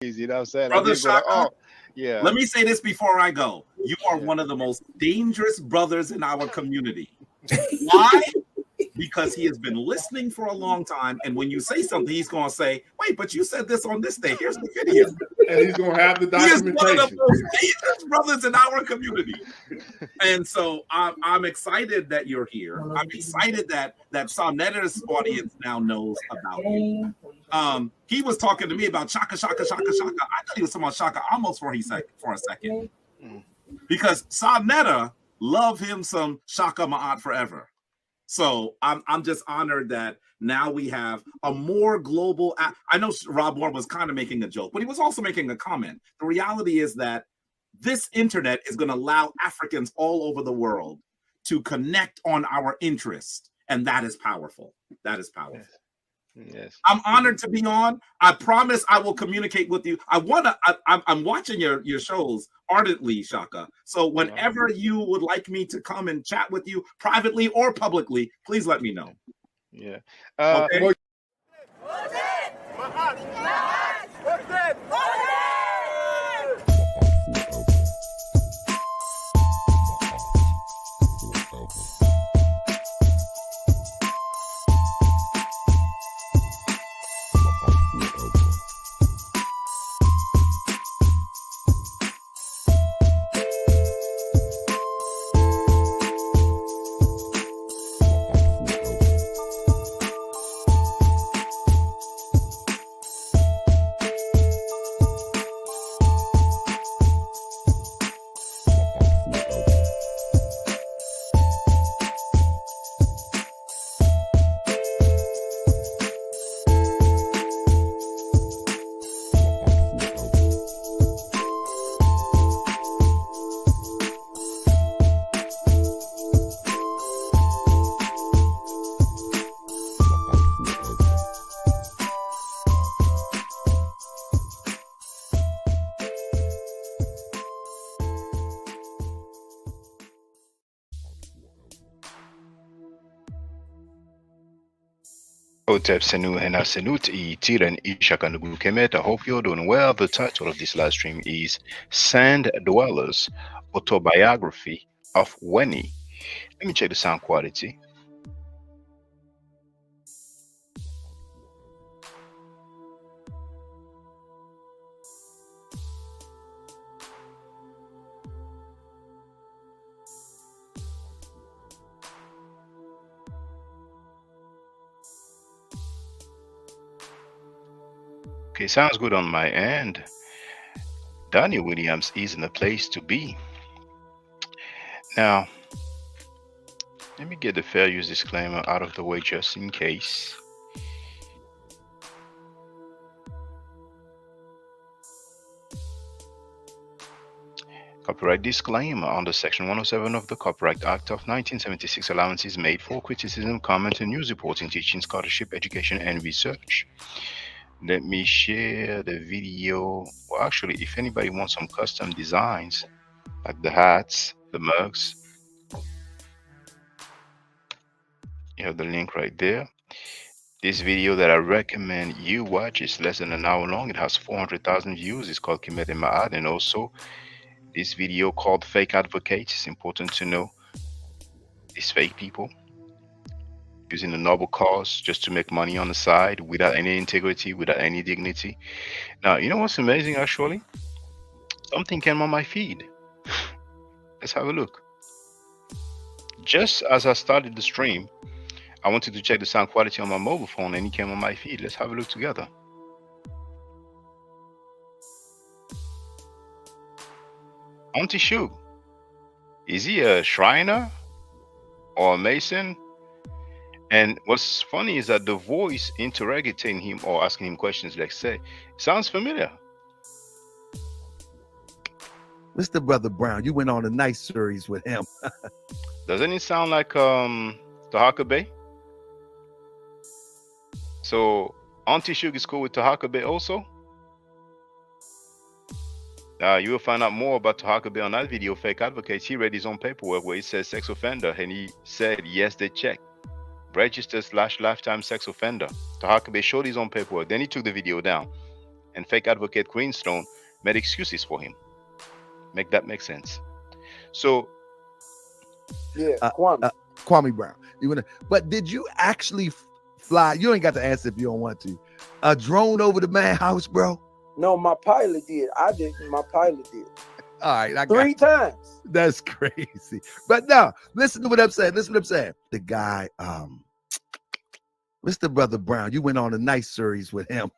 You know what I'm saying? I Brother did go like, Shaka, oh, yeah. let me say this before I go. You are Yeah. one of the most dangerous brothers in our community. Why? Because he has been listening for a long time, and when you say something, he's going to say, "Wait, but you said this on this day. Here's the video." And he's going to have the He is one of the documentation. most dangerous brothers in our community. And so I'm excited that you're here. I'm excited that Soneta's audience now knows about you. He was talking to me about Shaka, Shaka, Shaka, Shaka. I thought he was talking about Shaka almost for a second. Because Soneta love him some Shaka Ma'at forever. So I'm just honored that now we have a more global. I know Rob Moore was kind of making a joke, but he was also making a comment. The reality is that this internet is going to allow Africans all over the world to connect on our interest, and that is powerful. That is powerful. Yes. I'm honored to be on. I promise I will communicate with you. I'm watching your shows ardently, Shaka. So whenever you would like me to come and chat with you privately or publicly, please let me know. Yeah. Okay. Hotep Senu Hena Senut I Tiran Ishakanugu Kemet. I hope you're doing well. The title of this live stream is Sand Dwellers Autobiography of Weni. Let me check the sound quality. Okay, sounds good on my end. Daniel Williams is in the place to be. Now, let me get the fair use disclaimer out of the way just in case. Copyright disclaimer under Section 107 of the Copyright Act of 1976, allowances made for criticism, comment, and news reporting, teaching, scholarship, education, and research. Let me share the video. Well, actually, if anybody wants some custom designs, like the hats, the mugs, you have the link right there. This video that I recommend you watch is less than an hour long. It has 400,000 views. It's called Kimet Ma'ad. And also, this video called Fake Advocates. It's important to know these fake people using a noble cause just to make money on the side without any integrity, without any dignity. Now, you know what's amazing actually? Something came on my feed. Let's have a look. Just as I started the stream, I wanted to check the sound quality on my mobile phone and it came on my feed. Let's have a look together. Auntie Shug, is he a Shriner or a Mason? And what's funny is that the voice interrogating him or asking him questions, let's say, sounds familiar. Mr. Brother Brown, you went on a nice series with him. Doesn't it sound like Tahaka Bay? So Auntie Shug is cool with Tahaka Bay also? You will find out more about Tahaka Bay on that video, Fake Advocates. He read his own paperwork where it says sex offender, and he said, yes, they checked. Registered /lifetime sex offender. Tahaka Bay showed his own paperwork. Then he took the video down. and fake advocate Greenstone made excuses for him. Make that make sense? So Yeah, Uh, Kwame. Kwame Brown. You wanna, but did you actually fly? You ain't got to answer if you don't want to. A drone over the man house, bro. No, my pilot did. I didn't. My pilot did. All right, I got 3 times. that's crazy. But no, listen to what I'm saying. Listen to what I'm saying. The guy, Mr. Brother Brown, you went on a nice series with him.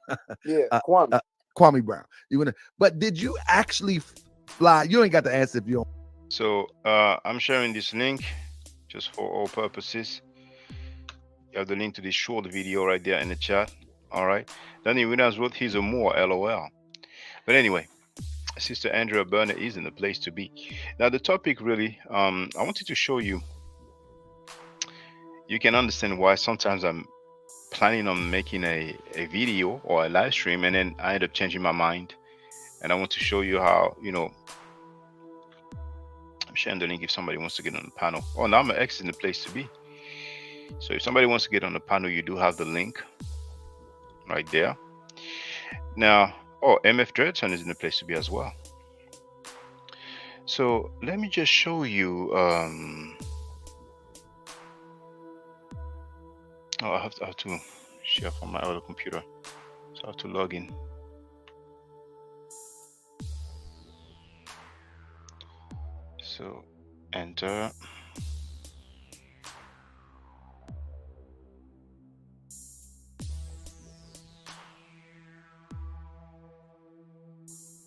Yeah, uh, Kwame. Kwame Brown. You wanna, but did you actually fly? You ain't got to answer if you don't. so I'm sharing this link just for all purposes. You have the link to this short video right there in the chat. All right. Danny Williams wrote, "He's a Moor, LOL." But anyway, Sister Andrea Burner is in the place to be. Now the topic really, I wanted to show you. You can understand why sometimes I'm planning on making a video or a live stream, and then I end up changing my mind. And I want to show you how, I'm sharing the link if somebody wants to get on the panel. Oh, now my X is in the place to be. So if somebody wants to get on the panel, you do have the link right there. Now, oh, MF Dreadson is in the place to be as well. So let me just show you. Oh, I have to share from my other computer, so I have to log in. So enter.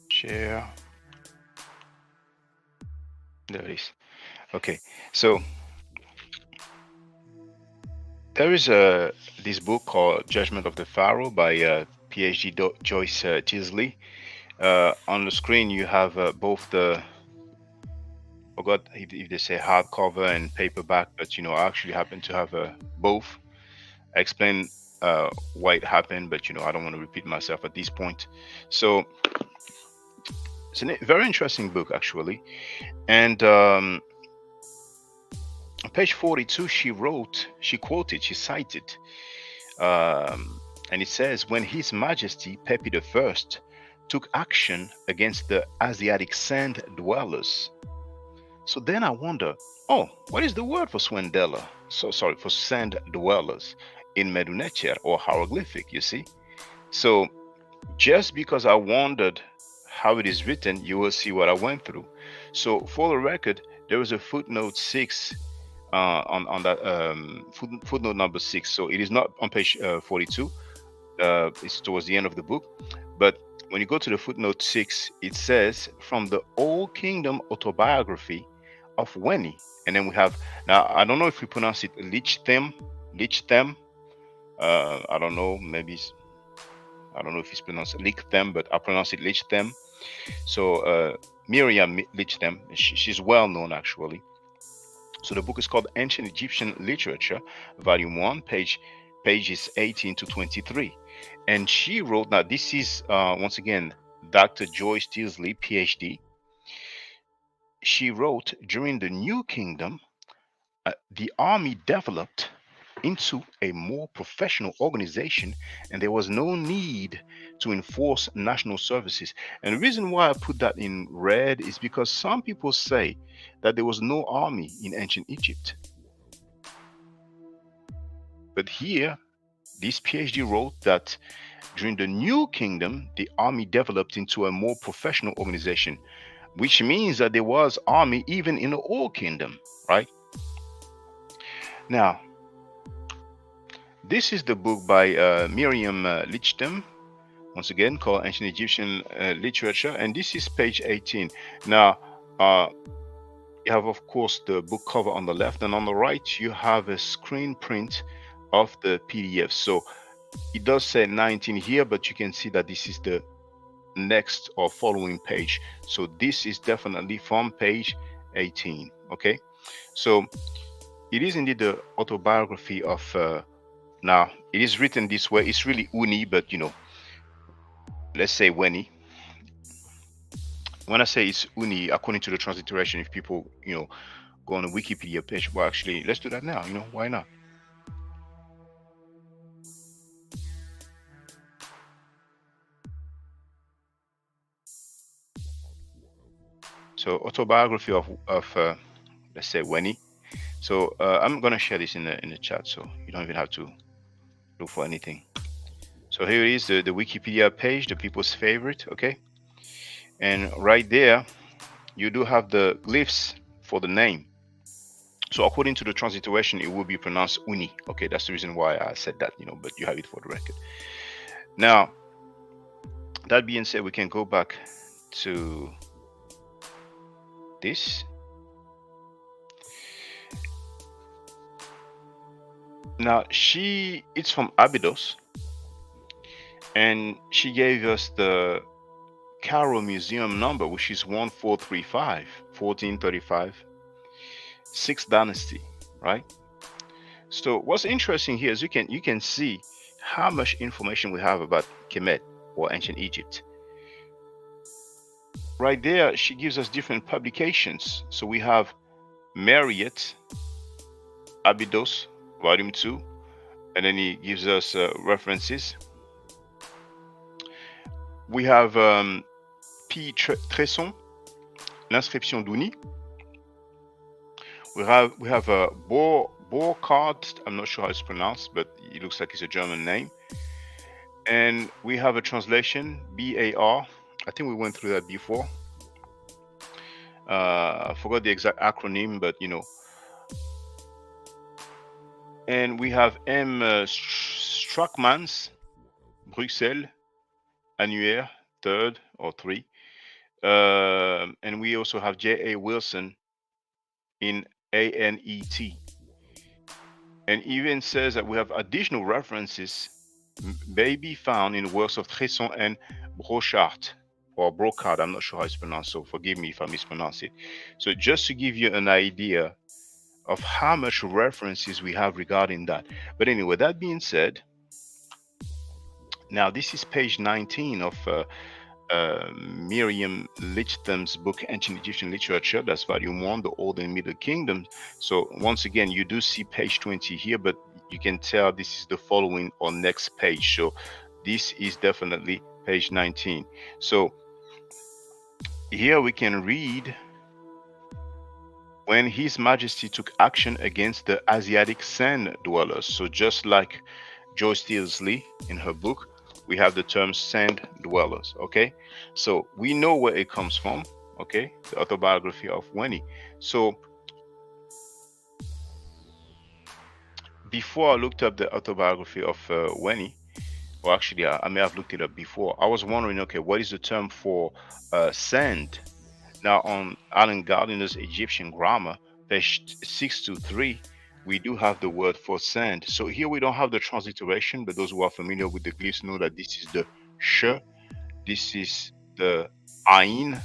Share. There it is. Okay, so there is this book called Judgment of the Pharaoh by PhD Joyce Tisley. On the screen you have both the, forgot if they say hardcover and paperback, but I actually happen to have both. I explain why it happened, but I don't want to repeat myself at this point. So it's a very interesting book actually, and on page 42 she cited, and it says, when His Majesty Pepi I took action against the Asiatic sand dwellers. So then I wonder, oh, what is the word for Swendella? So sorry, for sand dwellers in Medunecher or hieroglyphic, you see? So just because I wondered how it is written, you will see what I went through. So for the record, there was a footnote 6 on that footnote number 6. So it is not on page 42. It's towards the end of the book. But when you go to the footnote 6, it says, from the Old Kingdom Autobiography of Weni. And then we have, now I don't know if we pronounce it Lichdem. I don't know, maybe I don't know if it's pronounced Lichdem, but I pronounce it Lichdem. So Miriam Lichdem, she's well known actually. So the book is called Ancient Egyptian Literature, Volume 1, pages 18 to 23. And she wrote, now this is, once again, Dr. Joyce Tilsley, PhD. She wrote, during the New Kingdom, the army developed into a more professional organization, and there was no need to enforce national services. And the reason why I put that in red is because some people say that there was no army in ancient Egypt. But here, this PhD wrote that during the New Kingdom, the army developed into a more professional organization, which means that there was army even in the Old Kingdom, right? Now, this is the book by Miriam Lichdem, once again, called Ancient Egyptian Literature, and this is page 18. Now, you have, of course, the book cover on the left, and on the right, you have a screen print of the PDF. So it does say 19 here, but you can see that this is the next or following page. So this is definitely from page 18. Okay, so it is indeed the autobiography of now it is written this way. It's really Uni, but let's say Weni. When I say it's Uni, according to the transliteration, if people go on the Wikipedia page, well, actually, let's do that now. Why not? So autobiography of let's say Weni. So I'm gonna share this in the chat, so you don't even have to look for anything. So here is the Wikipedia page, the people's favorite. Okay, and right there you do have the glyphs for the name. So according to the transliteration, it will be pronounced Uni. Okay, that's the reason why I said that, but you have it for the record. Now, that being said, we can go back to this. Now, it's from Abydos, and she gave us the Cairo Museum number, which is 1435, 1435, 6th dynasty, right? So what's interesting here is you can see how much information we have about Kemet or ancient Egypt. Right there, she gives us different publications. So we have Marriott, Abydos, Volume 2, and then he gives us references. We have P. Tresson, l'inscription d'Uni. We have a Borcard. I'm not sure how it's pronounced, but it looks like it's a German name. And we have a translation, BAR. I think we went through that before. I forgot the exact acronym, but And we have M. Struckmans, Bruxelles, Annuaire, third or three. And we also have J.A. Wilson in ANET. And even says that we have additional references may be found in the works of Tresson and Brochard, or Brocard. I'm not sure how it's pronounced, so forgive me if I mispronounce it. So just to give you an idea of how much references we have regarding that. But anyway, that being said, now this is page 19 of Miriam Lichtham's book Ancient Egyptian Literature. That's volume 1, the Old and Middle Kingdom. So once again, you do see page 20 here, but you can tell this is the following or next page. So this is definitely page 19. So here we can read, when His Majesty took action against the Asiatic sand dwellers. So just like Joyce Tilsley in her book, we have the term sand dwellers. Okay, so we know where it comes from. Okay, the autobiography of Weni. So before I looked up the autobiography of Weni, or actually I may have looked it up before, I was wondering, okay, what is the term for sand? Now on Alan Gardner's Egyptian grammar, page 623, we do have the word for sand. So here we don't have the transliteration, but those who are familiar with the glyphs know that this is the sh, this is the ain,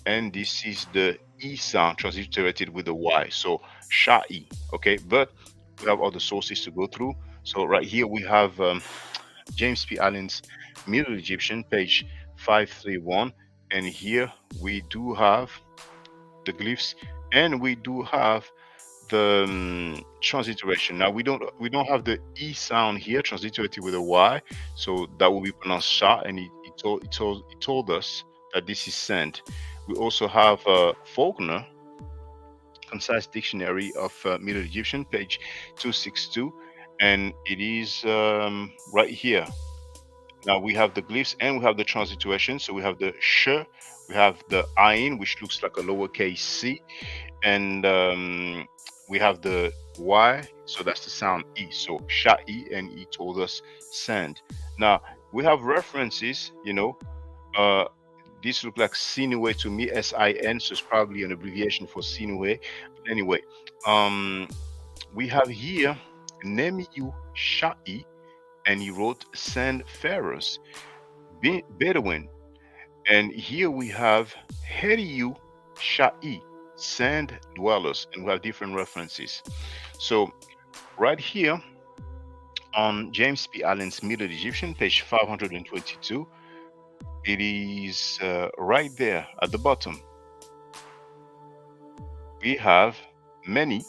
and this is the e sound transliterated with the y. So sha'i. Okay, but we have other sources to go through. So right here we have James P. Allen's Middle Egyptian, page 531, and here we do have the glyphs, and we do have the transliteration. Now we don't have the e sound here transliterated with a y, so that will be pronounced sha, and it told us that this is sand. We also have Faulkner, Concise Dictionary of Middle Egyptian, page 262, and it is right here. Now we have the glyphs and we have the transliteration. So we have the sh, we have the ayin, which looks like a lowercase c, and we have the y, so that's the sound e. So sha'i, and e told us sand. Now we have references, uh, this look like Sinue to me, SIN, so it's probably an abbreviation for Sinue. But anyway, we have here Nemiyu Sha'i, and he wrote sand pharaohs, Bedouin. And here we have Heriyu Sha'i, sand dwellers, and we have different references. So right here on James P. Allen's Middle Egyptian, page 522, it is right there at the bottom. We have many,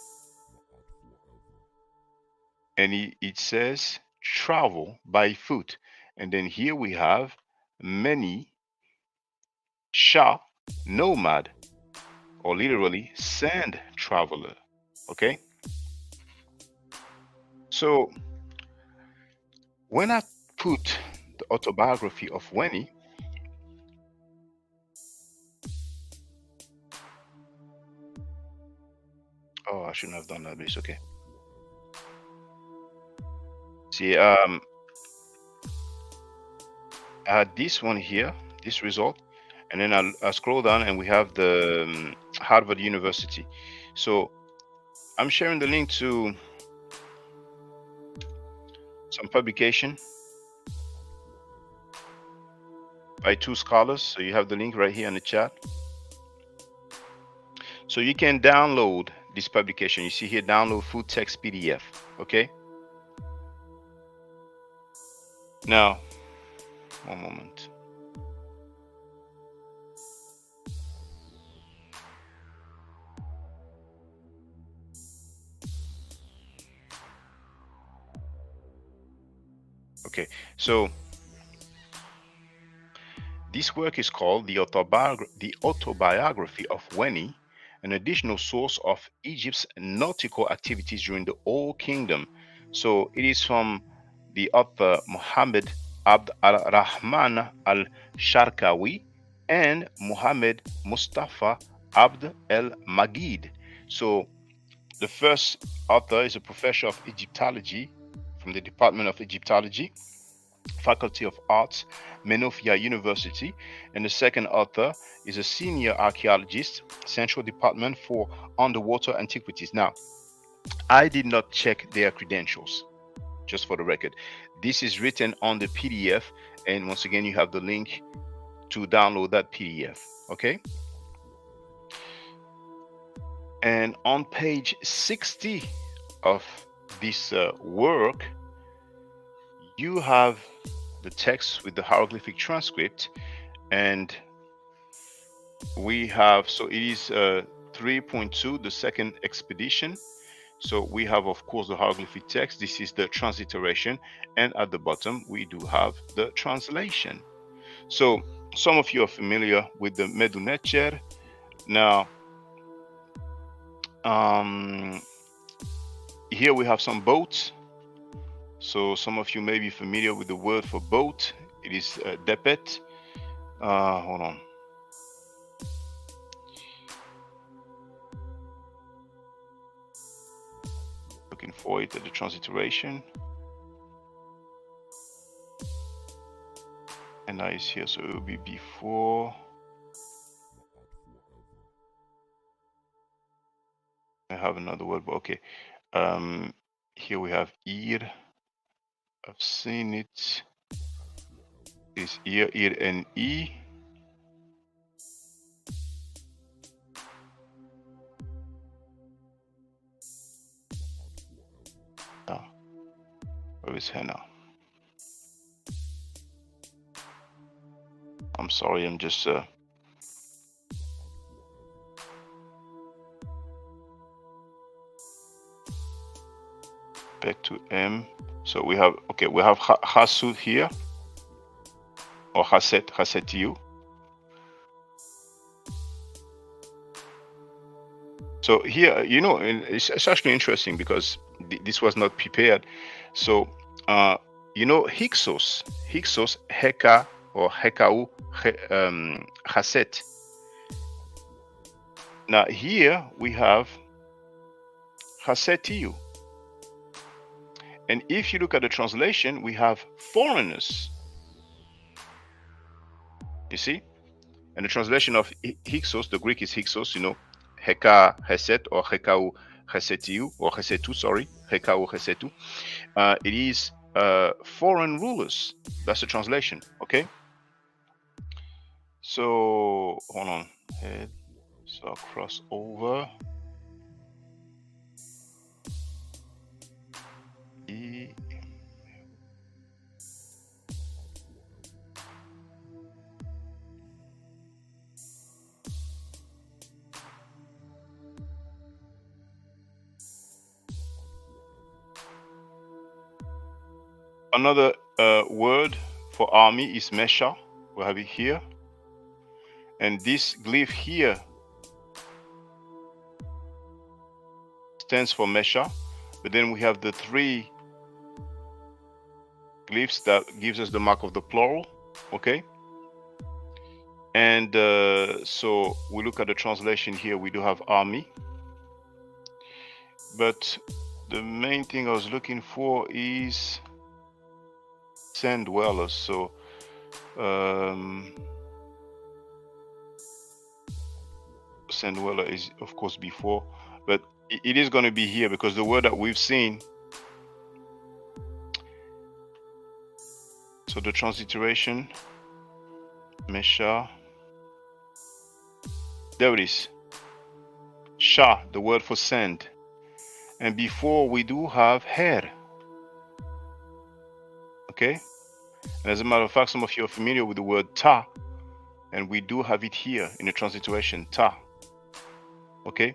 and it says travel by foot. And then here we have many, Sha, nomad. or literally sand traveler. Okay, so when I put the autobiography of Weni, oh, I shouldn't have done that, but it's okay. See, I had this one here, this result, and then I scroll down and we have the Harvard University. So I'm sharing the link to some publication by two scholars. So you have the link right here in the chat. So you can download this publication. You see here, download full text PDF. Okay. Now, one moment. Okay, so this work is called the Autobiography of Weni, an additional source of Egypt's nautical activities during the Old Kingdom. So it is from the author Muhammad Abd al-Rahman al-Sharkawi and Muhammad Mustafa Abd el-Magid. So the first author is a professor of Egyptology from the Department of Egyptology, Faculty of Arts, Menofia University, and the second author is a senior archaeologist, Central Department for Underwater Antiquities. Now, I did not check their credentials, just for the record. This is written on the PDF, and once again, you have the link to download that PDF, okay? And on page 60 of this work, you have the text with the hieroglyphic transcript, and we have, so it is 3.2, the second expedition. So we have, of course, the hieroglyphic text. This is the transliteration, and at the bottom we do have the translation. So some of you are familiar with the Medunetcher. Now here we have some boats. So some of you may be familiar with the word for boat. It is depet. Hold on. Looking for it at the transliteration. And now it's here, so it will be before. I have another word, but okay. Here we have ear. I've seen it. It's ear, and e. Ah, where is Hannah? I'm sorry, I'm just back to M. So we have, okay, we have Hasud here, or Hasetiu. So here, you know, it's actually interesting because this was not prepared. So, you know, Hyksos, Heka, or Hekau, Haset. Now here we have Hasetiu. And if you look at the translation, we have foreigners. You see? And the translation of Hyksos, the Greek is Hyksos, you know, Heka Heset, or Hekau Hesetiu, or Hesetu, sorry, Hekau Hesetu. It is foreign rulers. That's the translation, okay? So, hold on. Head, so I'll cross over. Another word for army is Mesha. We have it here. And this glyph here stands for Mesha, but then we have the three glyphs that gives us the mark of the plural. Okay. And so we look at the translation here. We do have army, but the main thing I was looking for is sand dwellers. So sand dweller is of course before, but it is going to be here because the word that we've seen. So the transliteration, Mesha. There it is. Sha, the word for sand. And before we do have hair. Okay? And as a matter of fact, some of you are familiar with the word ta. And we do have it here in the transliteration, ta. Okay?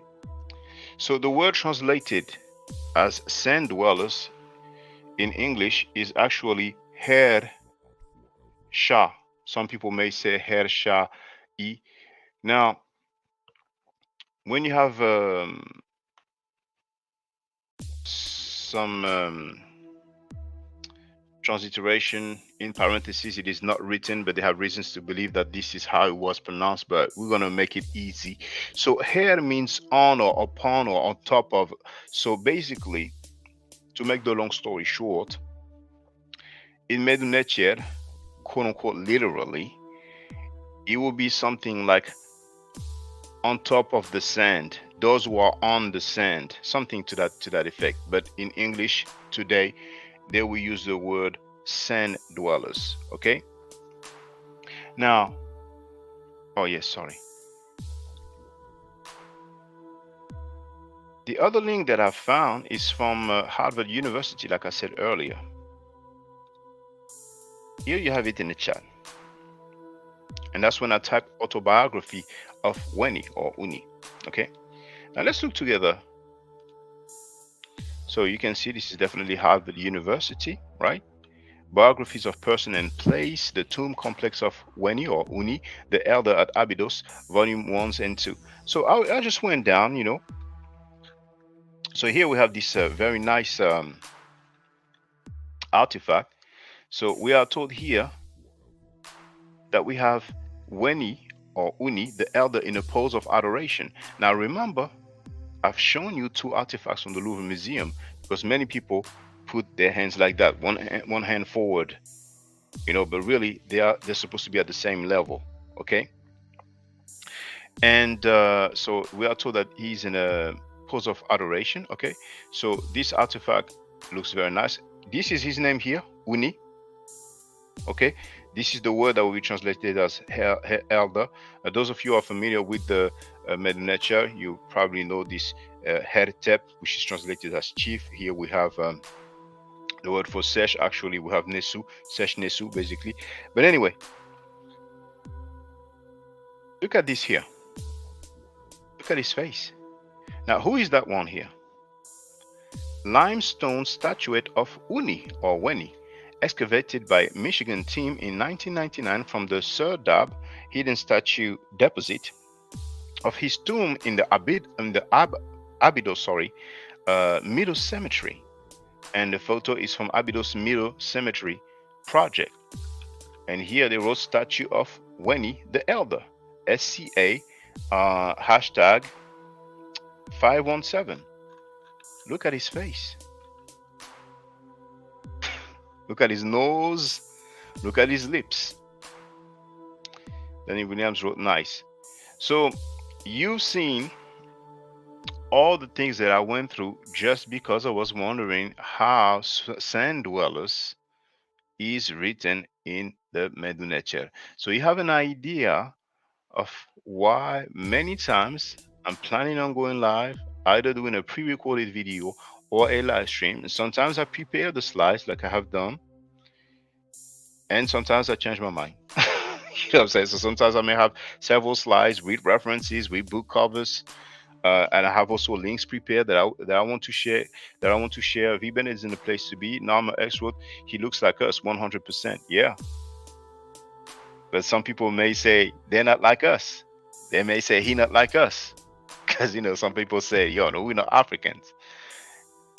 So the word translated as sand dwellers in English is actually hair sha. Some people may say hair sha e. Now, when you have some transliteration in parentheses, it is not written, but they have reasons to believe that this is how it was pronounced, but we're going to make it easy. So hair means on or upon or on top of. So basically, to make the long story short, in Medunetcher, quote unquote literally, it will be something like on top of the sand, those who are on the sand, something to that effect. But in English today, they will use the word sand dwellers. Okay. Now, oh yes, sorry. The other link that I found is from Harvard University, like I said earlier. Here you have it in the chat. And that's when I type autobiography of Weni or Uni. Okay. Now let's look together. So you can see this is definitely Harvard University, right? Biographies of Person and Place, the Tomb Complex of Weni or Uni, the Elder at Abydos, Volume 1 and 2. So I just went down, you know. So here we have this very nice artifact. So we are told here that we have Weni or Uni, the Elder, in a pose of adoration. Now remember, I've shown you two artifacts from the Louvre Museum because many people put their hands like that, one hand forward, you know, but really they're supposed to be at the same level. Okay. And so we are told that he's in a pose of adoration. Okay. So this artifact looks very nice. This is his name here, Uni. Okay. This is the word that will be translated as elder. Those of you who are familiar with the Medunetcher, you probably know this Hertep, which is translated as chief. Here we have the word for sesh. Actually, we have Nesu, sesh Nesu, basically. But anyway, look at this here. Look at his face. Now, who is that one here? Limestone statuette of Uni or Weni, excavated by Michigan team in 1999 from the Sir Dab hidden statue deposit of his tomb in the Abydos, Middle Cemetery. And the photo is from Abydos Middle Cemetery project. And here they wrote statue of Weni the Elder, SCA hashtag 517. Look at his face. Look at his nose. Look at his lips. Danny Williams wrote nice. So you've seen all the things that I went through just because I was wondering how sand dwellers is written in the Medunetcher. So you have an idea of why many times I'm planning on going live, either doing a pre-recorded video or a live stream. And sometimes I prepare the slides like I have done, and sometimes I change my mind. You know what I'm saying? So sometimes I may have several slides with references, with book covers, and I have also links prepared that I want to share. V Bennett is in the place to be. Nama X wrote, he looks like us 100%. Yeah. But some people may say they're not like us. They may say he not like us. Because, you know, some people say, yo, no, we're not Africans.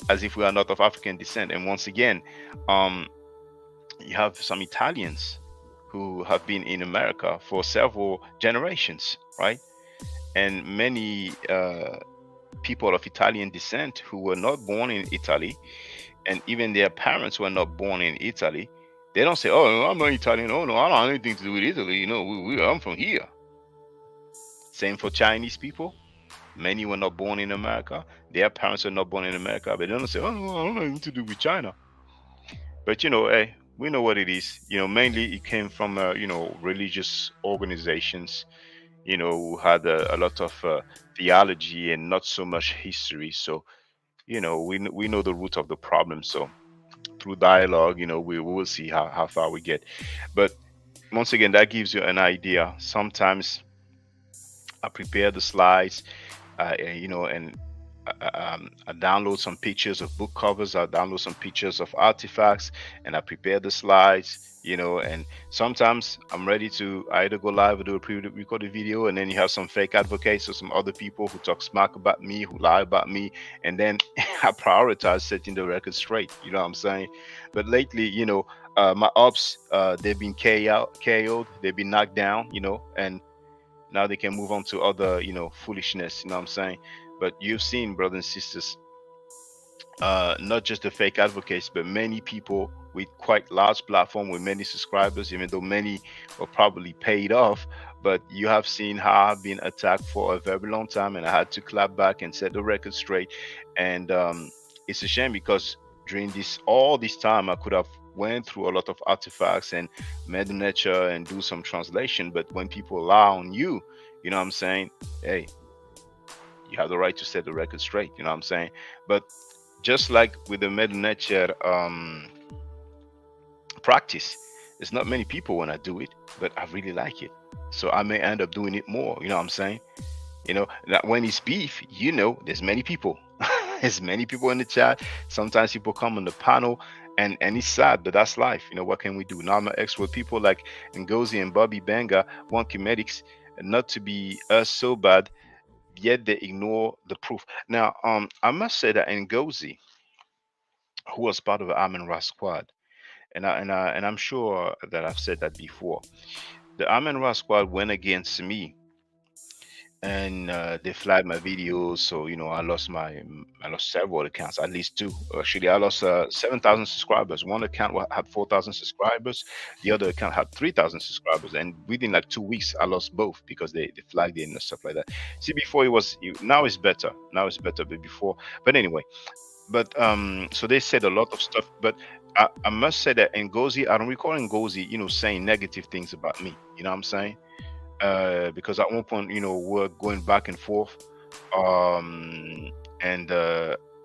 as if we are not of African descent. And once again, um, you have some Italians who have been in America for several generations, right? And many people of Italian descent who were not born in Italy, and even their parents were not born in Italy. They don't say, "Oh, no, I'm not Italian. Oh no, I don't have anything to do with Italy. You know, I'm from here." Same for Chinese people. Many were not born in America. Their parents were not born in America, but they don't say, "Oh no, I don't have anything to do with China." But hey, we know what it is. Mainly it came from religious organizations. Who had a lot of theology and not so much history. So we know the root of the problem. So through dialogue, we will see how far we get. But once again, that gives you an idea. Sometimes I prepare the slides, and I download some pictures of book covers. I download some pictures of artifacts, and I prepare the slides. And sometimes I'm ready to either go live or do a pre-recorded video, and then you have some fake advocates or some other people who talk smack about me, who lie about me, and then I prioritize setting the record straight. You know what I'm saying? But lately, my ops, they've been KO'd, they've been knocked down, and now they can move on to other foolishness. You know what I'm saying? But you've seen, brothers and sisters, not just the fake advocates, but many people with quite large platform with many subscribers, even though many were probably paid off. But you have seen how I've been attacked for a very long time, and I had to clap back and set the record straight. And it's a shame, because during all this time I could have went through a lot of artifacts and made nature and do some translation. But when people lie on you, you know what I'm saying, hey, you have the right to set the record straight. You know what I'm saying? But just like with the Made in Nature practice, there's not many people when I do it, but I really like it. So I may end up doing it more. You know what I'm saying? That when it's beef, there's many people. There's many people in the chat. Sometimes people come on the panel, and it's sad, but that's life. What can we do? Now I'm an expert. People like Ngozi and Bobby Banga want Chemetics not to be so bad, yet they ignore the proof. Now, I must say that Ngozi, who was part of the Amen Ra squad, and I'm sure that I've said that before. The Amen Ra squad went against me, and they flagged my videos. So I lost several accounts, at least two. Actually, I lost 7,000 subscribers. One account had 4,000 subscribers. The other account had 3,000 subscribers, and within like 2 weeks, I lost both because they flagged it and stuff like that. See, before now it's better. Now it's better, but before. But anyway, but so they said a lot of stuff. But I must say that Ngozi, I don't recall Ngozi, saying negative things about me. You know what I'm saying? Because at one point, we're going back and forth. And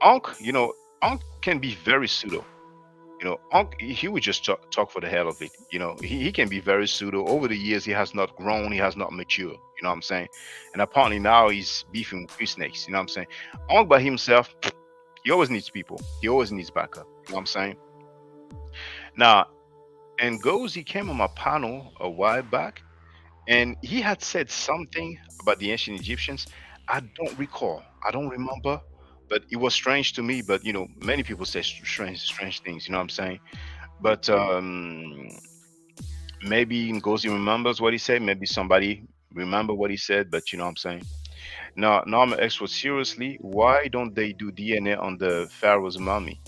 Unc, Unc can be very pseudo. Unc, he would just talk for the hell of it. He can be very pseudo. Over the years, he has not grown, he has not matured. You know what I'm saying? And apparently now he's beefing with fish snakes. You know what I'm saying? Unc by himself, he always needs people. He always needs backup. You know what I'm saying? Now, and he came on my panel a while back, and he had said something about the ancient Egyptians. I don't recall. I don't remember, but it was strange to me. But many people say strange things. You know what I'm saying? But maybe Ngozi remembers what he said. Maybe somebody remember what he said. But you know what I'm saying? Now I'm an expert. Seriously, why don't they do DNA on the pharaoh's mummy?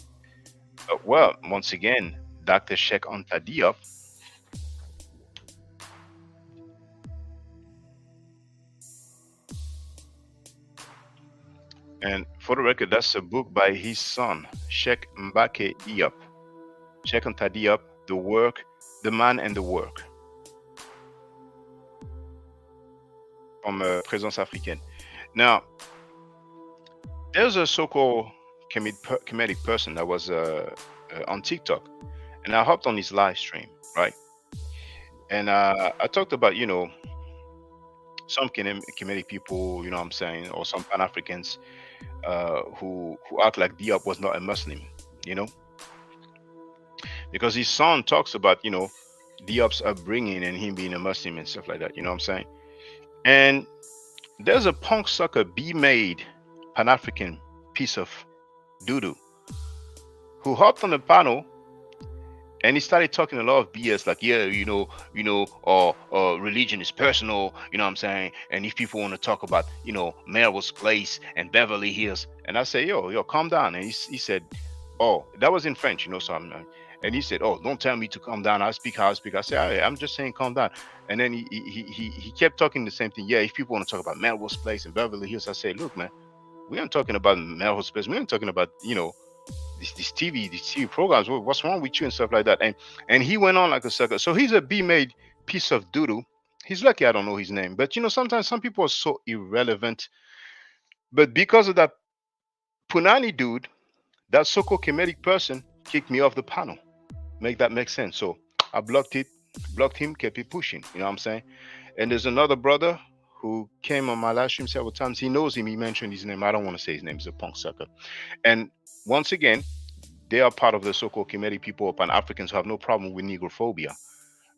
Well, once again, Dr. Sheikh Anta Diop. And for the record, that's a book by his son, Sheikh Mbake Diop. Sheikh Anta Diop, The Work, The Man and the Work, from Présence Africaine. Now, there's a so-called comedic person that was on TikTok, and I hopped on his live stream, right? And I talked about, some comedic people, you know what I'm saying, or some Pan-Africans who act like Diop was not a Muslim, because his son talks about, Diop's upbringing and him being a Muslim and stuff like that, you know what I'm saying? And there's a punk sucker B-made Pan-African piece of doo-doo who hopped on the panel and he started talking a lot of BS, like, yeah, religion is personal, you know what I'm saying? And if people want to talk about, Melrose Place and Beverly Hills, and I say, yo, calm down. And he said, oh, that was in French, so and he said, oh, don't tell me to calm down. I speak how I speak. I said, I'm just saying calm down. And then he kept talking the same thing. Yeah, if people want to talk about Melrose Place and Beverly Hills, I say, look, man, we aren't talking about Melrose Place. We aren't talking about, these TV programs. What's wrong with you and stuff like that? And he went on like a sucker. So he's a B-made piece of doodoo. He's lucky I don't know his name. But sometimes some people are so irrelevant. But because of that Punani dude, that so-called comedic person kicked me off the panel. Make that make sense? So I blocked him, kept it pushing. You know what I'm saying? And there's another brother who came on my live stream several times. He knows him. He mentioned his name. I don't want to say his name. He's a punk sucker. And once again, they are part of the so-called Kemetic people or Pan-Africans who have no problem with negrophobia.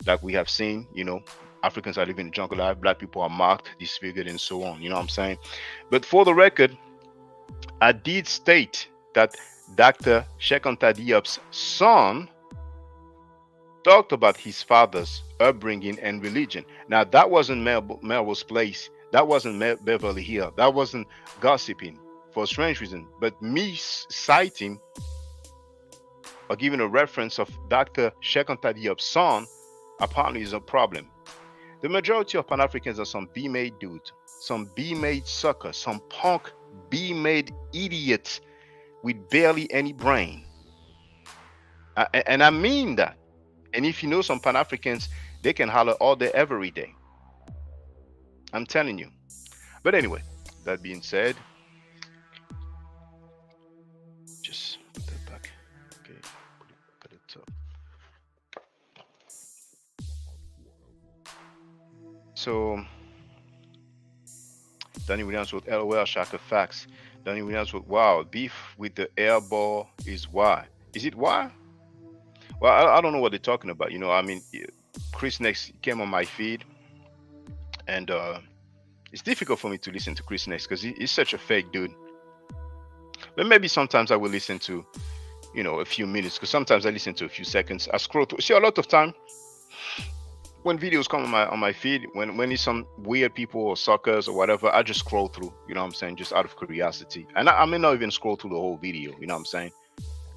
Like we have seen, Africans are living in the jungle life, black people are mocked, disfigured, and so on. You know what I'm saying? But for the record, I did state that Dr. Shekanta Diop's son talked about his father's upbringing and religion. Now, that wasn't Melrose Place. That wasn't Beverly Hill. That wasn't gossiping for a strange reason. But me citing or giving a reference of Dr. Shekanta Diop's son apparently is a problem. The majority of Pan-Africans are some B-made dudes, some B-made suckers, some punk B-made idiots with barely any brain. And I mean that. And if you know some Pan-Africans, they can holler all day, every day. I'm telling you. But anyway, that being said, just put that back. Okay, put it back at the top. So, Danny Williams with LOL, Shaka Facts. Danny Williams with wow, beef with the air ball is why. Is it why? Well, I don't know what they're talking about. I mean, Chris Next came on my feed, and it's difficult for me to listen to Chris Next because he's such a fake dude. But maybe sometimes I will listen to, a few minutes, because sometimes I listen to a few seconds. I scroll through. See, a lot of time when videos come on my feed, when it's some weird people or suckers or whatever, I just scroll through. You know what I'm saying? Just out of curiosity, and I may not even scroll through the whole video. You know what I'm saying?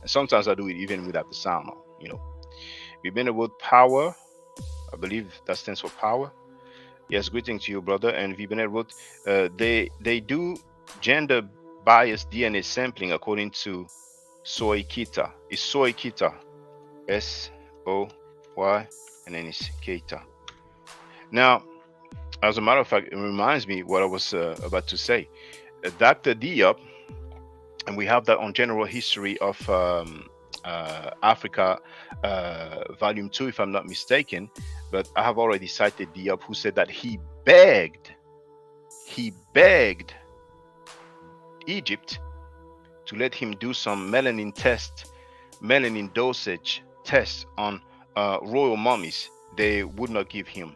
And sometimes I do it even without the sound on. We've been about power. I believe that stands for power. Yes, greeting to you, brother. And Vibenet wrote, they do gender biased DNA sampling according to Soy Kita. It's Soy Kita, SOY, and then it's Keita. Now, as a matter of fact, it reminds me what I was about to say. Dr. Diop, and we have that on General History of Africa, volume 2, if I'm not mistaken. But I have already cited Diop, who said that he begged Egypt to let him do some melanin dosage tests on royal mummies. They would not give him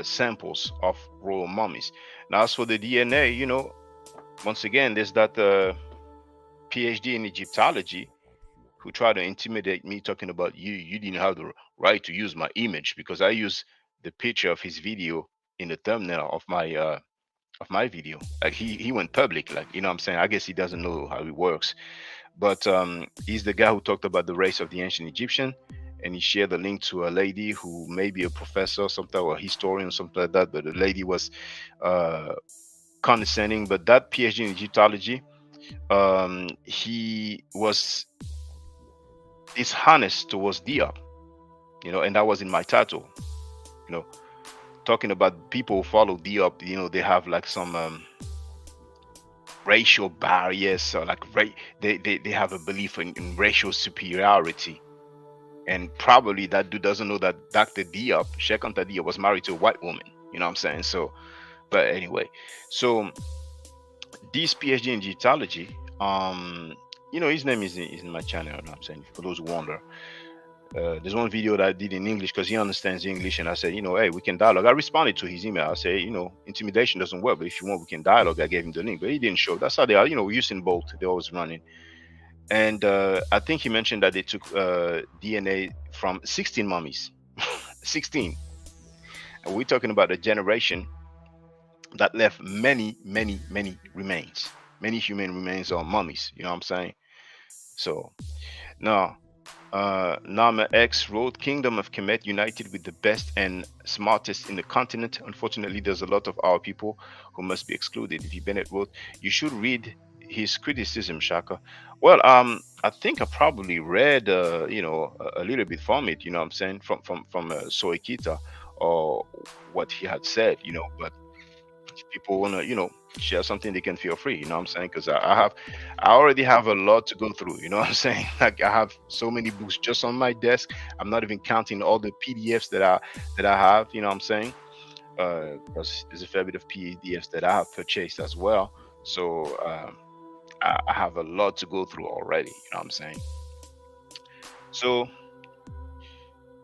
samples of royal mummies. Now, as for the DNA, once again, there's that PhD in Egyptology who tried to intimidate me, talking about you didn't have the right to use my image because I use the picture of his video in the thumbnail of my video. Like he went public, like, you know what I'm saying? I guess he doesn't know how it works. But he's the guy who talked about the race of the ancient Egyptian, and he shared the link to a lady who may be a professor or something, or a historian or something like that. But the lady was condescending. But that PhD in Egyptology, he was dishonest towards Diop, and that was in my title, talking about people who follow Diop. They have like some racial barriers, or like they have a belief in racial superiority, and probably that dude doesn't know that Dr. Diop, Shekanta Diop, was married to a white woman. You know what I'm saying? So, but anyway, so this PhD in Egyptology, his name is in my channel. You know what I'm saying? For those who wonder, there's one video that I did in English because he understands English, and I said, hey, we can dialogue. I responded to his email. I say, intimidation doesn't work, but if you want, we can dialogue. I gave him the link, but he didn't show. That's how they are. Usain Bolt, they're always running. And I think he mentioned that they took DNA from 16 mummies. 16. And we're talking about a generation that left many, many, many remains, many human remains or mummies. You know what I'm saying? So now, Nama X wrote, Kingdom of Kemet united with the best and smartest in the continent. Unfortunately, there's a lot of our people who must be excluded. V. Bennett wrote, you should read his criticism, Shaka. Well, I think I probably read, a little bit from it. You know what I'm saying, from Soikita, or what he had said. But if people want to share something, they can feel free. You know what I'm saying? Because I already have a lot to go through. You know what I'm saying? Like, I have so many books just on my desk. I'm not even counting all the PDFs that I have. You know what I'm saying? Because there's a fair bit of PDFs that I have purchased as well. So I have a lot to go through already. You know what I'm saying? So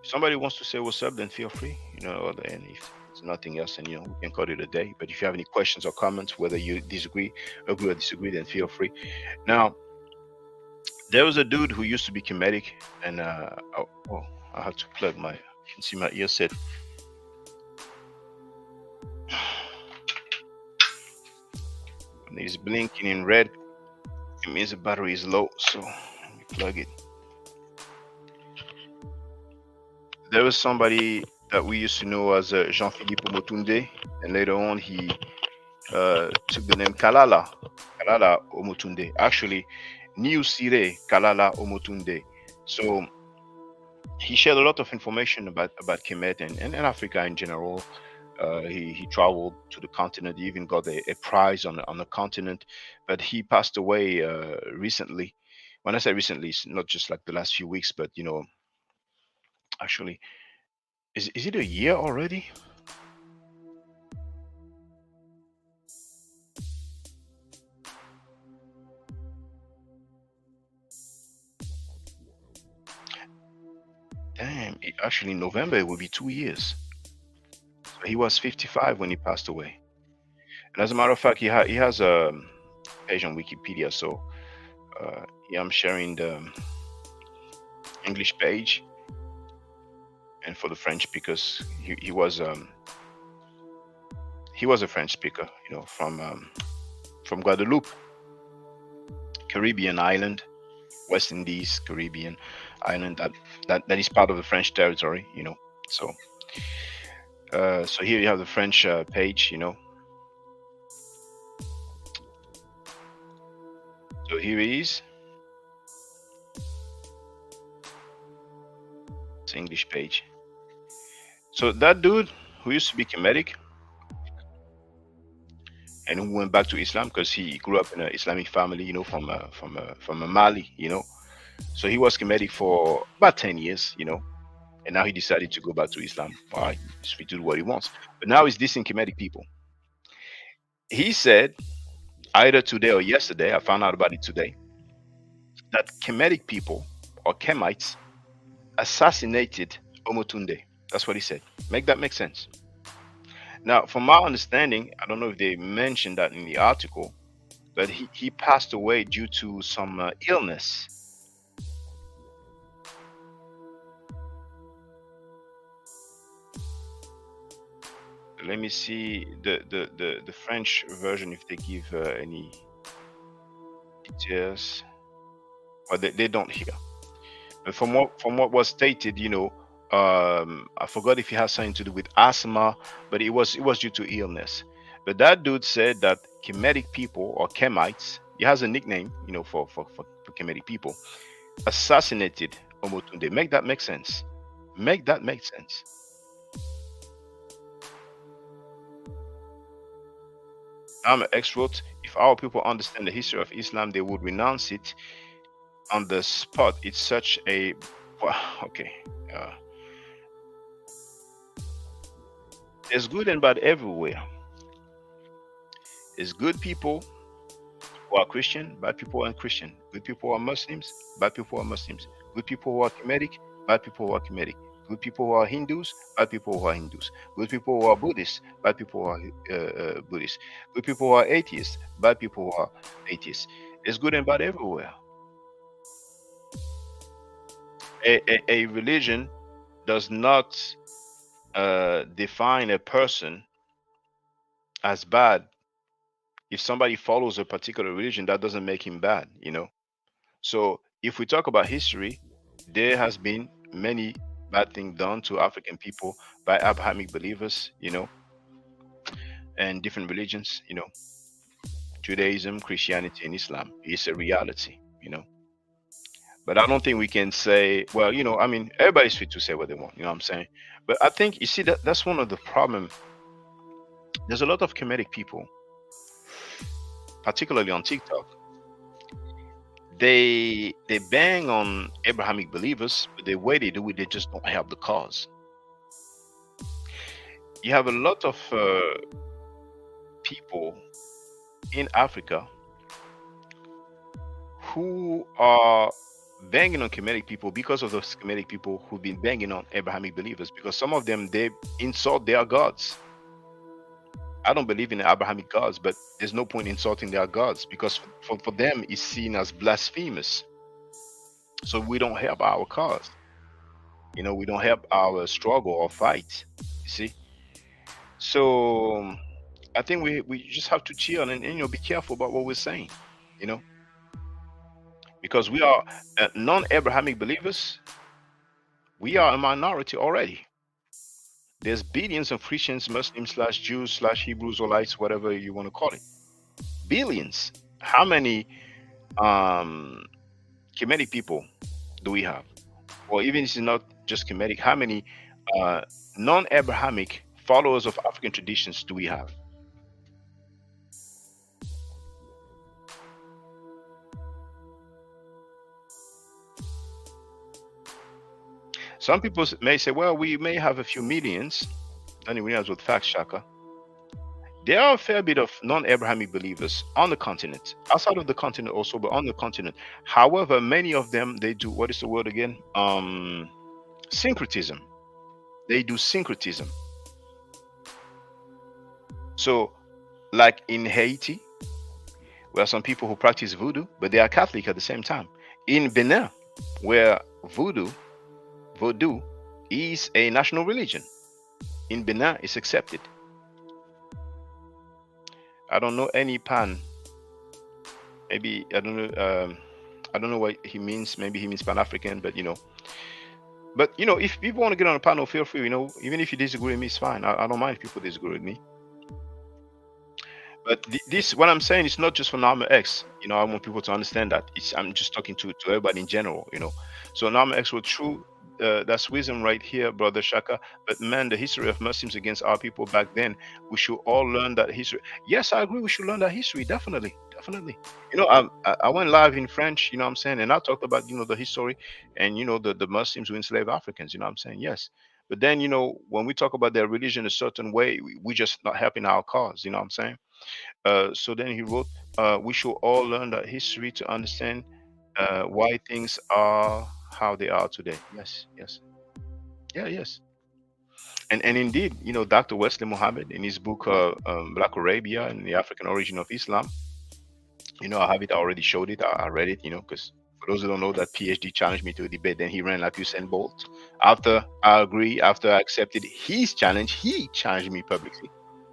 if somebody wants to say what's up, then feel free. And if there's nothing else, then we can call it a day. But if you have any questions or comments, whether you agree or disagree, then feel free. Now, there was a dude who used to be Kemetic, and I had to plug my. You can see my ear set. When it's blinking in red, it means the battery is low. So let me plug it. There was somebody that we used to know as Jean-Philippe Omotunde, and later on he took the name Kalala Omotunde. Actually, New Sire Kalala Omotunde. So he shared a lot of information about Kemet and Africa in general. He traveled to the continent. He even got a prize on the continent, but he passed away recently. When I say recently, it's not just like the last few weeks, but actually, is it a year already? Damn! Actually, in November it will be 2 years. So he was 55 when he passed away. And as a matter of fact, he has a page on Wikipedia. So here I'm sharing the English page, and for the French, because he was a French speaker, from Guadeloupe, Caribbean island, West Indies, Caribbean island, that is part of the French territory. So so here you have the French page. So here it is. It's English page. So that dude who used to be Kemetic and who went back to Islam because he grew up in an Islamic family, from Mali, So he was Kemetic for about 10 years, and now he decided to go back to Islam. All right, he's free to do what he wants. But now he's dissing Kemetic people. He said, either today or yesterday, I found out about it today, that Kemetic people or Kemites assassinated Omotunde. That's what he said. Make that make sense. Now, from my understanding, I don't know if they mentioned that in the article, but he passed away due to some illness. Let me see the French version if they give any details. Well, they don't here. But from what was stated, I forgot if it has something to do with asthma, but it was due to illness. But that dude said that Kemetic people or Kemites, he has a nickname, for Kemetic people, assassinated Omotunde. Make that make sense. Make that make sense. I'm an expert. If our people understand the history of Islam, they would renounce it on the spot. It's such a okay. There's good and bad everywhere. There's good people who are Christian, bad people who are Christian. Good people who are Muslims, bad people who are Muslims. Good people who are Kemetic, bad people who are Kemetic. Good people who are Hindus, bad people who are Hindus. Good people who are Buddhists, bad people who are Buddhists. Good people who are atheists, bad people who are atheists. There's good and bad everywhere. A religion does not define a person as bad. If somebody follows a particular religion, that doesn't make him bad, you know. So if we talk about history, there has been many bad things done to African people by Abrahamic believers, you know, and different religions, you know, Judaism, Christianity, and Islam. It's a reality, you know. But I don't think we can say, well, you know, I mean, everybody's free to say what they want, you know what I'm saying? But I think you see that that's one of the problem. There's a lot of comedic people, particularly on TikTok. They bang on Abrahamic believers, but the way they do it, they just don't help the cause. You have a lot of people in Africa who are banging on Kemetic people because of those Kemetic people who've been banging on Abrahamic believers, because some of them they insult their gods. I don't believe in the Abrahamic gods, but there's no point insulting their gods because for them it's seen as blasphemous. So we don't help our cause. You know, we don't help our struggle or fight. You see? So I think we just have to chill and you know be careful about what we're saying. You know, because we are non-Abrahamic believers. We are a minority already. There's billions of Christians, Muslims, slash Jews, slash Hebrews, or lights, whatever you want to call it. Billions. How many Kemetic people do we have? Or even if it's not just Kemetic, how many uh, non-Abrahamic followers of African traditions do we have? Some people may say, well, we may have a few millions. Anyway, as with facts, Shaka. There are a fair bit of non-Abrahamic believers on the continent, outside of the continent also, but on the continent. However, many of them they do what is the word again? Syncretism. They do syncretism. So, like in Haiti, where some people who practice voodoo, but they are Catholic at the same time. In Benin, where voodoo is a national religion. In Benin, it's accepted. I don't know any pan. Maybe I don't know. I don't know what he means. Maybe he means Pan African, but you know. But you know, if people want to get on a panel, feel free. You know, even if you disagree with me, it's fine. I don't mind if people disagree with me. But this, what I'm saying, is not just for Norma X. You know, I want people to understand that. I'm just talking to everybody in general. You know, so Norma X was true. That's wisdom right here, brother Shaka. But man, the history of Muslims against our people back then, we should all learn that history. Yes, I agree. We should learn that history. Definitely, definitely. You know, I went live in French. You know what I'm saying, and I talked about the history and the Muslims who enslaved Africans. You know what I'm saying? Yes. But then when we talk about their religion a certain way, we just not helping our cause. You know what I'm saying? So then he wrote, we should all learn that history to understand why things are how they are today. Yes, yes. Yeah, yes. And indeed, Dr. Wesley Muhammad in his book, Black Arabia and the African Origin of Islam, I have it, I already showed it, I read it, because for those who don't know, that PhD challenged me to a debate, then he ran like Usain Bolt. After I agree, after I accepted his challenge, he challenged me publicly,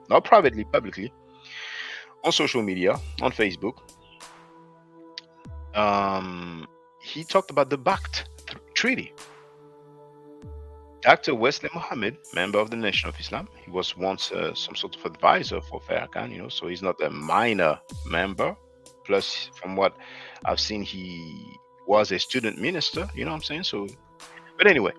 not privately, publicly, on social media, on Facebook. He talked about the Bakht Treaty. Dr. Wesley Muhammad, member of the Nation of Islam, he was once some sort of advisor for Farrakhan, so he's not a minor member. Plus, from what I've seen, he was a student minister, you know what I'm saying? So, but anyway,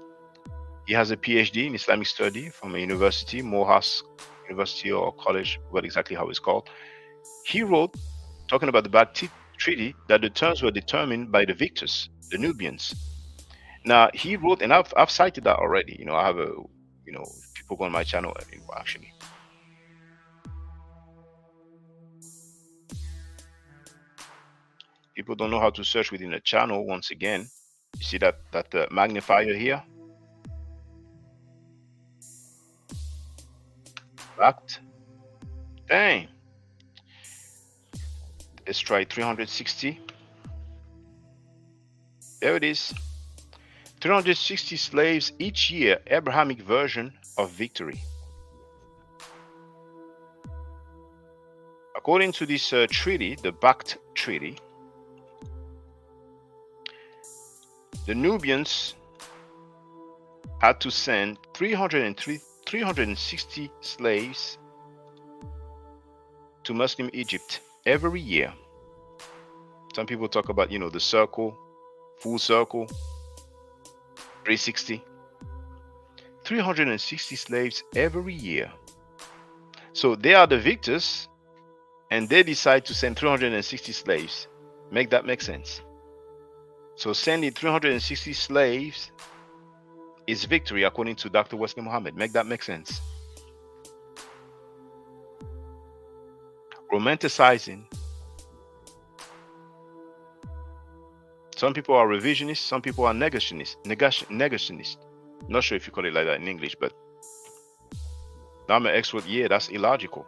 he has a PhD in Islamic study from a university, Morehouse University or college, what exactly how it's called. He wrote, talking about the Bakht Treaty, that the terms were determined by the victors, the Nubians. Now he wrote, and I've cited that already. I have people go on my channel. Actually, people don't know how to search within a channel. Once again, you see that magnifier here. Bakht. Dang. Let's try 360. There it is. 360 slaves each year, Abrahamic version of victory. According to this treaty, the Bact Treaty, the Nubians had to send 360 slaves to Muslim Egypt every year. Some people talk about, the circle, full circle, 360. 360 slaves every year. So they are the victors, and they decide to send 360 slaves. Make that make sense? So sending 360 slaves is victory according to Dr. Wesley Muhammad. Make that make sense? Romanticizing. Some people are revisionists, some people are negationist. Not sure if you call it like that in English, but I'm an expert. Yeah, that's illogical.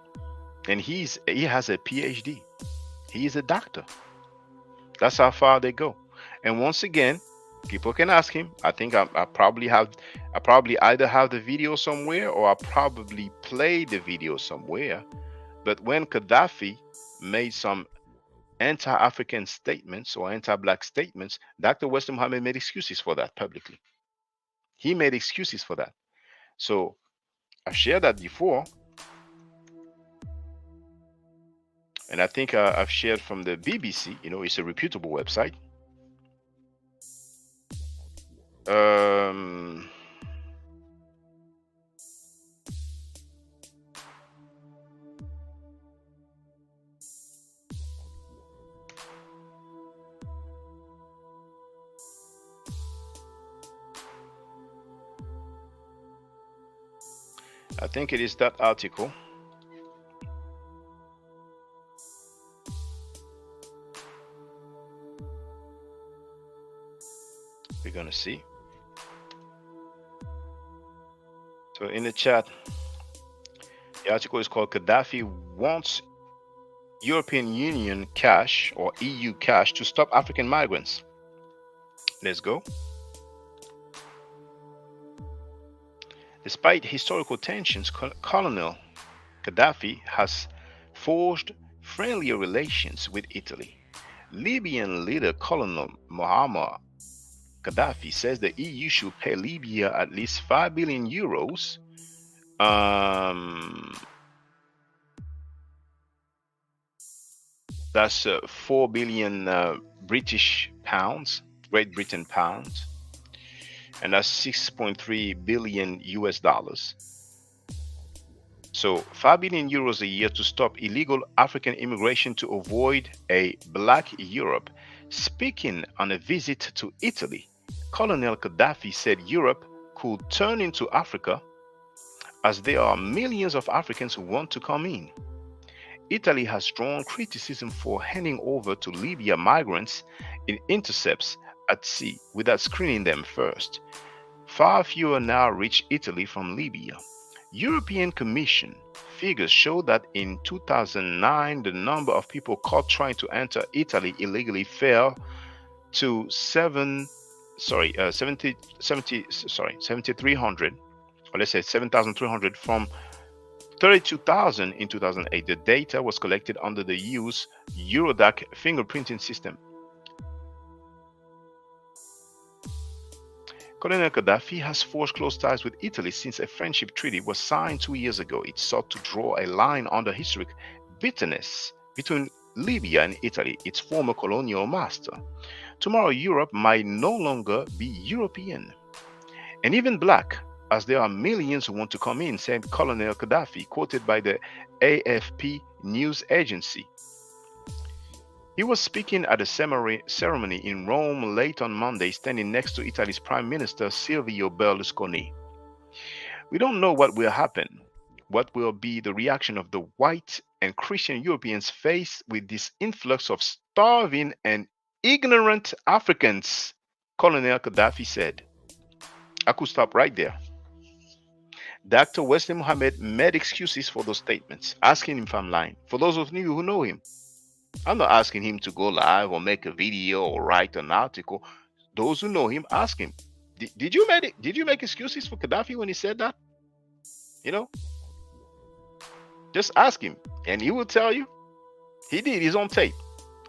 And he has a PhD. He is a doctor. That's how far they go. And once again, people can ask him. I think I probably either have the video somewhere, or I probably played the video somewhere. But when Gaddafi made some anti-African statements or anti-black statements, Dr. Wesley Muhammad made excuses for that publicly. He made excuses for that. So I've shared that before. And I think I've shared from the BBC. It's a reputable website. I think it is that article. We're gonna see. So in the chat, the article is called "Gaddafi Wants European Union Cash or EU Cash to Stop African Migrants." Let's go. Despite historical tensions, Colonel Gaddafi has forged friendlier relations with Italy. Libyan leader Colonel Muammar Gaddafi says the EU should pay Libya at least 5 billion euros. That's 4 billion British pounds, Great Britain pounds, and that's 6.3 billion US dollars. So 5 billion euros a year to stop illegal African immigration to avoid a Black Europe. Speaking on a visit to Italy, Colonel Gaddafi said Europe could turn into Africa as there are millions of Africans who want to come in. Italy has drawn criticism for handing over to Libya migrants in intercepts at sea without screening them first. Far fewer now reach Italy from Libya. European Commission figures show that in 2009, the number of people caught trying to enter Italy illegally fell to 7,300, or let's say 7,300 from 32,000 in 2008. The data was collected under the EU's Eurodac fingerprinting system. Colonel Gaddafi has forged close ties with Italy since a friendship treaty was signed 2 years ago. It sought to draw a line under historic bitterness between Libya and Italy, its former colonial master. Tomorrow, Europe might no longer be European and even black, as there are millions who want to come in, said Colonel Gaddafi, quoted by the AFP news agency. He was speaking at a ceremony in Rome late on Monday, standing next to Italy's Prime Minister Silvio Berlusconi. We don't know what will happen, what will be the reaction of the white and Christian Europeans faced with this influx of starving and ignorant Africans, Colonel Gaddafi said. I could stop right there. Dr. Wesley Muhammad made excuses for those statements, asking him if I'm lying. For those of you who know him, I'm not asking him to go live or make a video or write an article. Those who know him, ask him, Did you make excuses for Gaddafi when he said that? You know, just ask him, and he will tell you he did. He's on tape.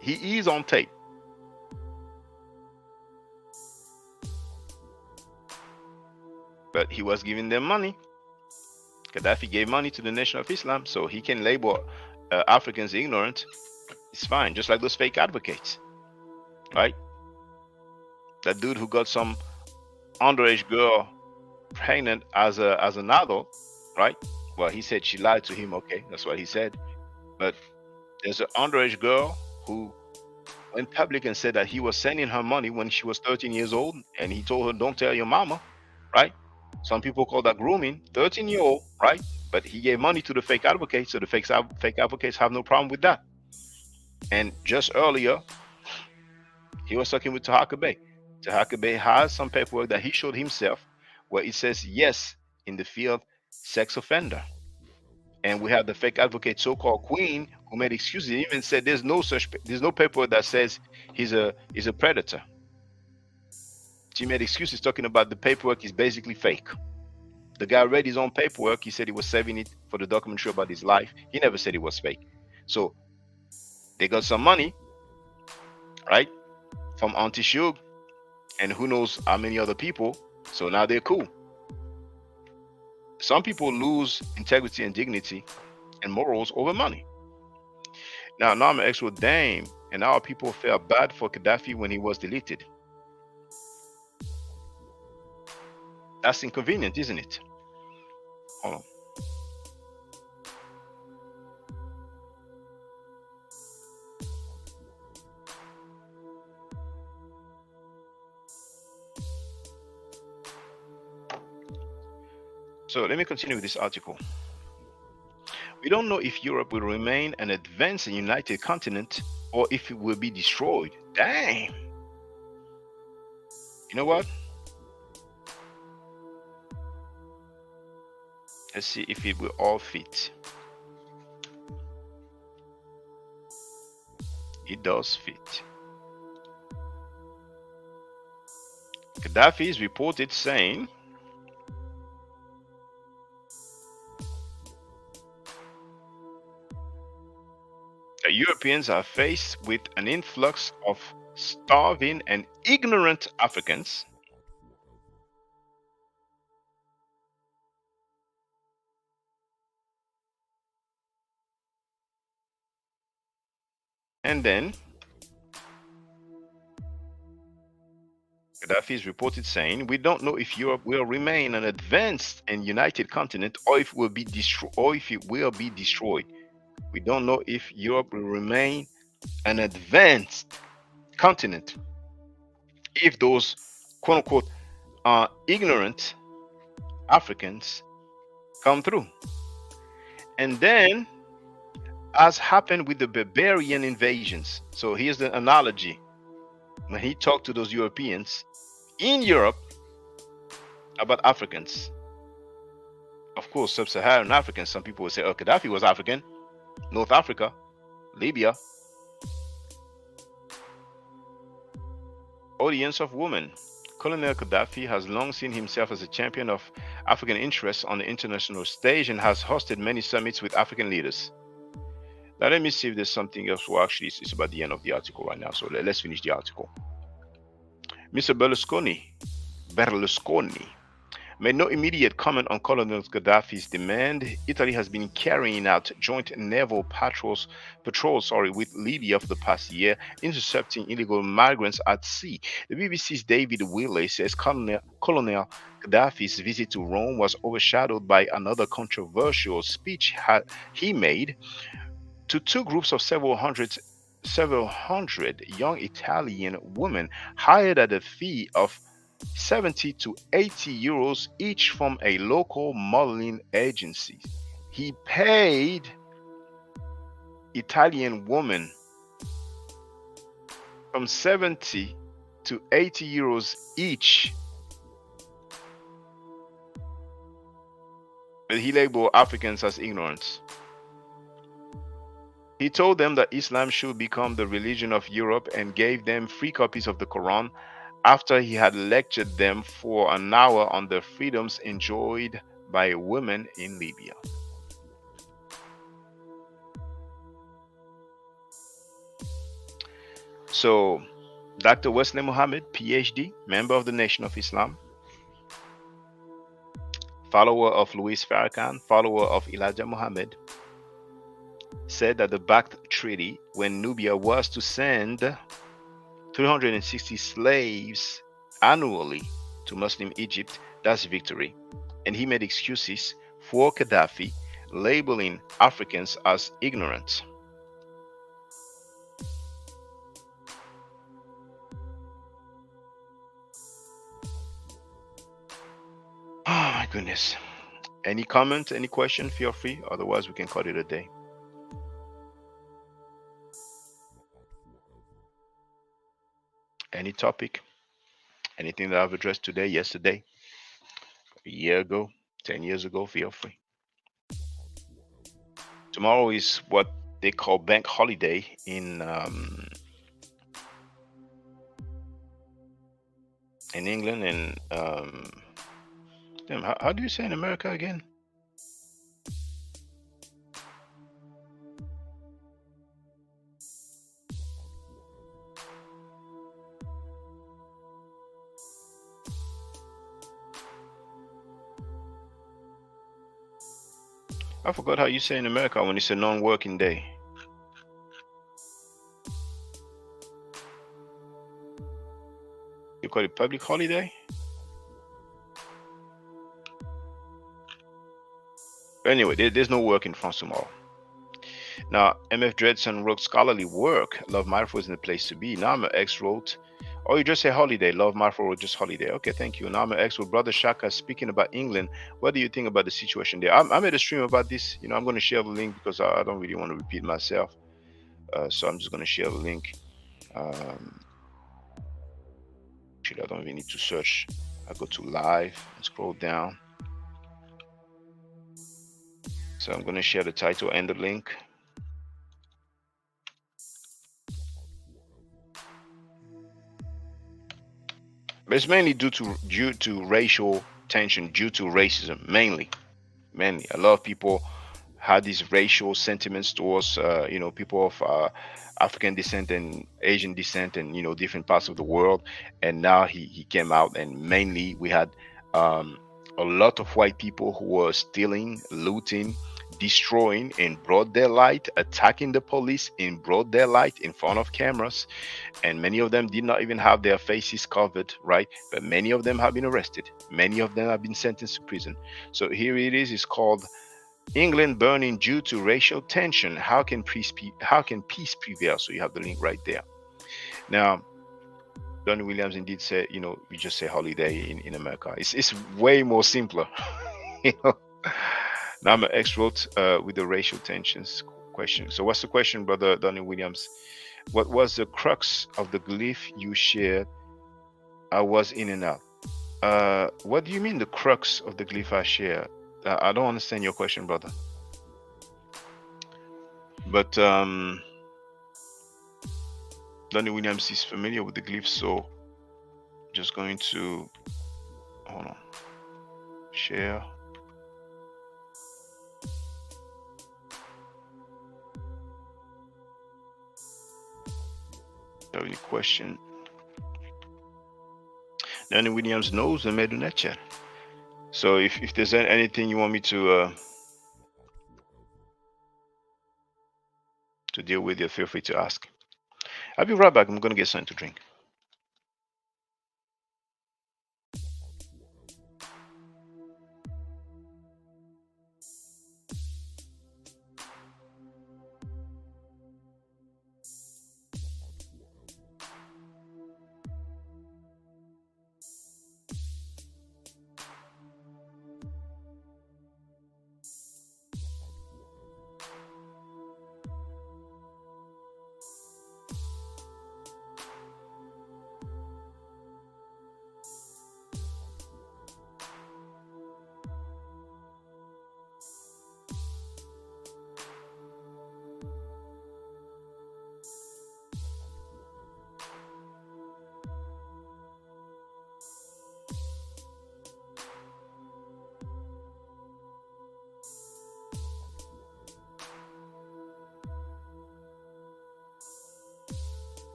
He is on tape. But he was giving them money. Gaddafi gave money to the Nation of Islam, so he can label Africans ignorant. It's fine, just like those fake advocates, right? That dude who got some underage girl pregnant as an adult, right? Well, he said she lied to him. Okay, that's what he said. But there's an underage girl who went public and said that he was sending her money when she was 13 years old, and he told her, "Don't tell your mama," right? Some people call that grooming. 13-year-old, right? But he gave money to the fake advocates, so the fake advocates have no problem with that. And just earlier, he was talking with Tahaka Bey. Tahaka Bey has some paperwork that he showed himself where it says yes in the field sex offender. And we have the fake advocate, so-called Queen, who made excuses. He even said there's no paperwork that says he's a predator. She made excuses talking about the paperwork is basically fake. The guy read his own paperwork. He said he was saving it for the documentary about his life. He never said it was fake. So they got some money, right, from Auntie Shug and who knows how many other people. So now they're cool. Some people lose integrity and dignity and morals over money. Now I'm an actual dame, and our people felt bad for Gaddafi when he was deleted. That's inconvenient, isn't it? Hold on. So let me continue with this article. We don't know if Europe will remain an advanced and united continent or if it will be destroyed. Damn. You know what? Let's see if it will all fit. It does fit. Gaddafi is reported saying that Europeans are faced with an influx of starving and ignorant Africans and then Gaddafi is reported saying, we don't know if Europe will remain an advanced and united continent or if it will be destroyed. We don't know if Europe will remain an advanced continent if those quote unquote ignorant Africans come through. And then, as happened with the barbarian invasions, so here's the analogy. When he talked to those Europeans in Europe about Africans, of course, sub-Saharan Africans, some people would say, oh, Gaddafi was African, North Africa, Libya. Audience of women. Colonel Gaddafi has long seen himself as a champion of African interests on the international stage and has hosted many summits with African leaders. Now let me see if there's something else. Well, actually, it's about the end of the article right now, so let's finish the article. Mr. Berlusconi made no immediate comment on Colonel Gaddafi's demand. Italy has been carrying out joint naval patrols with Libya for the past year, intercepting illegal migrants at sea. The BBC's David Willey says Colonel Gaddafi's visit to Rome was overshadowed by another controversial speech he made to two groups of several hundred young Italian women hired at a fee of 70 to 80 euros each from a local modeling agency. He paid Italian women from 70 to 80 euros each. But he labeled Africans as ignorant. He told them that Islam should become the religion of Europe and gave them free copies of the Quran after he had lectured them for an hour on the freedoms enjoyed by women in Libya. So, Dr. Wesley Muhammad, PhD, member of the Nation of Islam, follower of Louis Farrakhan, follower of Elijah Muhammad, said that the Bakht Treaty, when Nubia was to send 360 slaves annually to Muslim Egypt, that's victory. And he made excuses for Gaddafi, labeling Africans as ignorant. Oh my goodness. Any comment, any question, feel free. Otherwise, we can call it a day. Any topic, anything that I've addressed today, yesterday, a year ago, 10 years ago, feel free. Tomorrow is what they call bank holiday in England, and damn, how do you say in America again? I forgot how you say in America when it's a non-working day. You call it public holiday? Anyway, there's no work in France tomorrow. Now, MF Dredson wrote scholarly work. Love Mindful isn't the place to be. Nama X wrote, oh, you just say holiday. Love Mindful wrote just holiday. Okay, thank you. Nama X wrote, Brother Shaka, speaking about England, what do you think about the situation there? I made a stream about this. I'm going to share the link because I don't really want to repeat myself. So I'm just going to share the link. Actually, I don't even need to search. I go to live and scroll down. So I'm going to share the title and the link. But it's mainly due to racial tension, due to racism, mainly. A lot of people had these racial sentiments towards people of African descent and Asian descent and different parts of the world. And now he came out, and mainly we had a lot of white people who were stealing, looting, destroying in broad daylight, attacking the police in broad daylight in front of cameras. And many of them did not even have their faces covered, right? But many of them have been arrested. Many of them have been sentenced to prison. So here it is. It's called England burning due to racial tension. How can peace prevail? So you have the link right there. Now, Donny Williams indeed said, we just say holiday in America. It's way more simpler. Now I'm an expert with the racial tensions question. So what's the question, Brother Donny Williams? What was the crux of the glyph you shared? I was in and out. What do you mean the crux of the glyph I shared? I don't understand your question, brother. But Donny Williams is familiar with the glyph, so just going to hold on. Share. Have any question? Donny Williams knows the Medunecha. So if there's anything you want me to deal with, feel free to ask. I'll be right back. I'm gonna get something to drink.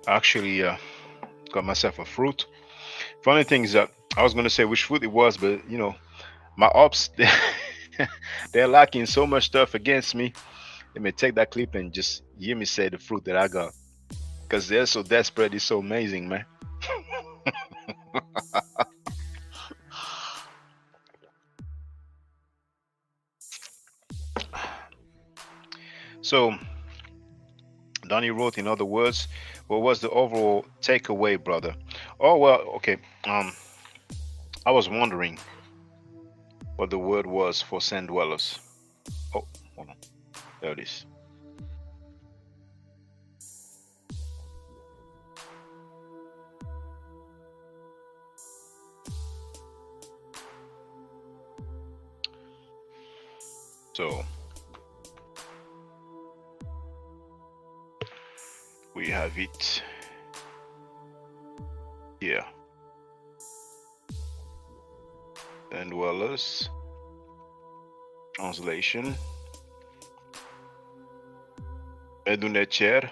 Actually, got myself a fruit. Funny thing is that I was gonna say which fruit it was, but my ops they're lacking so much stuff against me. Let me take that clip and just hear me say the fruit that I got, because they're so desperate. It's so amazing, man. So Donnie wrote, in other words, what was the overall takeaway, brother? Oh well, okay. I was wondering what the word was for sand dwellers. Oh, hold on. There it is. So we have it here. Sand dwellers. Translation. Medunetcher.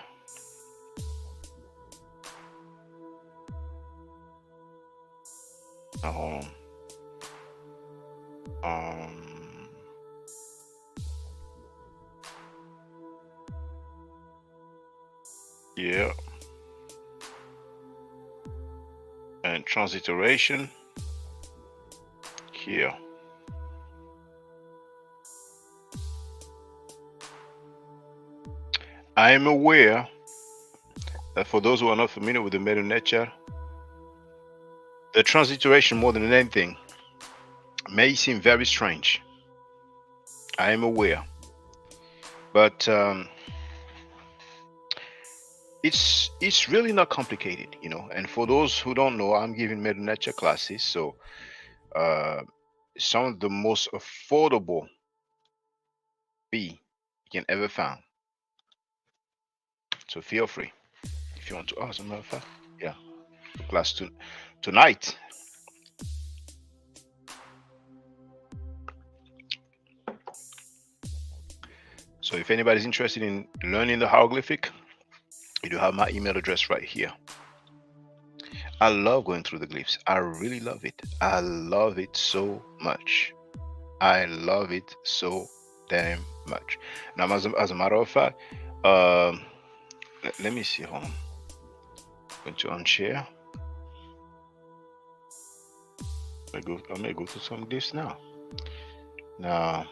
Now hold on. Yeah. And transliteration here. I am aware that for those who are not familiar with the Medunetcher, the transliteration more than anything may seem very strange. I am aware, but it's really not complicated, And for those who don't know, I'm giving Medunetcher classes, so some of the most affordable fee you can ever find. So feel free if you want to. Oh, as a matter of fact, yeah, class tonight. So if anybody's interested in learning the hieroglyphic, you do have my email address right here. I love going through the glyphs. I really love it. I love it so much. I love it so damn much. Now, as a matter of fact, let me see. Hold on. I'm going to unshare. I may go to some glyphs now. Now,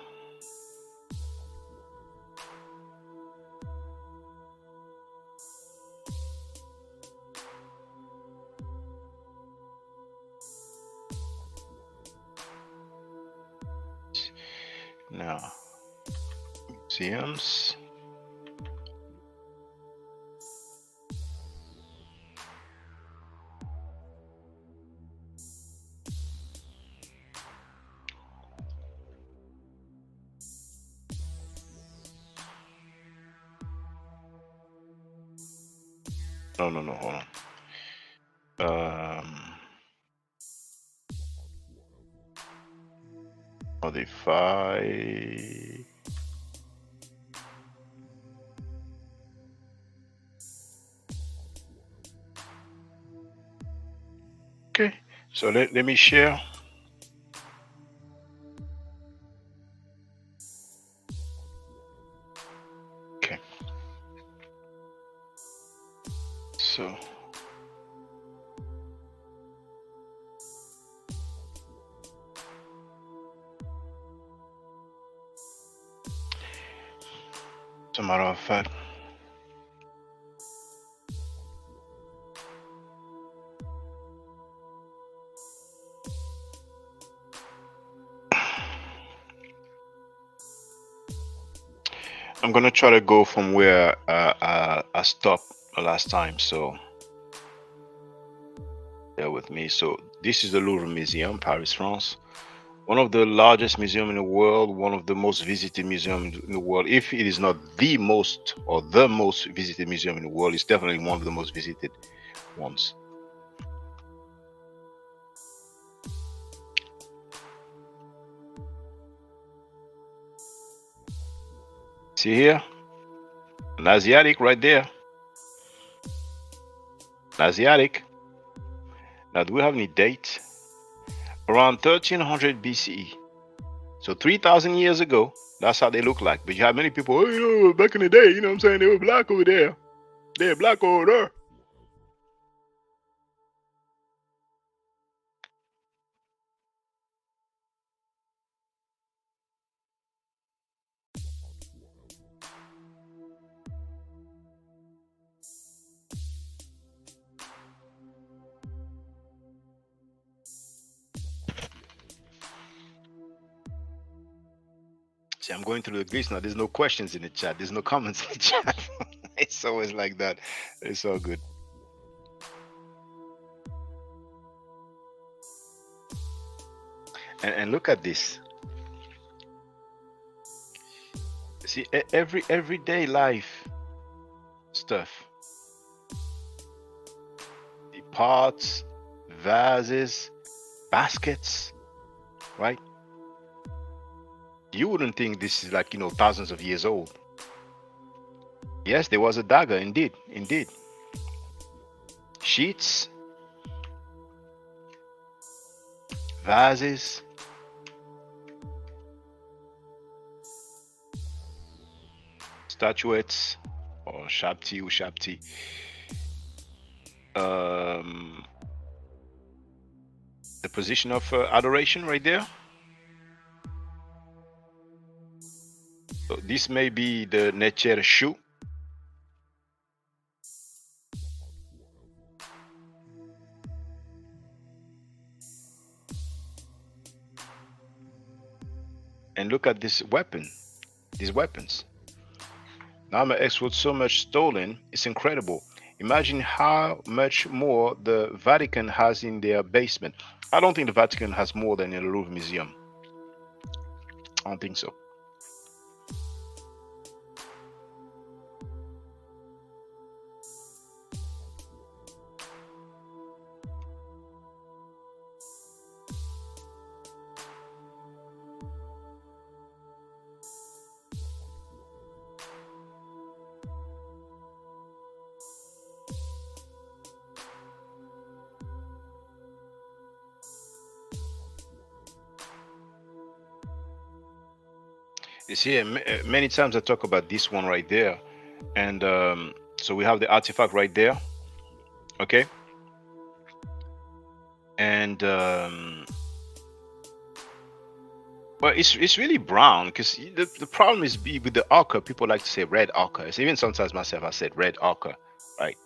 museums. No, hold on. Modify. Okay, so let me share. Okay. So as a matter of fact, I'm gonna try to go from where I stopped last time. So bear with me. So this is the Louvre Museum, Paris, France. One of the largest museums in the world, one of the most visited museums in the world. If it is not the most or the most visited museum in the world, it's definitely one of the most visited ones. See here? An Asiatic right there. Asiatic. Now, do we have any date? Around 1300 BCE. So 3,000 years ago, that's how they look like. But you have many people, oh, back in the day, you know what I'm saying? They were black over there. They're black over there. See, I'm going through the list now. There's no questions in the chat. There's no comments in the chat. It's always like that. It's all good. And look at this. See, everyday life stuff. The pots, vases, baskets, right? You wouldn't think this is like, thousands of years old. Yes, there was a dagger, indeed, indeed. Sheets, vases, statuettes, or shapti, ushapti. The position of adoration right there. So this may be the Necher Shu. And look at this weapon, these weapons. Now I'm an expert, so much stolen, it's incredible. Imagine how much more the Vatican has in their basement. I don't think the Vatican has more than a Louvre Museum. I don't think so. You see, many times I talk about this one right there. And so we have the artifact right there. Okay. And well, it's really brown, because the problem is with the ochre. People like to say red ochre. So even sometimes myself, I said red ochre, right?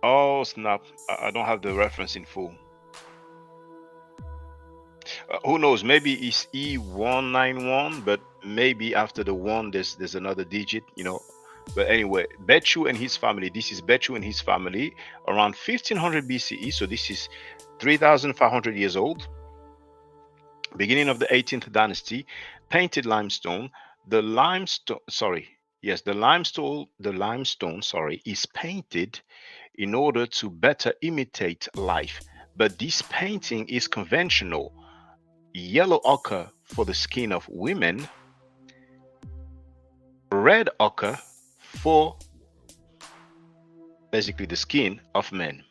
Oh snap! I don't have the reference in full. Who knows? Maybe it's E191, but maybe after the one, there's another digit, But anyway, Bechu and his family. This is Bechu and his family around 1500 BCE. So this is 3,500 years old. Beginning of the 18th dynasty. Painted limestone. The limestone, is painted in order to better imitate life. But this painting is conventional. Yellow ochre for the skin of women, red ochre for basically the skin of men.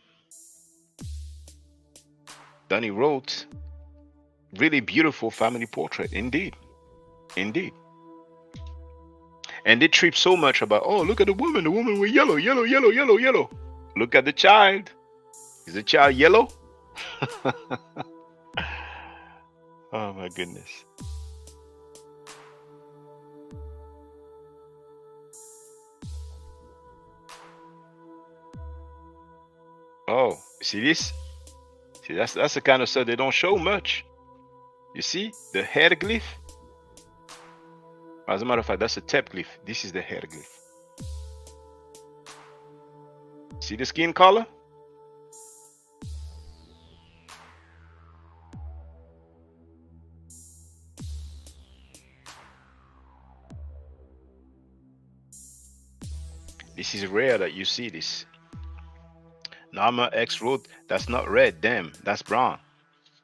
Danny wrote, really beautiful family portrait, indeed, indeed. And they trip so much about, oh, look at the woman with yellow, yellow, yellow, yellow, yellow. Look at the child. Is the child yellow? Oh my goodness. Oh, see this? See, that's the kind of stuff they don't show much. You see the hieroglyph? As a matter of fact, that's a tapglyph. This is the hieroglyph. See the skin color? This is rare that you see this. Nama X wrote, that's not red, damn, that's brown.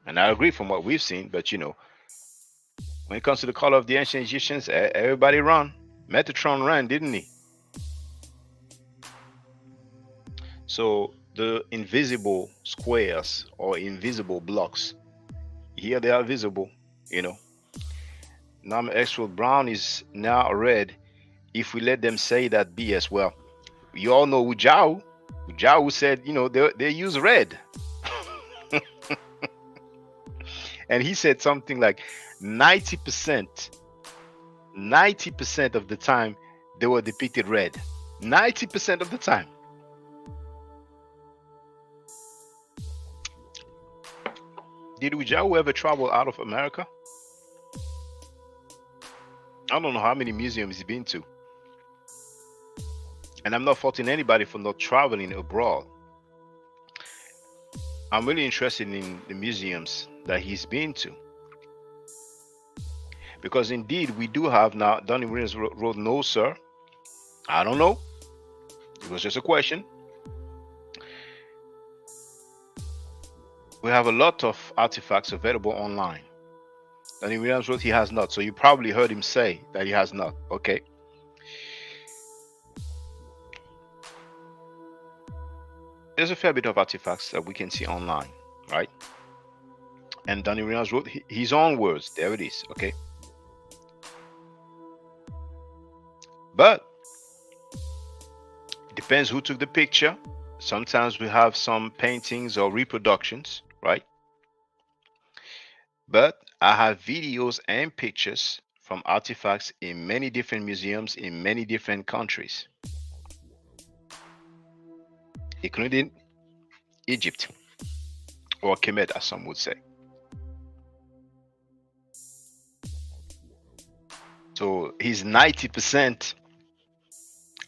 And I agree from what we've seen, but when it comes to the color of the ancient Egyptians, everybody run. Metatron ran, didn't he? So the invisible squares or invisible blocks, here they are visible, you know. Now actual brown is now red. If we let them say that B as well, you all know Ujao. Ujao said, you know, they use red. And he said something like 90%, 90% of the time they were depicted red. 90% of the time. Did Ujao ever travel out of America? I don't know how many museums he's been to. And I'm not faulting anybody for not traveling abroad. I'm really interested in the museums that he's been to. Because indeed, we do have now. Donnie Williams wrote, no, sir. I don't know. It was just a question. We have a lot of artifacts available online. Donnie Williams wrote he has not. So you probably heard him say that he has not. Okay. There's a fair bit of artifacts that we can see online, right? And Donnie Williams wrote his own words. There it is. Okay. But it depends who took the picture. Sometimes we have some paintings or reproductions, right? But I have videos and pictures from artifacts in many different museums in many different countries, including Egypt, or Kemet, as some would say. So he's 90%.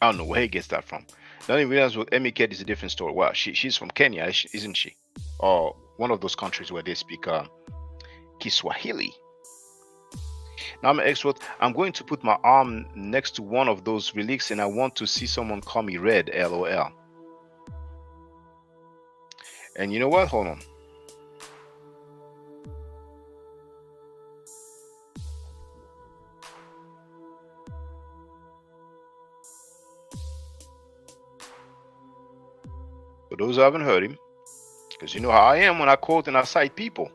I don't know where he gets that from. Donnie Williams with Emiket is a different story. Well, she's from Kenya, isn't she? Or one of those countries where they speak Kiswahili. Now I'm an expert. I'm going to put my arm next to one of those relics and I want to see someone call me red, LOL. And you know what? Hold on. For those who haven't heard him, because you know how I am when I quote and I cite people.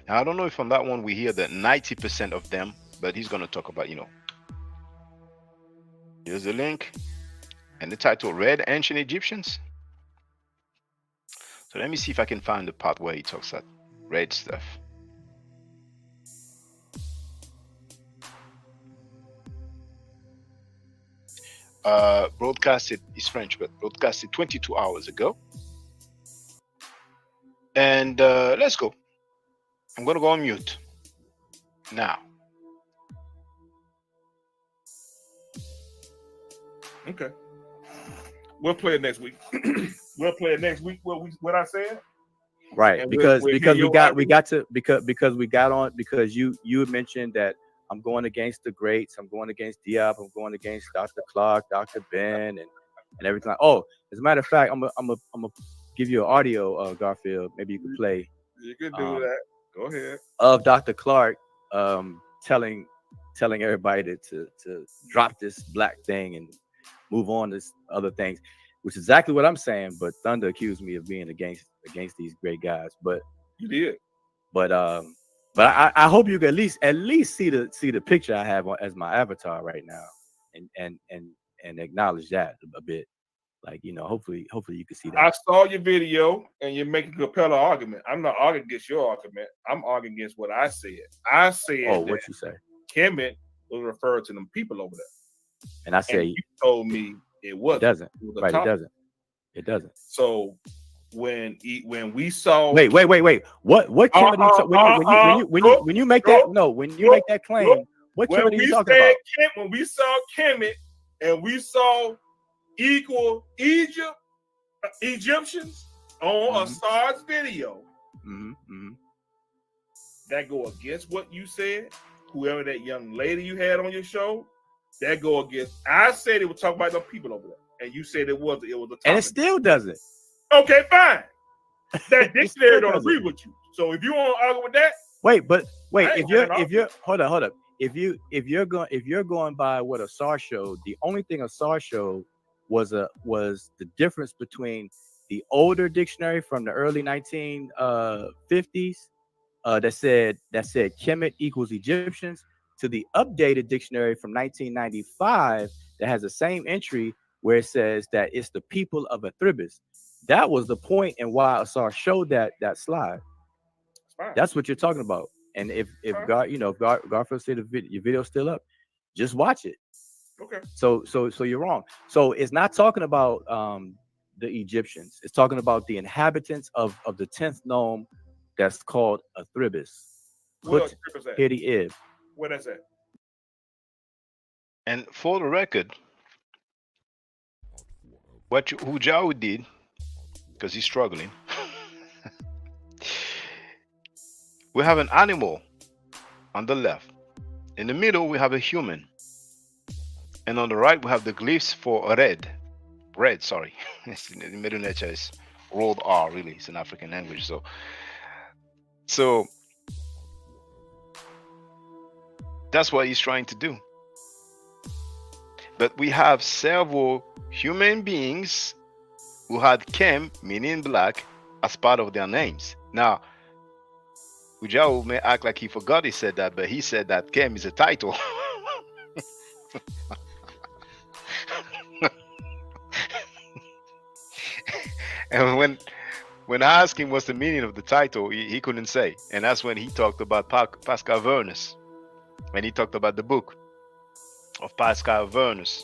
Now, I don't know if on that one we hear that 90% of them, but he's going to talk about, you know. Here's the link and the title, Red Ancient Egyptians. So let me see if I can find the part where he talks that red stuff. Broadcasted is French, but broadcasted 22 hours ago. And let's go. I'm going to go on mute now. Okay. We'll play it next week. We'll play it next week. What I said. Right, And because we'll we got on because you had mentioned that I'm going against the greats. I'm going against Diop. I'm going against Dr. Clark, Dr. Ben, and everything. Oh, as a matter of fact, I'm gonna give you an audio, Garfield. Maybe you can play. You can do that. Go ahead. Of Dr. Clark telling everybody to drop this black thing and move on to other things, which is exactly what I'm saying. But Thunder accused me of being against these great guys. But you did. But I hope you can at least see the picture I have as my avatar right now, and acknowledge that a bit. Like, you know, hopefully you can see that. I saw your video and you're making a compelling argument. I'm not arguing against your argument. I'm arguing against what I said. I said, oh, what you say? Kemet was referred to them people over there, and I say you told me it wasn't. It doesn't. It right? It doesn't. So when we saw wait, what Kemet when you make that claim, what Kemet are you talking about? When we saw Kemet and we saw equal Egyptians on a SARS video, that go against what you said. Whoever that young lady you had on your show, that go against. I said it would talk about them people over there. and you said it was a topic. And it still doesn't. Okay, fine. That dictionary still don't doesn't. agree with you. So if you want to argue with that, Wait, I ain't if you're hold up. If you're going by what a SAR showed, the only thing a SAR showed was the difference between the older dictionary from the early 1950s that said Kemet equals Egyptians to the updated dictionary from 1995 that has the same entry where it says that it's the people of Athribis. That was the point and why Asar showed that slide. it's fine. That's what you're talking about. And if Fine. God, if Garfield said your video's still up, just watch it. Okay. So you're wrong. So it's not talking about the Egyptians. It's talking about the inhabitants of the 10th nome that's called Athribis. Where Put Athribis at? here the if. Where that's at? And for the record, what Hujau did, because he's struggling, we have an animal on the left. In the middle, we have a human. And on the right, we have the glyphs for red. Red, sorry. In the middle nature is rolled R, really. It's an African language. So that's what he's trying to do. But we have several human beings who had Kem, meaning black, as part of their names. Now, Ujao may act like he forgot he said that, but he said that Kem is a title. And when I asked him what's the meaning of the title, he couldn't say. And that's when he talked about Pascal Vernus. When he talked about the book of Pascal Vernus,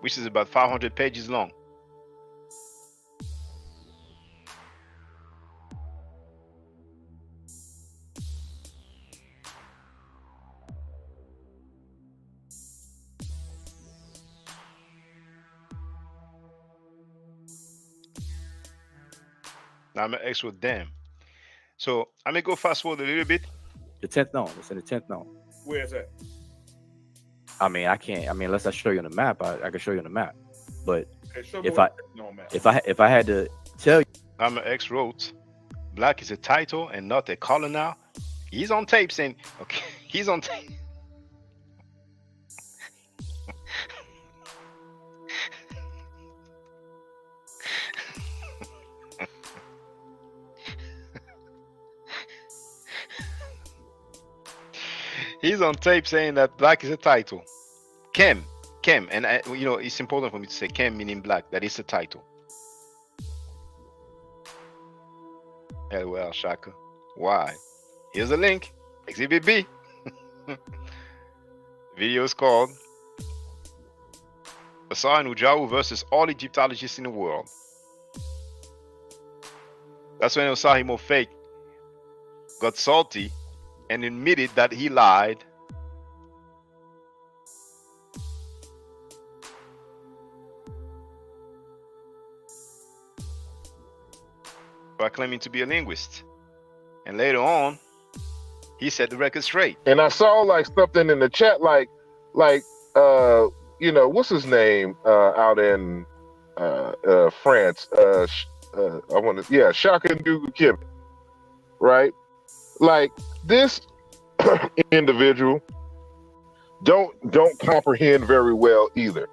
which is about 500 pages long. Now I'm an X with them. So I'm gonna go fast forward a little bit. The 10th nome. It's in the 10th nome. Where is that? I mean, I can't. I mean, unless I show you on the map, I can show you on the map. But Okay, show me if where I it's at. No, man. if I had to tell you, I'm an X wrote, black is a title and not a color now. He's on tape saying, okay, he's on tape. He's on tape saying that black is a title. Kem, and it's important for me to say Kem meaning black. That is a title. LOL Shaka. Why? Here's a link. Exhibit B. The video is called Asar and Ujau versus all Egyptologists in the world. That's when Osahimo Fake got salty and admitted that he lied. By claiming to be a linguist. And later on, he set the record straight. And I saw like something in the chat, like what's his name out in France? Shaka Ndugu Kim, right? Like this individual don't comprehend very well either.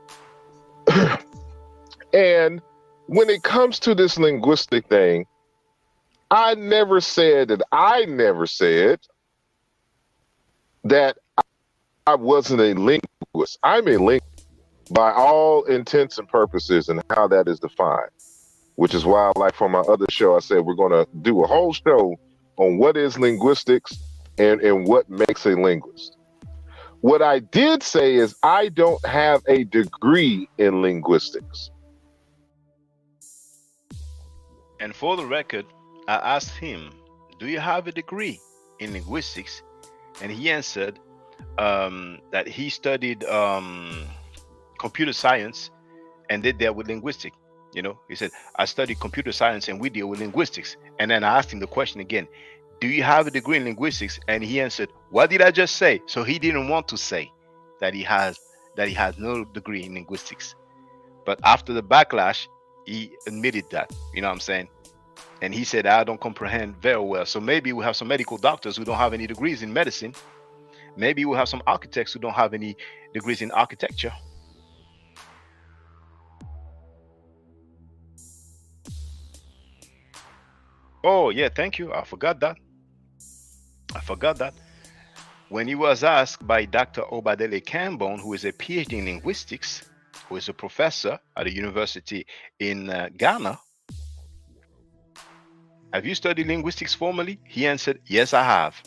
And when it comes to this linguistic thing, I never said that I wasn't a linguist. I'm a linguist by all intents and purposes and how that is defined, which is why, like for my other show, I said we're going to do a whole show on what is linguistics and what makes a linguist. What I did say is I don't have a degree in linguistics. And for the record, I asked him, do you have a degree in linguistics? And he answered that he studied computer science and did that with linguistics. He said, I studied computer science and we deal with linguistics. And then I asked him the question again, do you have a degree in linguistics? And he answered, what did I just say? So he didn't want to say that he has no degree in linguistics. But after the backlash, he admitted that. You know what I'm saying? And he said, I don't comprehend very well. So maybe we have some medical doctors who don't have any degrees in medicine. Maybe we have some architects who don't have any degrees in architecture. Oh, yeah, thank you. I forgot that. I forgot that. When he was asked by Dr. Obadele Cambone, who is a PhD in linguistics, who is a professor at a university in Ghana, have you studied linguistics formally? He answered, yes, I have.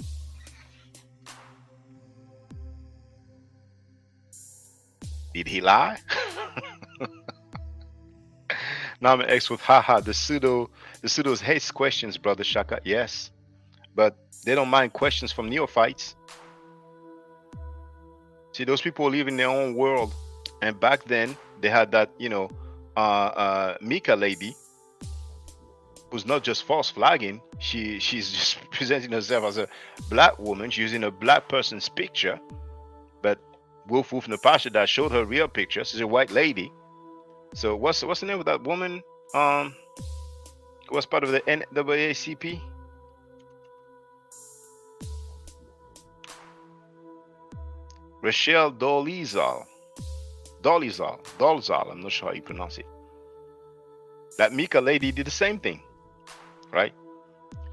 Did he lie? Now I'm X with haha. The pseudos hates questions, brother Shaka. Yes, but they don't mind questions from neophytes. See, those people live in their own world, and back then they had that, Mika lady, who's not just false flagging. She's just presenting herself as a black woman. She's using a black person's picture, but Wolf Napasha that showed her real picture. She's a white lady. So what's the name of that woman? Who was part of the NAACP? Rachel Dolezal. Dolezal. I'm not sure how you pronounce it. That Mika lady did the same thing, right?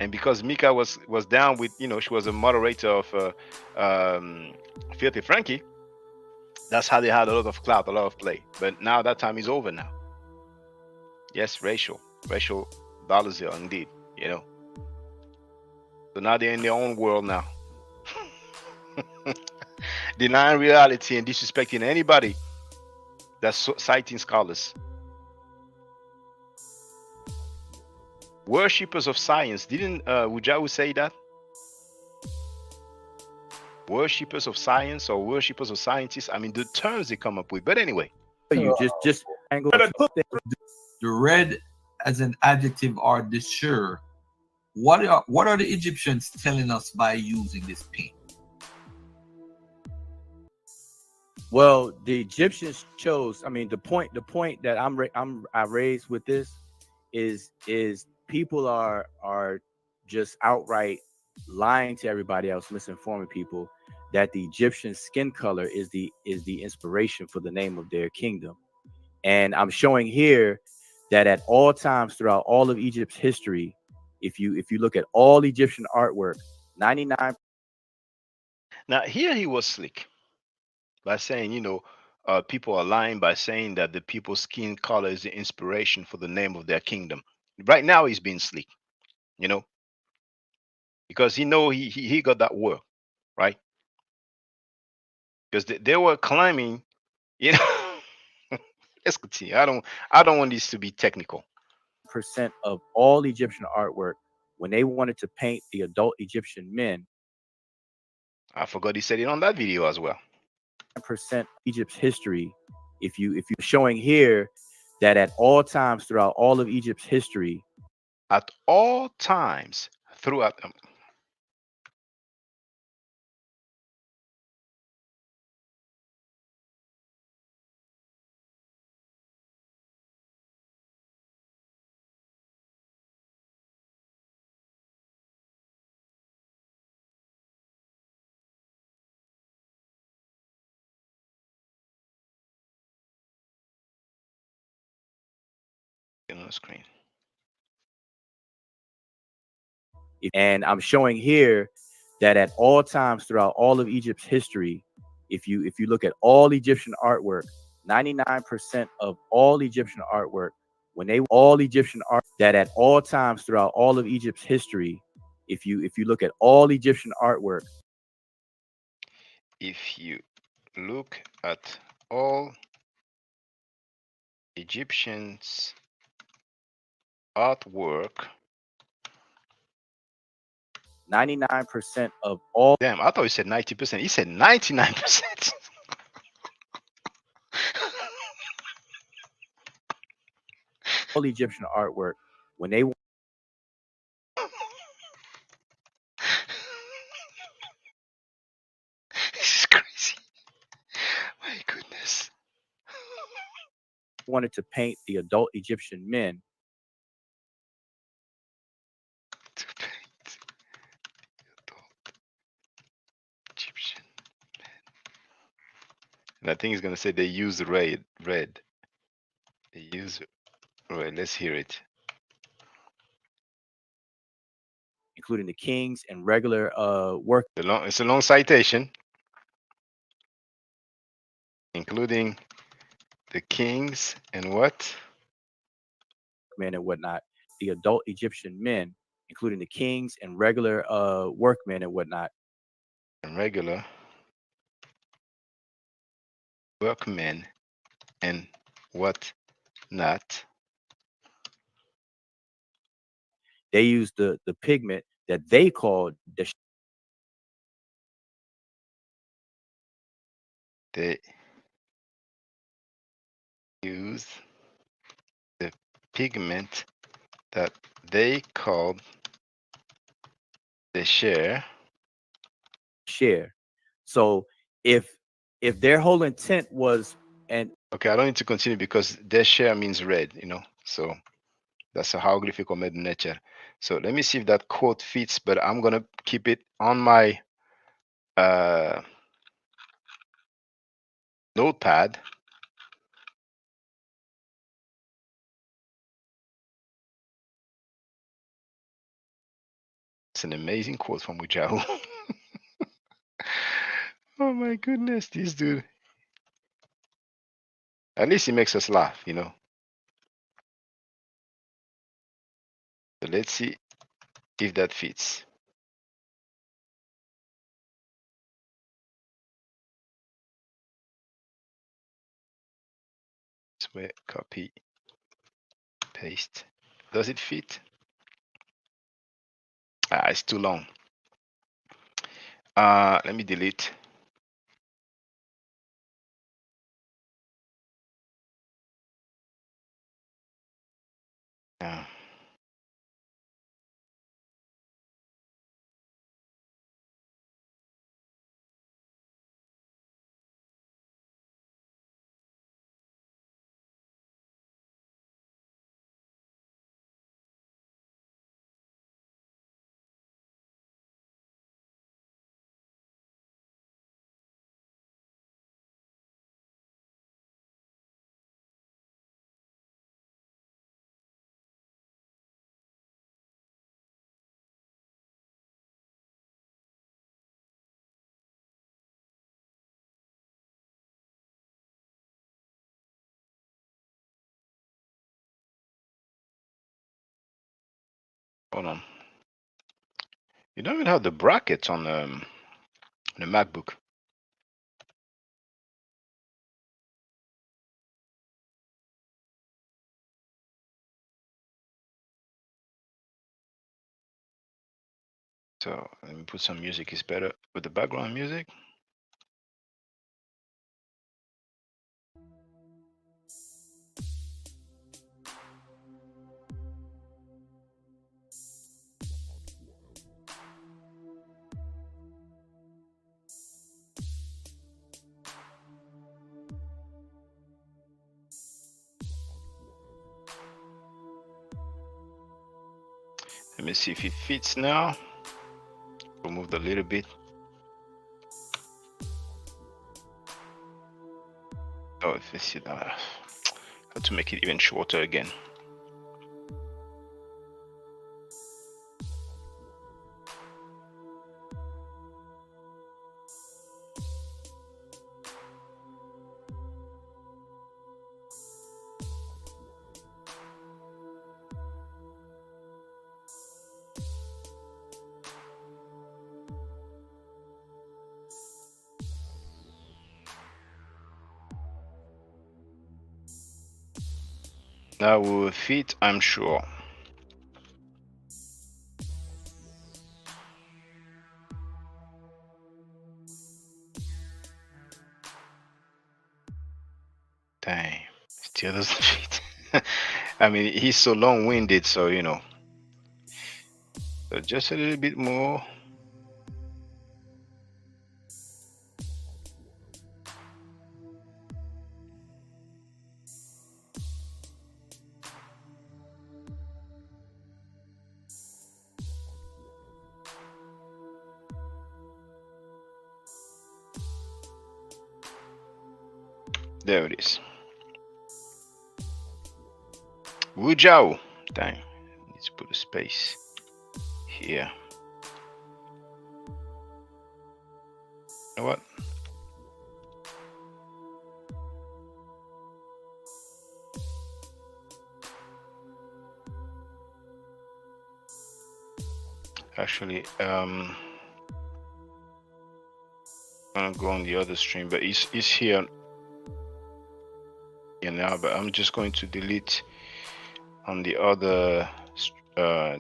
And because Mika was down with, she was a moderator of Filthy Frankie. That's how they had a lot of clout, a lot of play. But now that time is over now. Yes, Rachel Dolezal, indeed. So now they're in their own world now. Denying reality and disrespecting anybody that's citing scholars. Worshippers of science. Didn't Wujawu say that? Worshippers of science or worshippers of scientists. I mean, the terms they come up with. But anyway. You just angle The red as an adjective or desure. What are the Egyptians telling us by using this paint? Well, the Egyptians chose. I mean, the point that I raised with this is people are just outright lying to everybody else, misinforming people that the Egyptian skin color is the inspiration for the name of their kingdom. And I'm showing here that at all times throughout all of Egypt's history, if you look at all Egyptian artwork, 99. Now here he was slick by saying, people are lying by saying that the people's skin color is the inspiration for the name of their kingdom. Right now he's being slick, because he got that work, right? Because they were claiming, you know. Let's continue. I don't want this to be technical. Percent of all Egyptian artwork, when they wanted to paint the adult Egyptian men, I forgot he said it on that video as well. percent Egypt's history. If you're showing here that at all times throughout all of Egypt's history, at all times throughout. On the screen. and I'm showing here that at all times throughout all of Egypt's history, if you look at all Egyptian artwork, 99% of all Egyptian artwork, that at all times throughout all of Egypt's history, if you look at all Egyptian artwork, if you look at all Egyptians artwork, 99% of all. Damn, I thought he said 90%. He said 99%. All Egyptian artwork, when they This is crazy. My goodness. wanted to paint the adult Egyptian men. To paint adult Egyptian. And I think he's gonna say they use red. Red. They use red. Let's hear it. Including the kings and regular work. It's a long citation. Including the kings and what? Men and whatnot. The adult Egyptian men, including the kings and regular workmen and whatnot. And regular workmen and what not. They used the pigment that they called the They use the pigment that they called the share. So if their whole intent was, and Okay, I don't need to continue because their share means red, you know. So that's a hieroglyphical made in nature. So let me see if that quote fits, but I'm gonna keep it on my notepad. It's an amazing quote from Ujahu. Oh my goodness, this dude. At least he makes us laugh, you know. So let's see if that fits. Swear, copy, paste. Does it fit? Ah, it's too long. Let me delete. Yeah. Hold on. You don't even have the brackets on the MacBook. So let me put some music. It's better with the background music. Let me see if it fits now. Remove a little bit. Oh, if it's have to make it even shorter again. That will fit, I'm sure. Dang, still doesn't fit. I mean, he's so long-winded, so you know. So just a little bit more. There it is. Wujao. Dang. Let's put a space here. You know what? Actually, I'm gonna go on the other stream, but it's here now. But I'm just going to delete on the other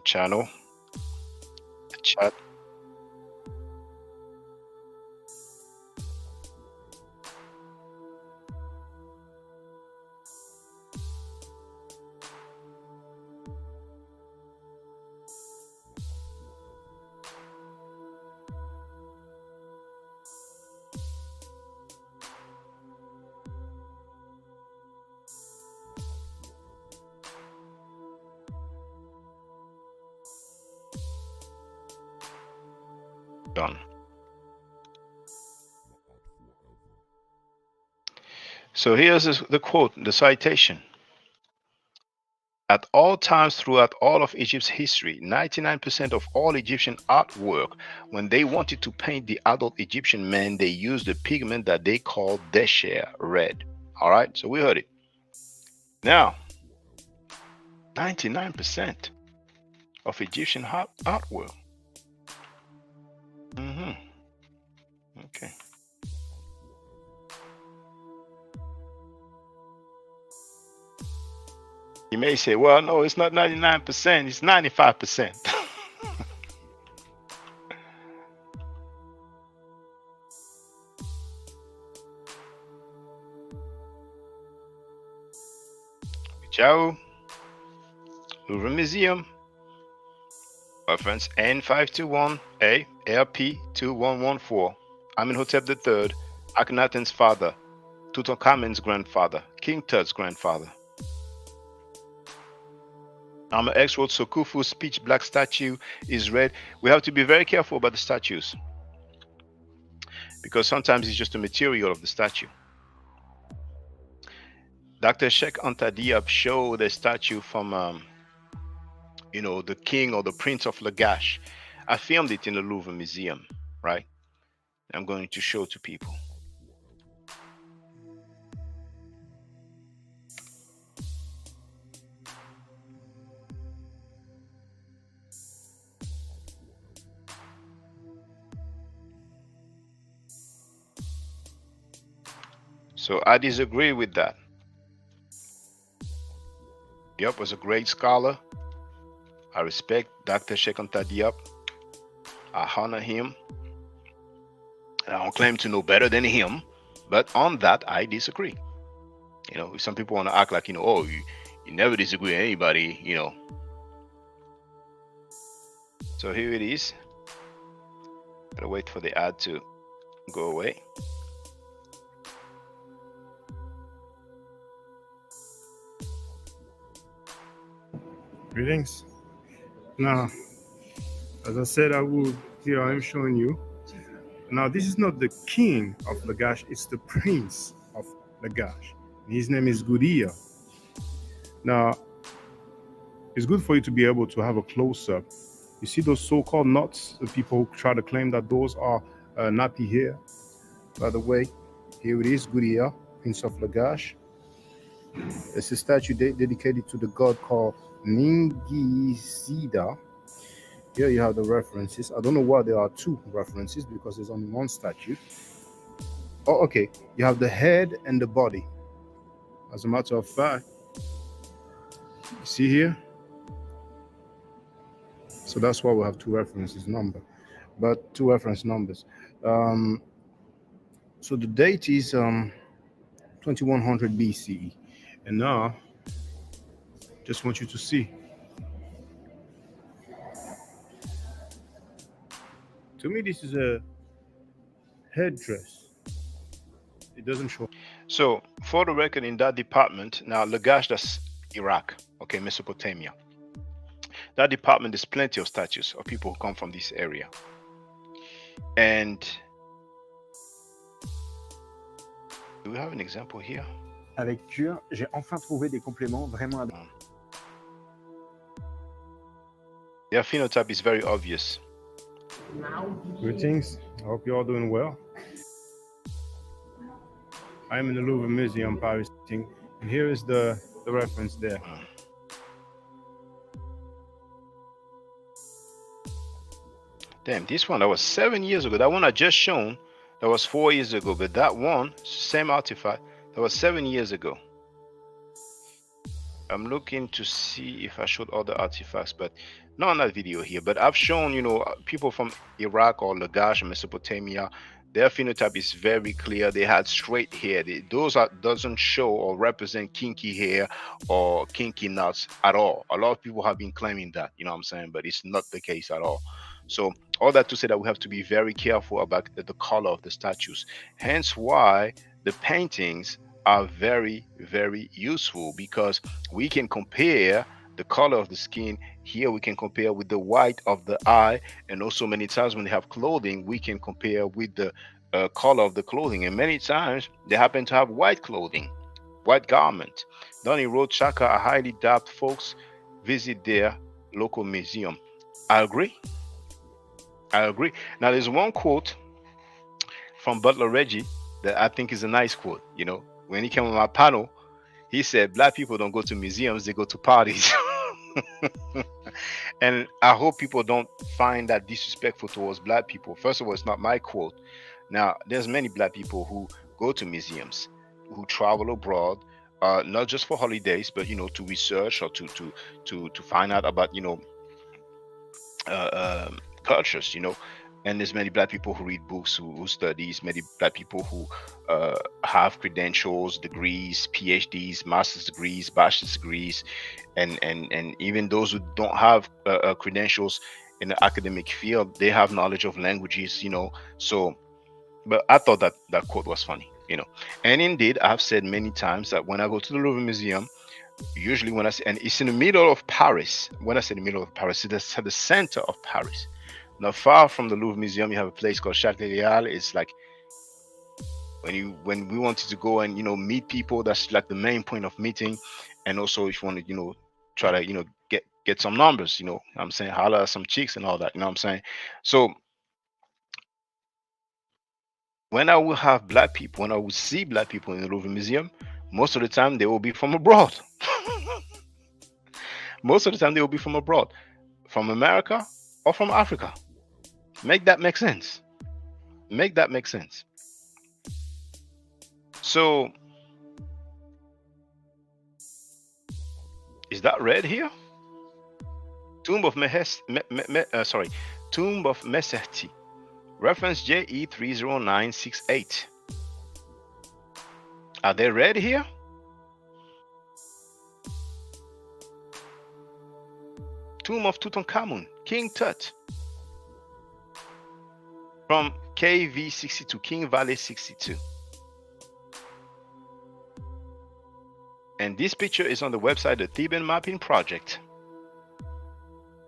channel chat. Done. So here's the quote, the citation. At all times throughout all of Egypt's history, 99% of all Egyptian artwork, when they wanted to paint the adult Egyptian man, they used the pigment that they called desher, red. All right, so we heard it. Now, 99% of Egyptian artwork. Okay. You may say, well, no, it's not 99%, it's 95%. Ciao. Louvre Museum. Reference N521A LP2114. Amenhotep III, Akhenaten's father, Tutankhamun's grandfather, King Tut's grandfather. Number X wrote Sokufu's pitch black statue is red. We have to be very careful about the statues because sometimes it's just the material of the statue. Dr. Sheikh Anta Diop showed a statue from, the king or the prince of Lagash. I filmed it in the Louvre Museum, right? I'm going to show to people. So I disagree with that. Diop was a great scholar. I respect Dr. Sheikh Anta Diop. I honor him. I don't claim to know better than him, but on that I disagree. If some people want to act like, oh, you never disagree with anybody, So here it is. Gotta wait for the ad to go away. Greetings. Now, as I said, here I am showing you. Now, this is not the king of Lagash, it's the prince of Lagash. His name is Gudea. Now, it's good for you to be able to have a close-up. You see those so-called knots, the people who try to claim that those are nappy hair. By the way, here it is, Gudea, prince of Lagash. It's a statue dedicated to the god called Ningizida. Here you have the references. I don't know why there are two references because there's only one statue. Oh, okay. You have the head and the body. As a matter of fact, you see here? So that's why we have two reference numbers. So the date is 2100 BCE. And now, just want you to see. To me, this is a headdress. It doesn't show. So, for the record, in that department, now Lagash, that's Iraq, okay, Mesopotamia. That department, there's plenty of statues of people who come from this area. And Do we have an example here? Avec Cure, j'ai enfin trouvé des compléments vraiment Their phenotype is very obvious. Greetings. I hope you're all doing well. I'm in the Louvre Museum, Paris, and here is the reference there. Damn, this one that was 7 years ago. That one I just shown, that was 4 years ago. But that one, same artifact, that was 7 years ago. I'm looking to see if I showed other artifacts, but not on that video here. But I've shown, you know, people from Iraq or Lagash, Mesopotamia, their phenotype is very clear. They had straight hair. Those doesn't show or represent kinky hair or kinky nuts at all. A lot of people have been claiming that, you know what I'm saying, but it's not the case at all. So all that to say that we have to be very careful about the color of the statues. Hence why the paintings are very, very useful, because we can compare the color of the skin. Here we can compare with the white of the eye, and also many times when they have clothing, we can compare with the color of the clothing, and many times they happen to have white clothing, white garment. Donny Road, Chaka, I highly doubt folks visit their local museum. I agree. Now there's one quote from Butler Reggie that I think is a nice quote. You know, when he came on my panel, he said, "Black people don't go to museums, they go to parties." And I hope people don't find that disrespectful towards black people. First of all, it's not my quote. Now, there's many black people who go to museums, who travel abroad, not just for holidays, but, you know, to research or to find out about, you know, cultures, you know. And there's many black people who read books, who studies, many black people who have credentials, degrees, PhDs, master's degrees, bachelor's degrees, and even those who don't have credentials in the academic field, they have knowledge of languages, you know. So, but I thought that that quote was funny, you know. And indeed, I've said many times that when I go to the Louvre Museum, usually when I say, and it's in the middle of Paris. When I say the middle of Paris, it's at the center of Paris. Not far from the Louvre Museum, you have a place called Châtelet-Réal. It's like when we wanted to go and, you know, meet people, that's like the main point of meeting. And also if you want to, you know, try to, you know, get some numbers, you know, I'm saying, holla at some chicks and all that, you know what I'm saying? So when I will have black people, when I will see black people in the Louvre Museum, most of the time they will be from abroad. Most of the time they will be from abroad, from America or from Africa. Make that make sense. Make that make sense. So is that red here? Tomb of Tomb of Meserti. Reference JE30968. Are they red here? Tomb of Tutankhamun, King Tut. From KV62, King Valley 62. And this picture is on the website, the Theban Mapping Project.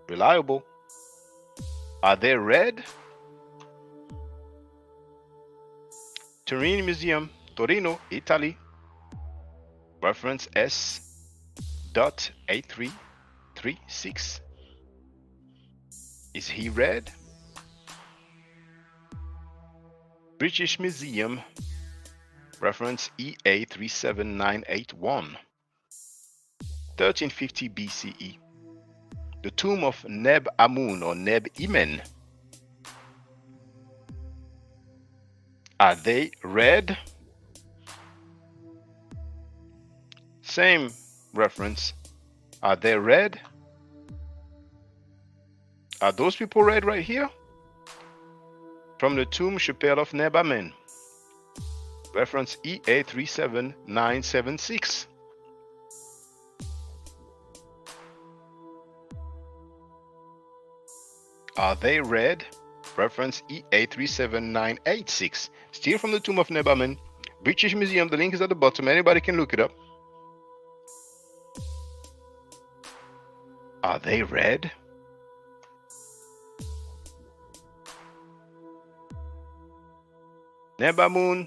Reliable. Are they red? Turin Museum, Torino, Italy. Reference S.8336. Is he red? British Museum, reference EA37981, 1350 BCE. The tomb of Neb Amun or Neb Imen. Are they red? Same reference. Are they red? Are those people red right here? From the tomb chapel of Neb Amen. Reference EA37976. Are they red? Reference EA37986. Still from the tomb of Neb Amen. British Museum, the link is at the bottom. Anybody can look it up. Are they red? Neb Amun,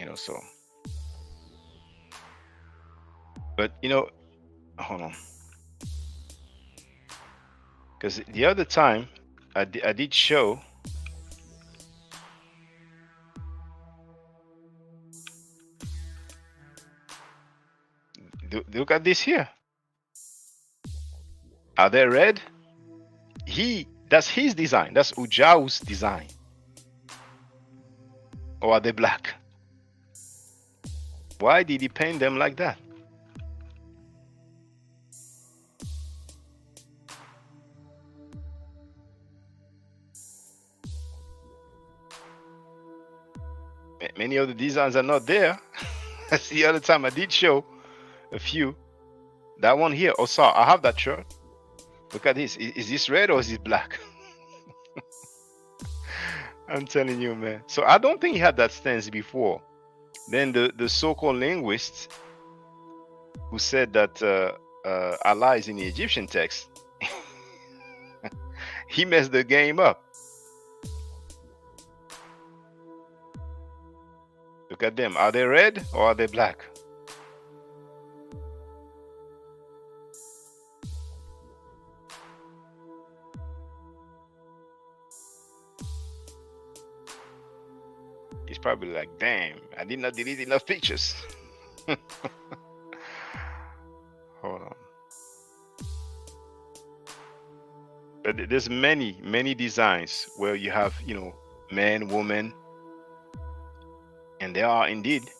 You know, so. But hold on, because the other time I did show. Look at this here. Are they red? That's his design. That's Ujau's design. Or are they black? Why did he paint them like that? Many of the designs are not there. That's the other time I did show a few. That one here, oh, sorry, I have that shirt. Look at this. Is this red or is it black? I'm telling you, man. So I don't think he had that stance before. Then the so-called linguists who said that Allah is in the Egyptian text, he messed the game up. Look at them. Are they red or are they black? He's probably like, damn, I did not delete enough pictures. Hold on. But there's many designs where you have, man, woman, and they are indeed.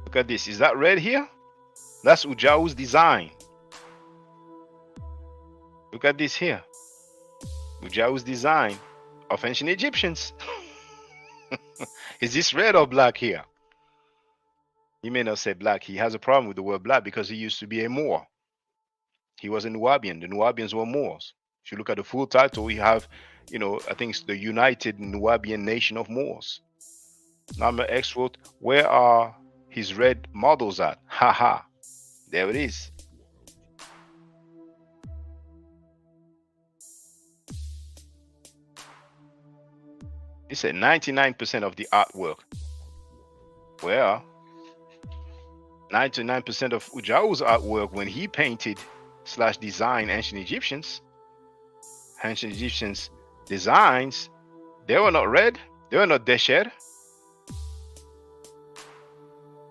Look at this. Is that red here? That's Ujau's design. Look at this here. Ujau's design of ancient Egyptians. Is this red or black here? He may not say black. He has a problem with the word black because he used to be a Moor. He was a Nubian. The Nubians were Moors. If you look at the full title, we have, I think it's the United Nubian Nation of Moors. Number X wrote, where are his red models at? Haha. There it is. He said 99% of the artwork. Well, 99% of Ujau's artwork when he painted / designed ancient Egyptians designs, they were not red, they were not desher.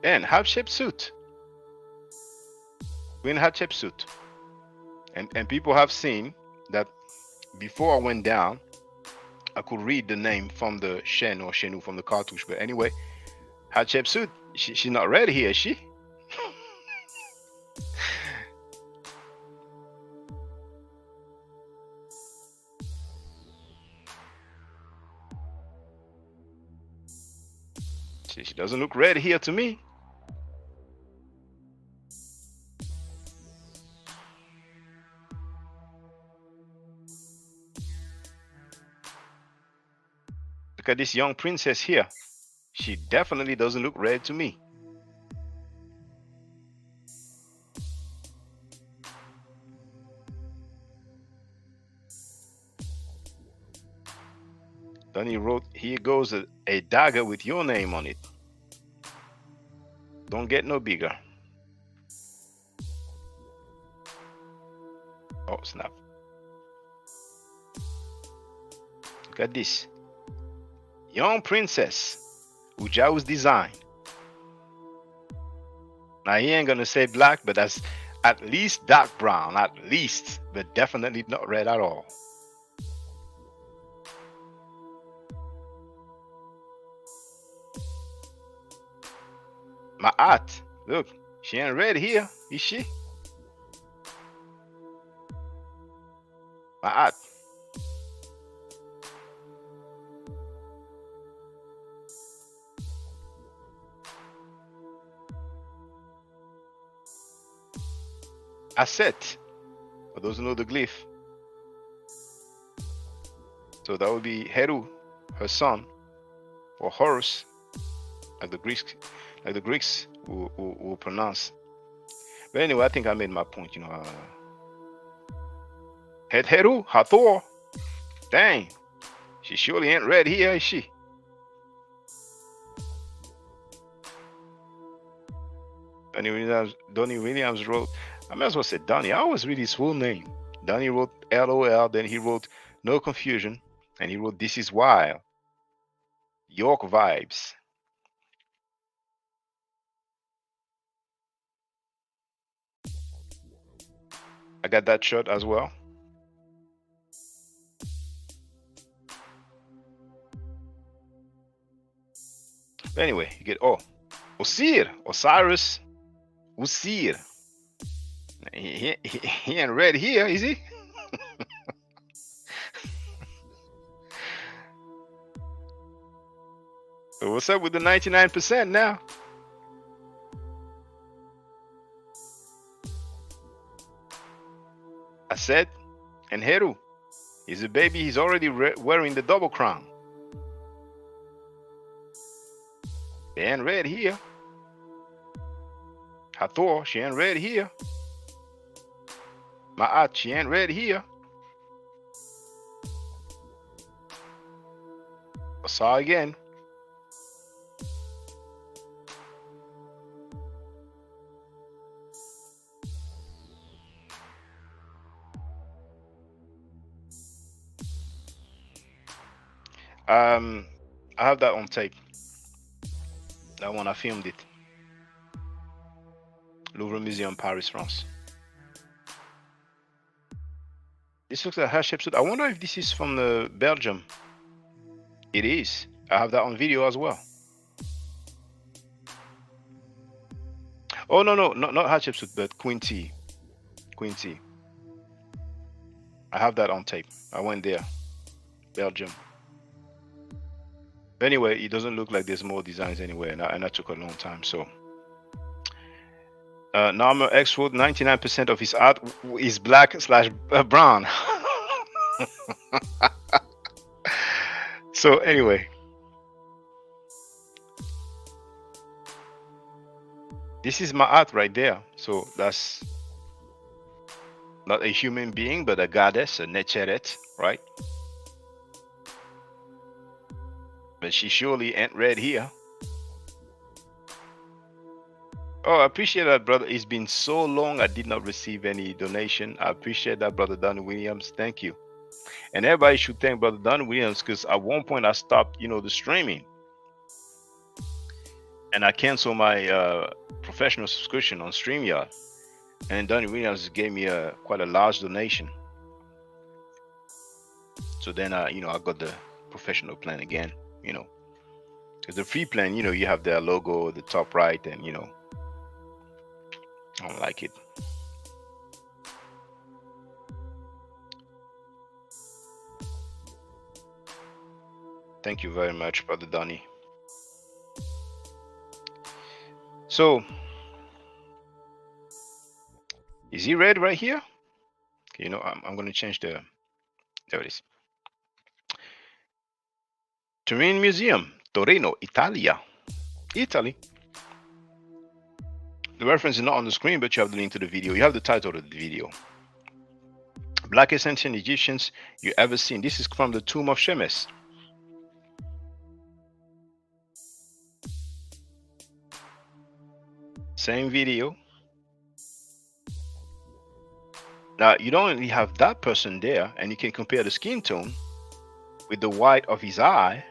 And Hatshepsut. Queen Hatshepsut. And people have seen that before I went down, I could read the name from the Shen or Shenu from the cartouche. But anyway, Hatshepsut, she's not red here, is she? She doesn't look red here to me. Look at this young princess here. She definitely doesn't look red to me. Then he wrote, here goes a dagger with your name on it. Don't get no bigger. Oh, snap. Look at this. Young princess. Ujau's design. Now he ain't gonna say black, but that's at least dark brown. At least. But definitely not red at all. My aunt, look, she ain't red here, is she? My aunt. Aset, for those who know the glyph. So that would be Heru, her son, or Horus, like the Greeks will pronounce. But anyway, I think I made my point, Het Heru, Hathor. Dang, she surely ain't red here, is she? Donnie Williams wrote, I might as well say Donnie. I always read his full name. Donnie wrote LOL, then he wrote No Confusion, and he wrote This Is Wild. York Vibes. I got that shirt as well. But anyway, you get Osiris, Usir. He ain't red here, is he? So what's up with the 99% now? I said, and Heru, he's a baby. He's already wearing the double crown. They ain't red here. Hathor, she ain't red here. Ma'at, she ain't red here. Asa again. I have that on tape. That one I filmed it. Louvre Museum, Paris, France. This looks like Hatshepsut. I wonder if this is from the Belgium. It is. I have that on video as well. Oh no, not Hatshepsut, but Queen T. Queen T. I have that on tape. I went there, Belgium. Anyway, it doesn't look like there's more designs anywhere, and that took a long time. So Norma X wrote 99% of his art is black/brown. So anyway, this is my art right there. So that's not a human being, but a goddess, a Necheret, right? But she surely ain't red here. Oh, I appreciate that, brother. It's been so long I did not receive any donation. I appreciate that, brother Donnie Williams. Thank you. And everybody should thank brother Donnie Williams, because at one point I stopped, the streaming. And I canceled my professional subscription on StreamYard. And Donnie Williams gave me quite a large donation. So then I got the professional plan again, Because the free plan, you have their logo at the top right, and I don't like it. Thank you very much, brother Donnie. So, is he red right here? Okay, I'm going to change there it is. Turin Museum, Torino, Italia. Italy. The reference is not on the screen, but you have the link to the video. You have the title of the video. Blackest ancient Egyptians you ever seen. This is from the tomb of Shemes. Same video. Now, you don't only have that person there, and you can compare the skin tone with the white of his eye.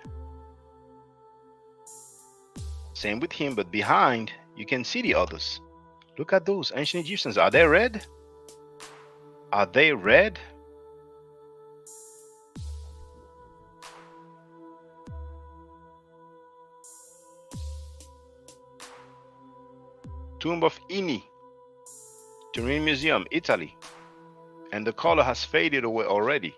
Same with him, but behind, you can see the others. Look at those ancient Egyptians. Are they red? Are they red? Tomb of Ini, Turin Museum, Italy. And the color has faded away already.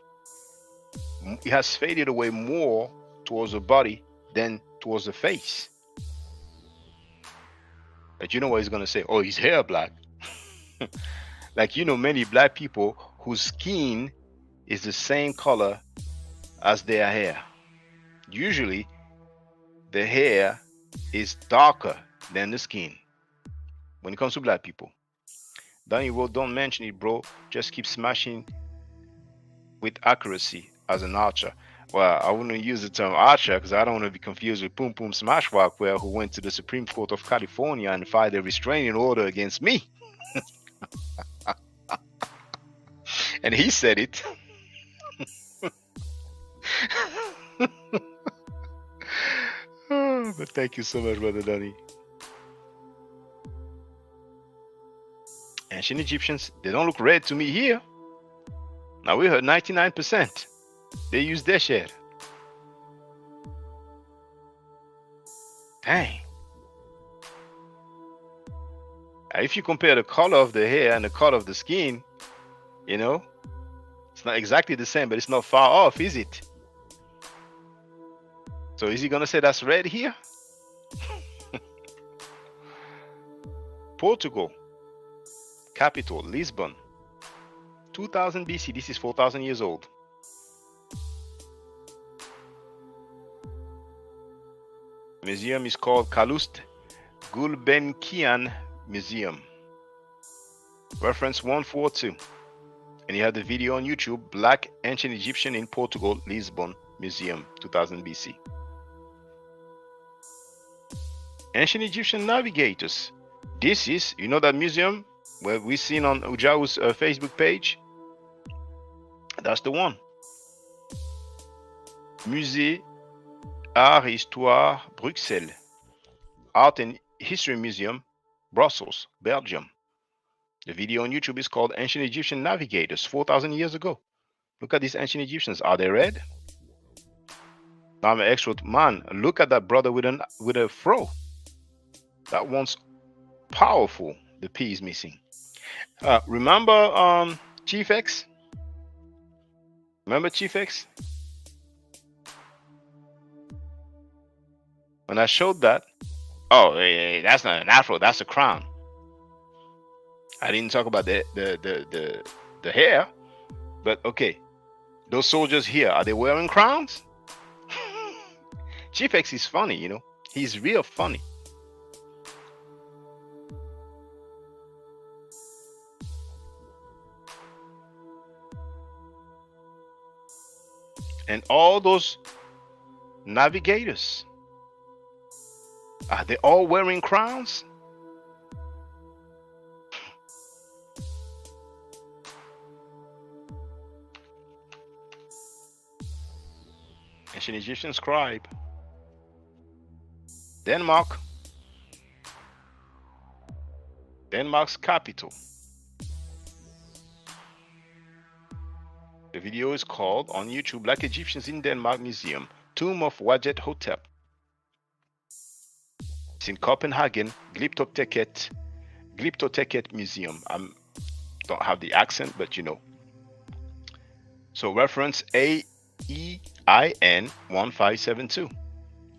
It has faded away more towards the body than towards the face. But you know what he's going to say? Oh, his hair black. Like, many black people whose skin is the same color as their hair. Usually, the hair is darker than the skin when it comes to black people. Donnie wrote, don't mention it, bro. Just keep smashing with accuracy as an archer. Well, I wouldn't use the term archer because I don't want to be confused with Poom Poom Smash Rockwell, who went to the Supreme Court of California and filed a restraining order against me. And he said it. But thank you so much, Brother Donny. Ancient Egyptians, they don't look red to me here. Now we heard 99%. They use their share. Dang. If you compare the color of the hair and the color of the skin, you know, it's not exactly the same, but it's not far off, is it? So is he gonna say that's red here? Portugal, capital, Lisbon, 2000 BC. This is 4,000 years old. Museum is called Calouste Gulbenkian Museum. Reference 142. And you have the video on YouTube, Black Ancient Egyptian in Portugal, Lisbon Museum, 2000 BC. Ancient Egyptian navigators. This is, you know, that museum where we seen on Ujau's Facebook page? That's the one. Musée Art et Histoire Bruxelles. Art and History Museum, Brussels, Belgium. The video on YouTube is called Ancient Egyptian Navigators, 4,000 years ago. Look at these ancient Egyptians. Are they red? Now I'm an expert. Man, look at that brother with a fro. That one's powerful. The P is missing. Remember Chief X? Remember Chief X? When I showed that, oh, hey, that's not an afro, that's a crown. I didn't talk about the hair, but okay. Those soldiers here, are they wearing crowns? Chief X is funny, you know. He's real funny. And all those navigators, are they all wearing crowns? Ancient Egyptian scribe. Denmark. Denmark's capital. The video is called on YouTube Black Egyptians in Denmark Museum, Tomb of Wajet Hotep. It's in Copenhagen, Glyptoteket Museum. I don't have the accent, but you know. So reference AEIN 1572.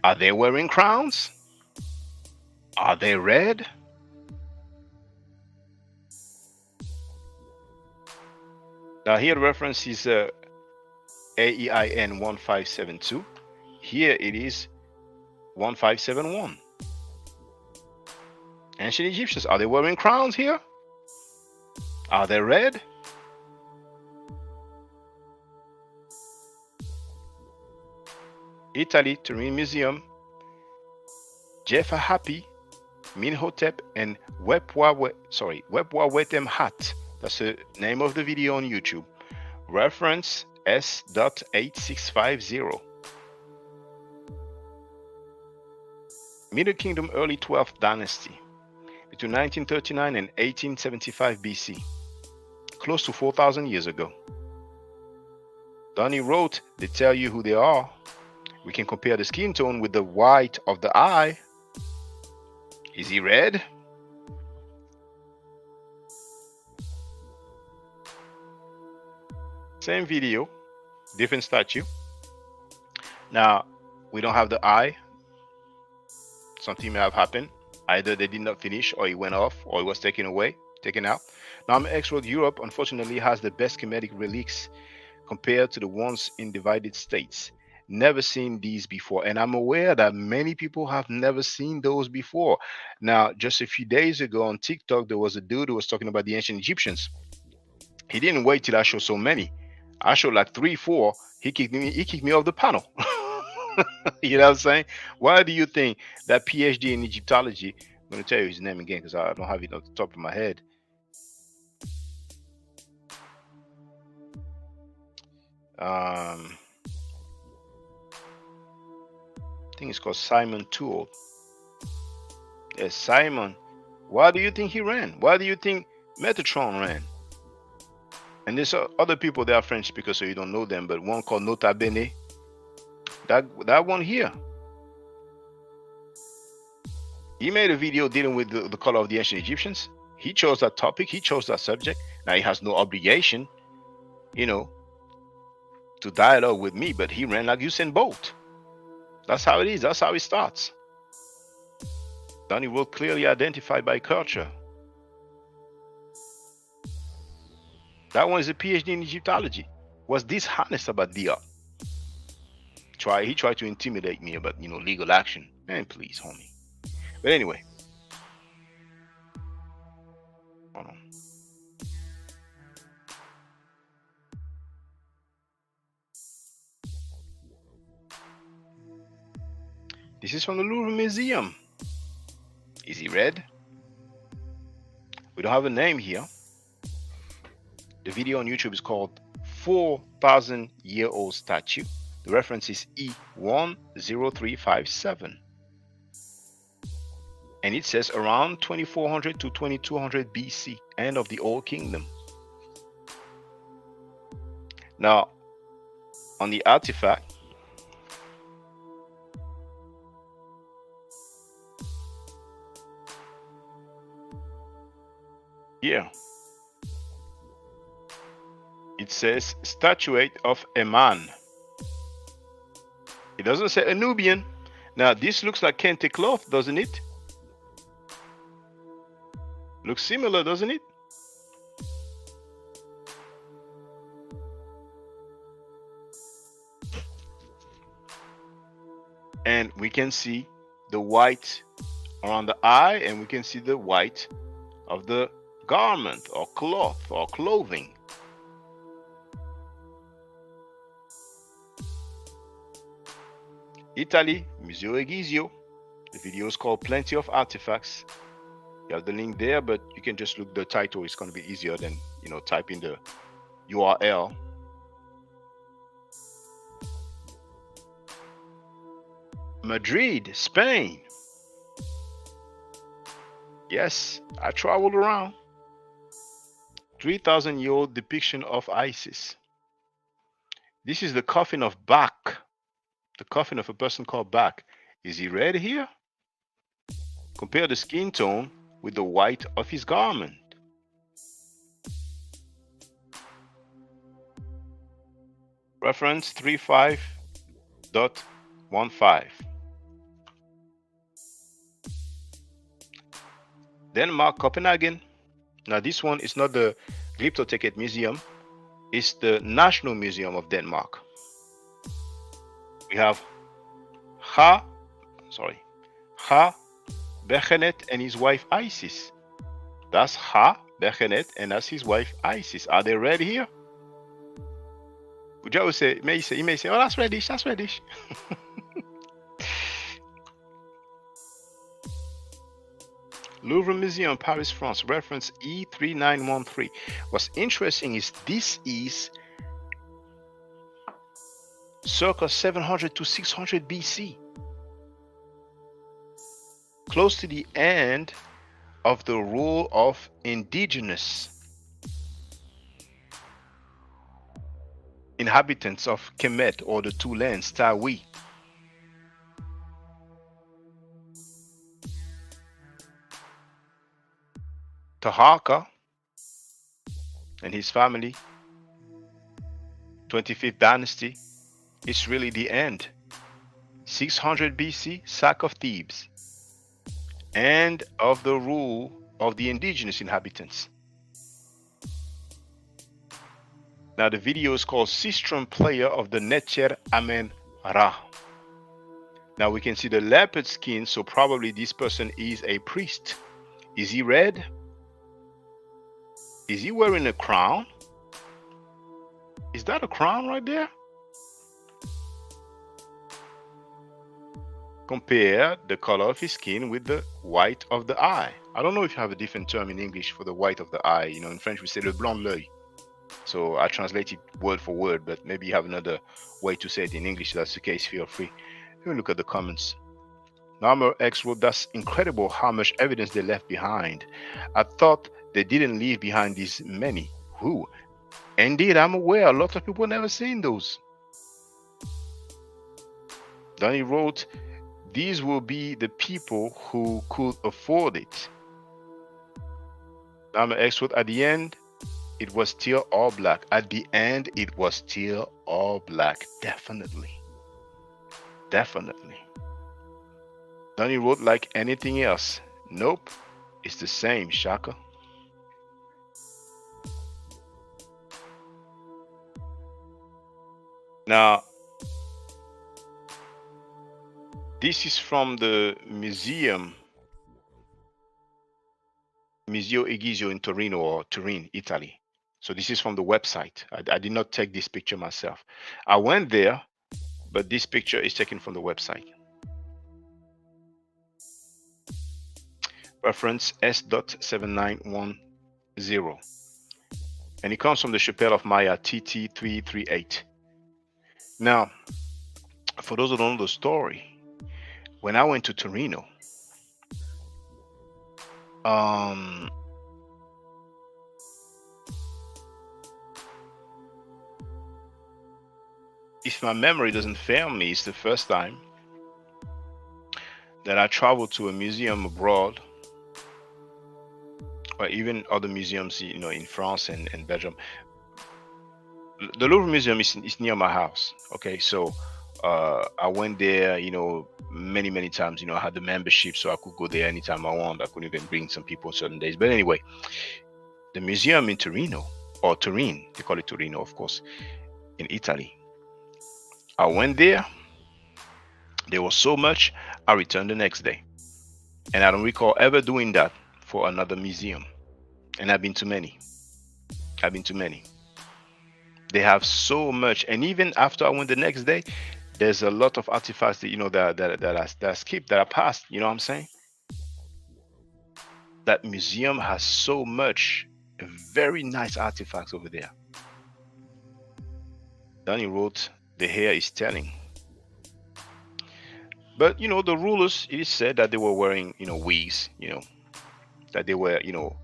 Are they wearing crowns? Are they red? Now here the reference is AEIN 1572. Here it is 1571. Ancient Egyptians, are they wearing crowns here? Are they red? Italy, Turin Museum, Jefa Happy, Minhotep, and Wepwa Wetem Hat. That's the name of the video on YouTube. Reference S.8650. Middle Kingdom, early 12th dynasty, between 1939 and 1875 BC, close to 4,000 years ago. Donnie wrote, they tell you who they are. We can compare the skin tone with the white of the eye. Is he red? Same video, different statue. Now, we don't have the eye. Something may have happened. Either they did not finish, or it went off, or it was taken out. Now, X-Road Europe, unfortunately, has the best schematic relics compared to the ones in divided states. Never seen these before, and I'm aware that many people have never seen those before. Now, just a few days ago on TikTok, there was a dude who was talking about the ancient Egyptians. He didn't wait till I show so many. I showed like 3, 4. He kicked me off the panel. You know what I'm saying? Why do you think that PhD in Egyptology? I'm going to tell you his name again because I don't have it off the top of my head. I think it's called Simon Toole. Yes, Simon. Why do you think he ran? Why do you think Metatron ran? And there's other people that are French speakers, so you don't know them, but one called Nota Bene. That one here. He made a video dealing with the color of the ancient Egyptians. He chose that topic. He chose that subject. Now he has no obligation, you know, to dialogue with me, but he ran like Usain Bolt. That's how it is. That's how it starts. Donnie will clearly identified by culture. That one is a PhD in Egyptology. Was dishonest about Diop. He tried to intimidate me about, you know, legal action. Man, please, homie. But anyway. Hold on. This is from the Louvre Museum. Is he red? We don't have a name here. The video on YouTube is called 4,000-year-old statue. The reference is E10357. And it says around 2400 to 2200 BC, end of the Old Kingdom. Now, on the artifact, here, it says statuette of a man. It doesn't say a Nubian. Now, this looks like kente cloth, doesn't it? Looks similar, doesn't it? And we can see the white around the eye, and we can see the white of the garment or cloth or clothing. Italy, Museo Egizio. The video is called Plenty of Artifacts. You have the link there, but you can just look the title. It's going to be easier than, you know, typing the URL. Madrid, Spain. Yes, I traveled around. 3,000-year-old depiction of Isis. This is the coffin of Bach. The coffin of a person called Bach. Is he red here? Compare the skin tone with the white of his garment. Reference 35.15. Denmark, Copenhagen. Now this one is not the Glyptoteket Museum. It's the National Museum of Denmark. We have Ha Bechenet and his wife Isis. That's Ha Bechenet and that's his wife Isis. Are they red here? Joe say, he may say, oh, that's reddish, that's reddish. Louvre Museum, Paris, France, reference E3913. What's interesting is this is circa 700 to 600 BC. Close to the end of the rule of indigenous inhabitants of Kemet or the two lands, Tawi. Taharqa and his family, 25th dynasty, it's really the end. 600 BC, sack of Thebes. End of the rule of the indigenous inhabitants. Now the video is called Sistrum Player of the Netjer Amen Ra. Now we can see the leopard skin, so probably this person is a priest. Is he red? Is he wearing a crown? Is that a crown right there? Compare the color of his skin with the white of the eye. I don't know if you have a different term in English for the white of the eye. You know, in French we say le blanc de l'œil. So I translate it word for word, but maybe you have another way to say it in English. If that's the case, feel free. Let me look at the comments. Number X wrote, that's incredible how much evidence they left behind. I thought they didn't leave behind these many. Who? Indeed, I'm aware a lot of people never seen those. Then he wrote, these will be the people who could afford it. Number X wrote, at the end, it was still all black. At the end, it was still all black. Definitely. Definitely. Then he wrote, like anything else. Nope. It's the same, Shaka. Now, this is from the museum, Museo Egizio in Torino, or Turin, Italy. So this is from the website. I did not take this picture myself. I went there, but this picture is taken from the website. Reference S.7910. And it comes from the Chapelle of Maya TT338. Now, for those who don't know the story, when I went to Torino, if my memory doesn't fail me, it's the first time that I traveled to a museum abroad, or even other museums, you know, in France and Belgium. The Louvre Museum is near my house. Okay, so I went there, you know, many times. You know, I had the membership, so I could go there anytime I want. I could even bring some people on certain days. But anyway, the museum in Torino, or Turin, they call it Torino, of course, in Italy. I went there. There was so much, I returned the next day. And I don't recall ever doing that for another museum. And I've been to many. I've been to many. They have so much. And even after I went the next day, there's a lot of artifacts that, you know, that I skipped, that I passed. You know what I'm saying? That museum has so much very nice artifacts over there. Danny wrote, the hair is telling. But, you know, the rulers, it is said that they were wearing, you know, wigs, you know, that they were, you know,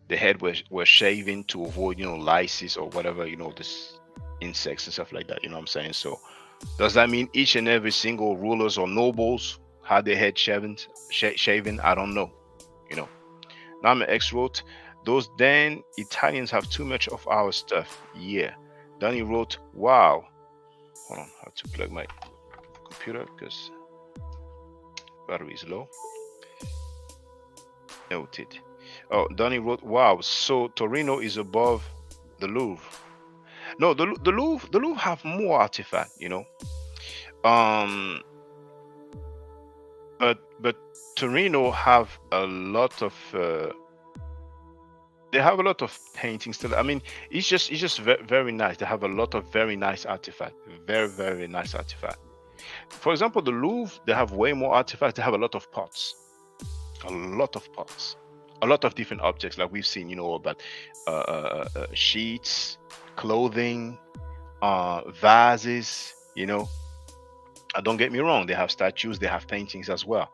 the head were shaving to avoid, you know, lices or whatever, you know, this insects and stuff like that, you know what I'm saying? So does that mean each and every single rulers or nobles had their head shaven? I don't know, you know. Nama X wrote, those damn Italians have too much of our stuff. Yeah. Danny wrote, wow. Hold on, I have to plug my computer because battery is low. Noted. Oh, Donnie wrote, wow, so Torino is above the Louvre. No, the Louvre have more artifact, you know. But Torino have a lot of they have a lot of paintings still. I mean, it's just very nice. They have a lot of very nice artifact, very nice artifact. For example, the Louvre, they have way more artifacts. They have a lot of pots, a lot of different objects, like we've seen, you know, about sheets, clothing, vases, you know. Don't get me wrong, they have statues, they have paintings as well.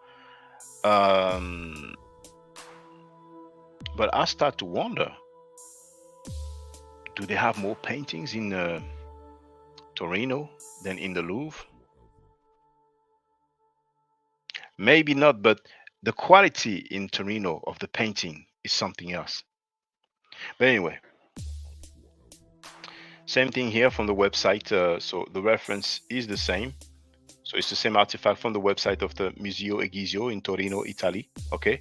But I start to wonder, do they have more paintings in Torino than in the Louvre? Maybe not, but the quality in Torino of the painting is something else. But anyway, same thing here from the website. So the reference is the same. So it's the same artifact from the website of the Museo Egizio in Torino, Italy. Okay.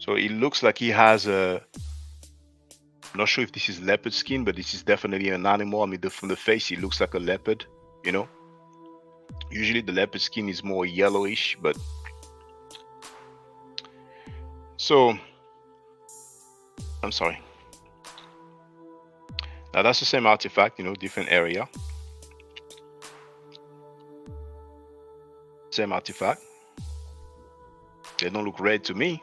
So it looks like he has a, I'm not sure if this is leopard skin, but this is definitely an animal. I mean, from the face, it looks like a leopard, you know. Usually the leopard skin is more yellowish, but so I'm sorry. Now that's the same artifact, you know, different area. Same artifact. They don't look red to me.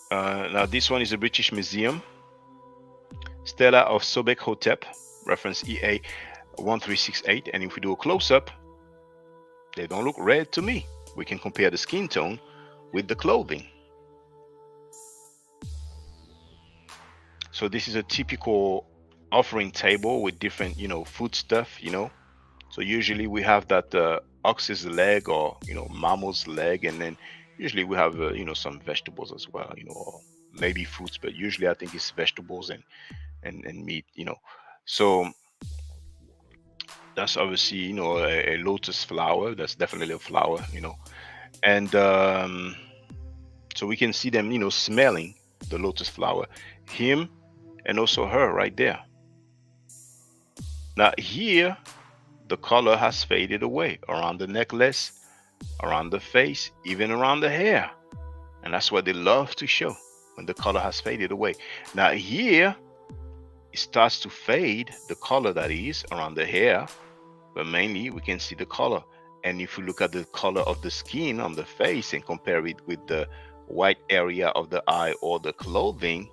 Now this one is the British Museum. Stela of Sobek Hotep, reference EA 1368. And if we do a close-up, they don't look red to me. We can compare the skin tone with the clothing. So this is a typical offering table with different, you know, food stuff, you know. So usually we have that ox's leg or, you know, mammal's leg, and then usually we have, you know, some vegetables as well, you know, or maybe fruits, but usually I think it's vegetables and meat, you know. So that's obviously, you know, a lotus flower. That's definitely a flower, you know. And so we can see them, you know, smelling the lotus flower, him and also her right there. Now here, the color has faded away around the necklace, around the face, even around the hair. And that's what they love to show, when the color has faded away. Now here, it starts to fade, the color that is around the hair, but mainly we can see the color. And if you look at the color of the skin on the face and compare it with the white area of the eye or the clothing,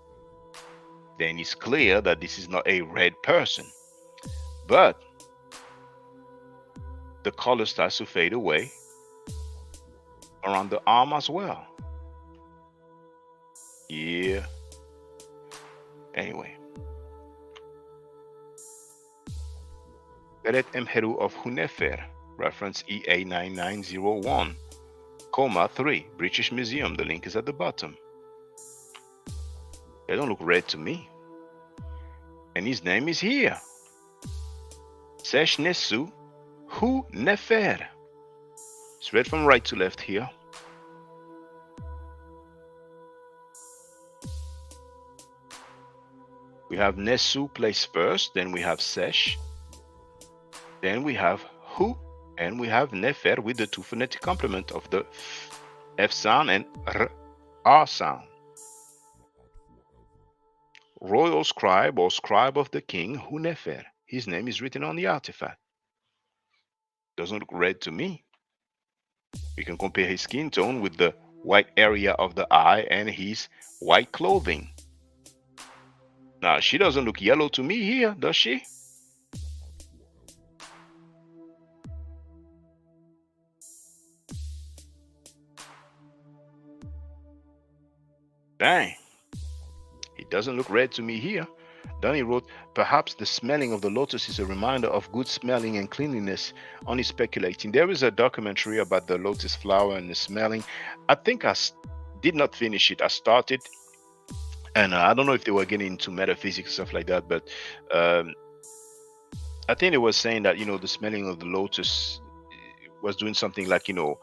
then it's clear that this is not a red person. But the color starts to fade away around the arm as well. Yeah. Anyway. Beret Emheru of Hunefer, reference EA9901, 3, British Museum. The link is at the bottom. They don't look red to me. And his name is here. Sesh Nesu Hu Nefer. It's read from right to left here. We have Nesu placed first, then we have Sesh, then we have Hu, and we have Nefer with the two phonetic complement of the F sound and R sound. Royal scribe or scribe of the king, Hu Nefer. His name is written on the artifact. Doesn't look red to me. We can compare his skin tone with the white area of the eye and his white clothing. Now, she doesn't look yellow to me here, does she? Dang. It doesn't look red to me here. Donnie wrote, perhaps the smelling of the lotus is a reminder of good smelling and cleanliness. Only speculating. There is a documentary about the lotus flower and the smelling. I think I did not finish it. I started, and I don't know if they were getting into metaphysics, stuff like that, but I think it was saying that, you know, the smelling of the lotus was doing something like, you know,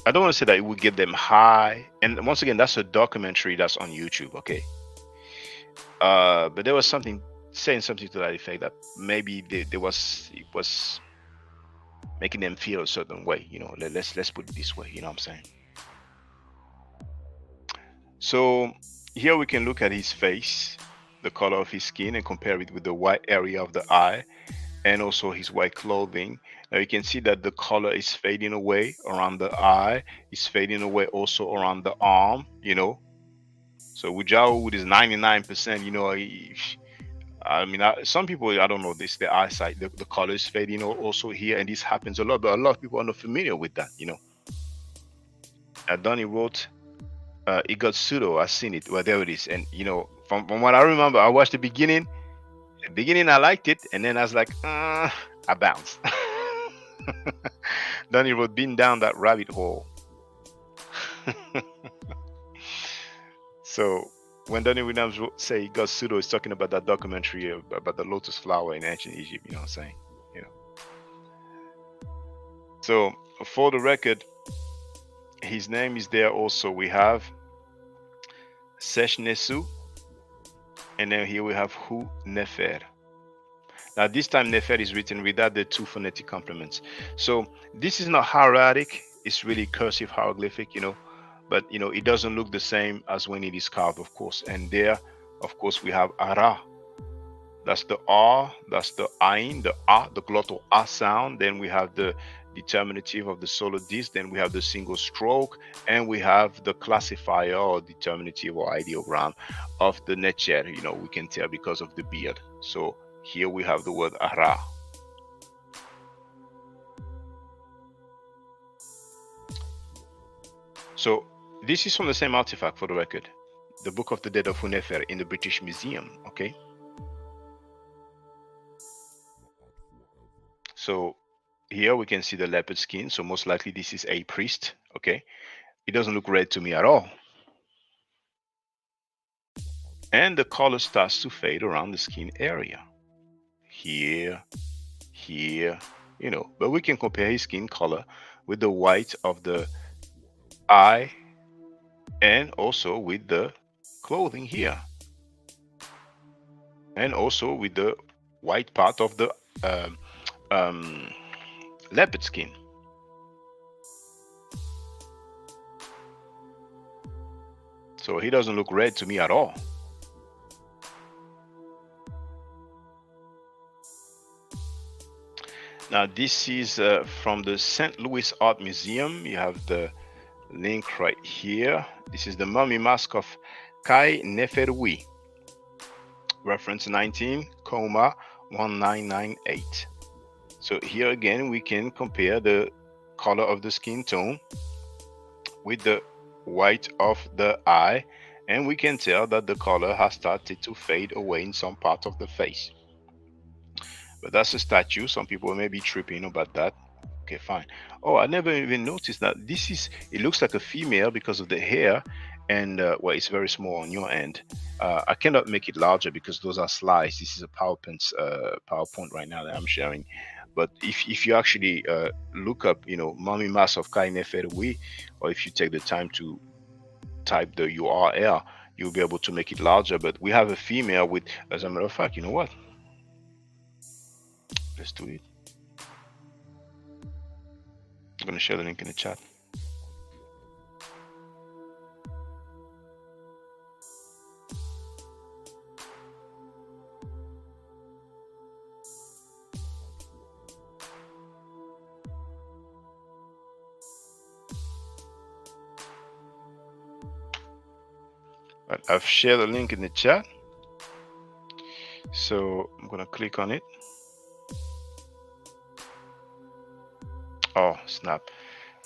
I don't want to say that it would get them high. And once again, that's a documentary that's on YouTube, okay? But there was something saying something to that effect, that maybe it was making them feel a certain way, you know. Let's put it this way, you know what I'm saying? So here we can look at his face, the color of his skin, and compare it with the white area of the eye and also his white clothing. Now you can see that the color is fading away around the eye, it's fading away also around the arm, you know. So Wujao with his 99%, you know, I mean, some people, I don't know, this, the eyesight, the color is fading also here, and this happens a lot, but a lot of people are not familiar with that, you know. Donnie wrote, it got pseudo, I've seen it, well, there it is. And, you know, from what I remember, I watched the beginning, I liked it, and then I was like, I bounced. Donnie wrote, been down that rabbit hole. So when Donnie Williams say he got pseudo, he's talking about that documentary about the lotus flower in ancient Egypt, you know what I'm saying? You know. So for the record, his name is there also. We have Sesh Nesu, and then here we have Hu Nefer. Now this time Nefer is written without the two phonetic complements. So this is not hieratic, it's really cursive hieroglyphic, you know. but you know, it doesn't look the same as when it is carved, of course. And there, of course, we have ara. That's the R, that's the Ain, the A, the glottal A sound. Then we have the determinative of the solo disc. Then we have the single stroke, and we have the classifier or determinative or ideogram of the netcher. You know, we can tell because of the beard. So here we have the word ara. So this is from the same artifact, for the record, the Book of the Dead of Hunefer in the British Museum. Okay. So here we can see the leopard skin. So most likely this is a priest. Okay. It doesn't look red to me at all. And the color starts to fade around the skin area. Here, here, you know, but we can compare his skin color with the white of the eye and also with the clothing here. And also with the white part of the leopard skin. So he doesn't look red to me at all. Now this is from the St. Louis Art Museum. You have the link right here. This is the mummy mask of Kai Neferui. Reference 19,1998. So here again we can compare the color of the skin tone with the white of the eye, and we can tell that the color has started to fade away in some part of the face. But that's a statue. Some people may be tripping about that. Okay, fine. Oh, I never even noticed that this is, it looks like a female because of the hair, and well, it's very small on your end. I cannot make it larger because those are slides. This is a PowerPoint right now that I'm sharing. But if you actually look up, you know, Mummy Mask of Kai Neferui, or if you take the time to type the URL, you'll be able to make it larger. But we have a female with, as a matter of fact, you know what? Let's do it. I'm going to share the link in the chat. But I've shared the link in the chat. So I'm going to click on it. Oh, snap.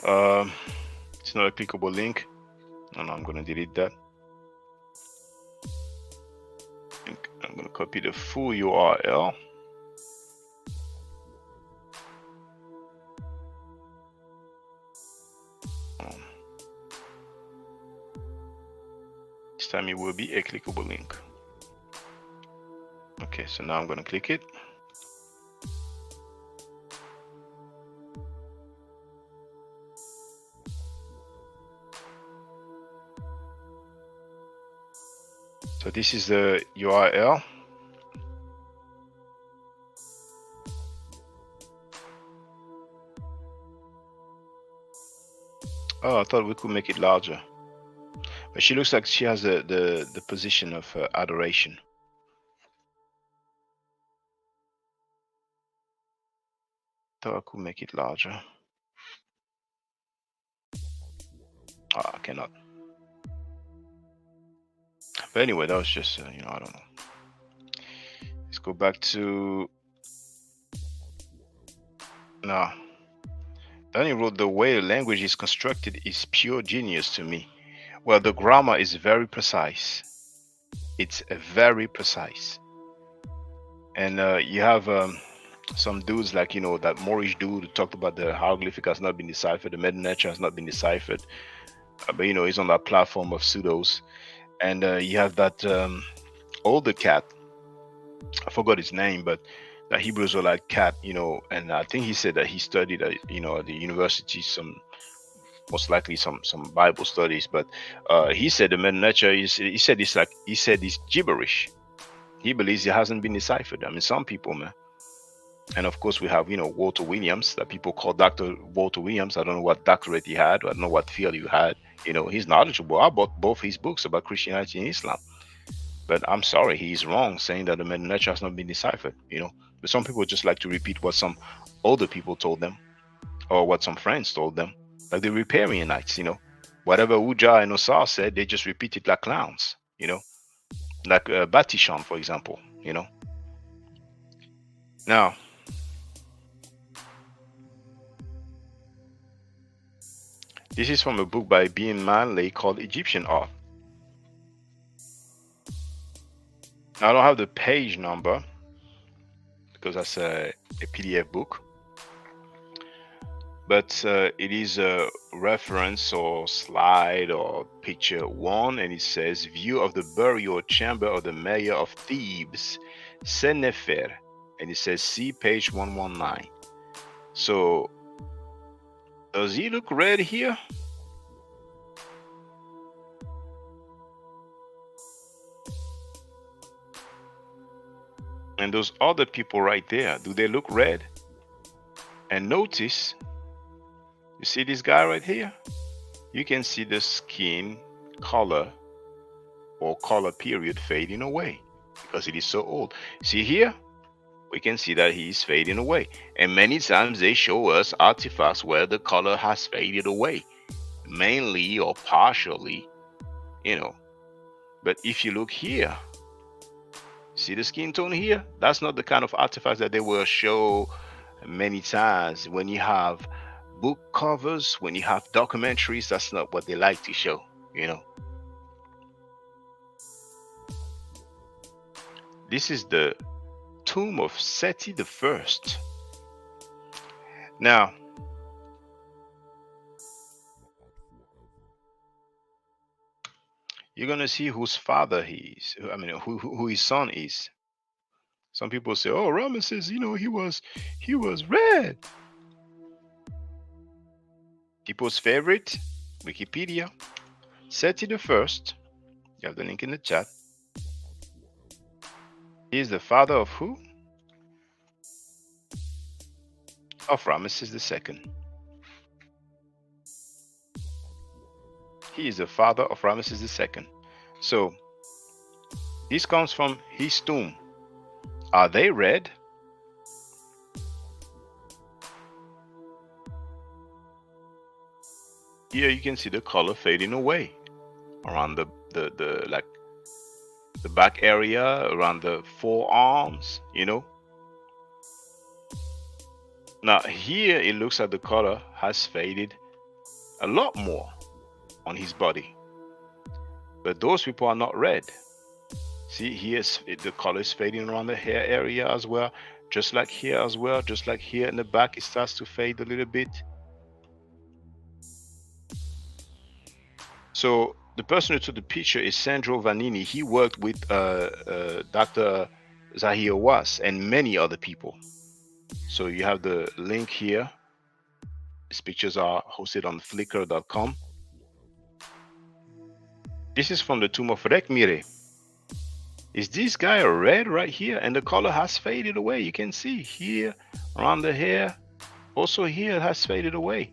It's not a clickable link. No, I'm going to delete that. I'm going to copy the full URL. This time it will be a clickable link. Okay, so now I'm going to click it. So this is the URL. Oh, I thought we could make it larger. But she looks like she has the position of adoration. Thought I could make it larger. Oh, I cannot. But anyway, that was just, you know, I don't know. Let's go back to... No. Daniel wrote, the way the language is constructed is pure genius to me. Well, the grammar is very precise. It's very precise. And you have some dudes like, you know, that Moorish dude who talked about the hieroglyphic has not been deciphered, the Meta Nature has not been deciphered. But, you know, he's on that platform of pseudos. And you have that older cat, I forgot his name, but that Hebrew Israelite cat, you know, and I think he said that he studied, you know, at the university, most likely some Bible studies, but he said the Meta Nature is, he said it's gibberish. He believes it hasn't been deciphered. I mean, some people, man. And of course, we have, you know, Walter Williams, that people call Dr. Walter Williams. I don't know what doctorate he had. I don't know what field he had. You know, he's knowledgeable. I bought both his books about Christianity and Islam. But I'm sorry, he's wrong saying that the Meta Nature has not been deciphered. You know, but some people just like to repeat what some older people told them or what some friends told them, like the Riparianites. You know, whatever Uja and Osar said, they just repeat it like clowns. You know, like Batishan, for example. You know, now this is from a book by Bean Manley called Egyptian Art. Now, I don't have the page number because that's a PDF book, but it is a reference or slide or picture 1, and it says view of the burial chamber of the mayor of Thebes, Senefer, and it says see page 119. So does he look red here? And those other people right there, do they look red? And notice, you see this guy right here? You can see the skin color or color period fading away because it is so old. See here? We can see that he is fading away. And many times they show us artifacts where the color has faded away, mainly or partially, you know. But if you look here, see the skin tone here? That's not the kind of artifacts that they will show many times when you have book covers, when you have documentaries. That's not what they like to show, you know. This is the tomb of Seti the First. Now, you're gonna see whose father he is. I mean, who his son is. Some people say, "Oh, Ramesses, you know, he was red." People's favorite, Wikipedia, Seti the First. You have the link in the chat. He is the father of who? Of Ramesses II. He is the father of Ramesses II. So this comes from his tomb. Are they red? Here you can see the color fading away around the like the back area, around the forearms, you know. Now here it looks like the color has faded a lot more on his body. But those people are not red. See, here's the color is fading around the hair area as well, just like here as well, just like here in the back, it starts to fade a little bit. So the person who took the picture is Sandro Vanini. He worked with Dr. Zahir Was and many other people. So you have the link here. These pictures are hosted on flickr.com. This is from the tomb of Rekmire. Is this guy red right here? And the color has faded away. You can see here around the hair. Also here it has faded away.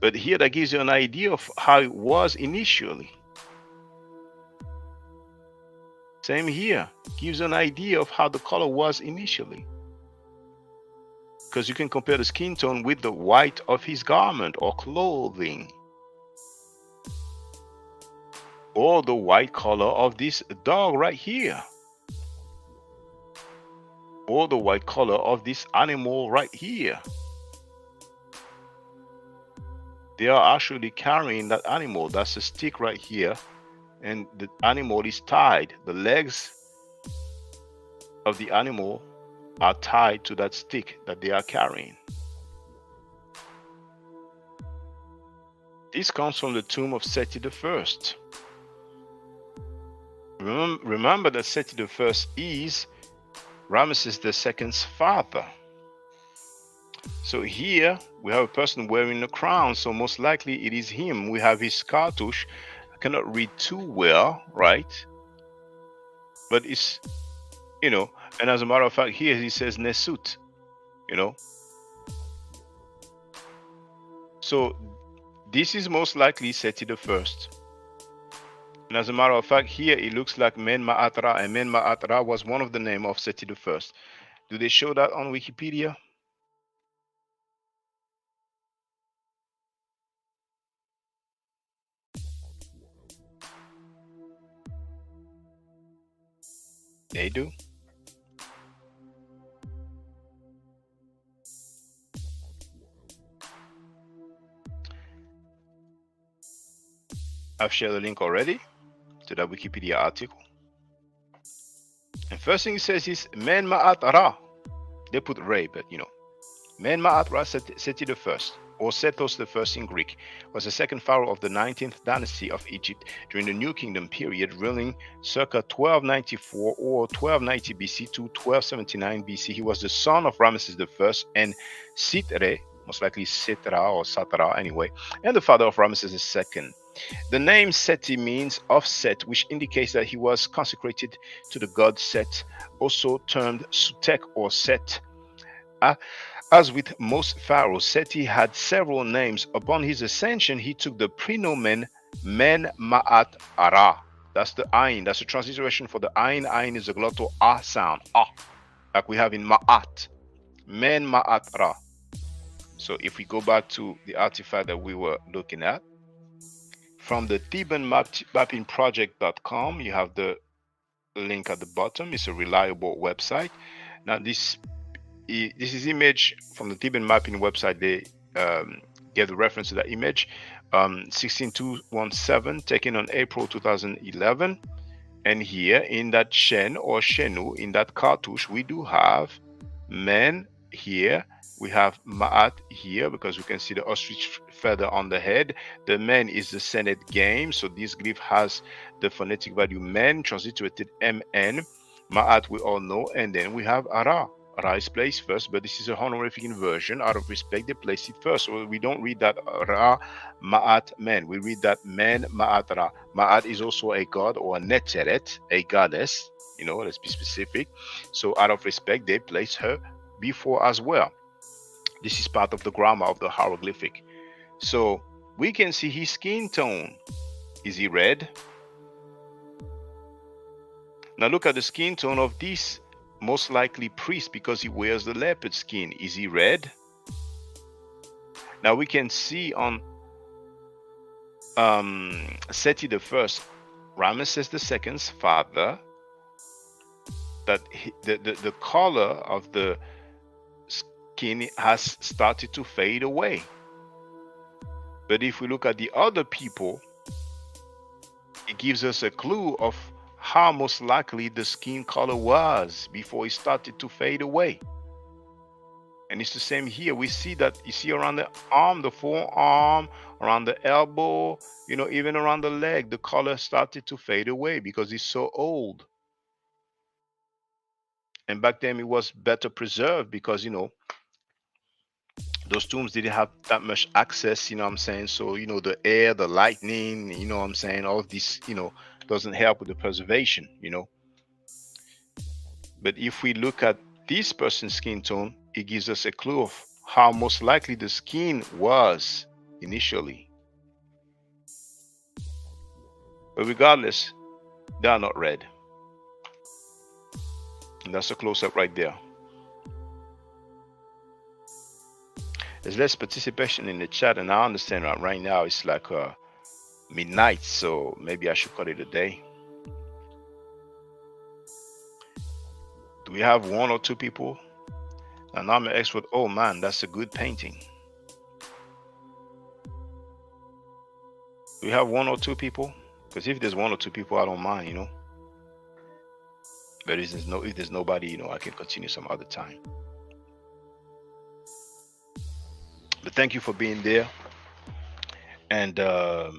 But here that gives you an idea of how it was initially. Same here, gives you an idea of how the color was initially. Because you can compare the skin tone with the white of his garment or clothing. Or the white color of this dog right here. Or the white color of this animal right here. They are actually carrying that animal. That's a stick right here. And the animal is tied. The legs of the animal are tied to that stick that they are carrying. This comes from the tomb of Seti I. Remember that Seti I is Ramesses II's father. So here we have a person wearing a crown, so most likely it is him. We have his cartouche. I cannot read too well, right? But it's, you know, and as a matter of fact, here he says Nesut, you know. So this is most likely Seti the First. And as a matter of fact, here it looks like Men Ma'atra, and Men Ma'atra was one of the name of Seti the First. Do they show that on Wikipedia? They do. I've shared the link already to that Wikipedia article. And first thing it says is Men Ma'at Ra. They put Ray, but you know. Men Ma'at Ra Seti the First, or Sethos the First in Greek, was the second pharaoh of the 19th dynasty of Egypt during the New Kingdom period, ruling circa 1294 or 1290 BC to 1279 BC. He was the son of Ramesses I and Sitre, most likely Sitra or Satra anyway, and the father of Ramesses II. The name Seti means of Set, which indicates that he was consecrated to the god Set, also termed Sutek or Set. As with most pharaohs, Seti had several names. Upon his ascension, he took the prenomen Men Ma'at Ara. That's the Ayin. That's the transliteration for the Ayin. Ayin is the glottal A sound. Ah, like we have in Ma'at. Men Ma'at Ra. So if we go back to the artifact that we were looking at, from the thebanmappingproject.com, you have the link at the bottom. It's a reliable website. Now this is image from the Theban mapping website. They gave the reference to that image, 16217, taken on April 2011. And here in that Shen or Shenu, in that cartouche, we do have Men here. We have Ma'at here because we can see the ostrich feather on the head. The Men is the Senate game. So this glyph has the phonetic value Men, transliterated MN. Ma'at we all know. And then we have Ara. Ra is placed first, but this is a honorific inversion. Out of respect, they place it first. So we don't read that Ra, Ma'at, Men. We read that Men, Ma'at, Ra. Ma'at is also a god or a Neteret, a goddess. You know, let's be specific. So out of respect, they place her before as well. This is part of the grammar of the hieroglyphic. So we can see his skin tone. Is he red? Now look at the skin tone of this most likely priest because he wears the leopard skin. Is he red? Now we can see on Seti the First, Ramesses II's father, that the color of the skin has started to fade away. But if we look at the other people, it gives us a clue of how most likely the skin color was before it started to fade away. And it's the same here. We see that, you see around the arm, the forearm, around the elbow, you know, even around the leg, the color started to fade away because it's so old. And back then it was better preserved because, you know, those tombs didn't have that much access, you know what I'm saying? So, you know, the air, the lightning, you know what I'm saying? All of this, you know, doesn't help with the preservation, you know. But if we look at this person's skin tone, it gives us a clue of how most likely the skin was initially. But regardless, they are not red. And that's a close-up right there. There's less participation in the chat, and I understand right now it's like midnight, so maybe I should call it a day. Do we have one or two people? And I'm an expert. Oh man, that's a good painting. Do we have one or two people? Because if there's one or two people, I don't mind, you know. But if there's nobody, you know, I can continue some other time. But thank you for being there. And I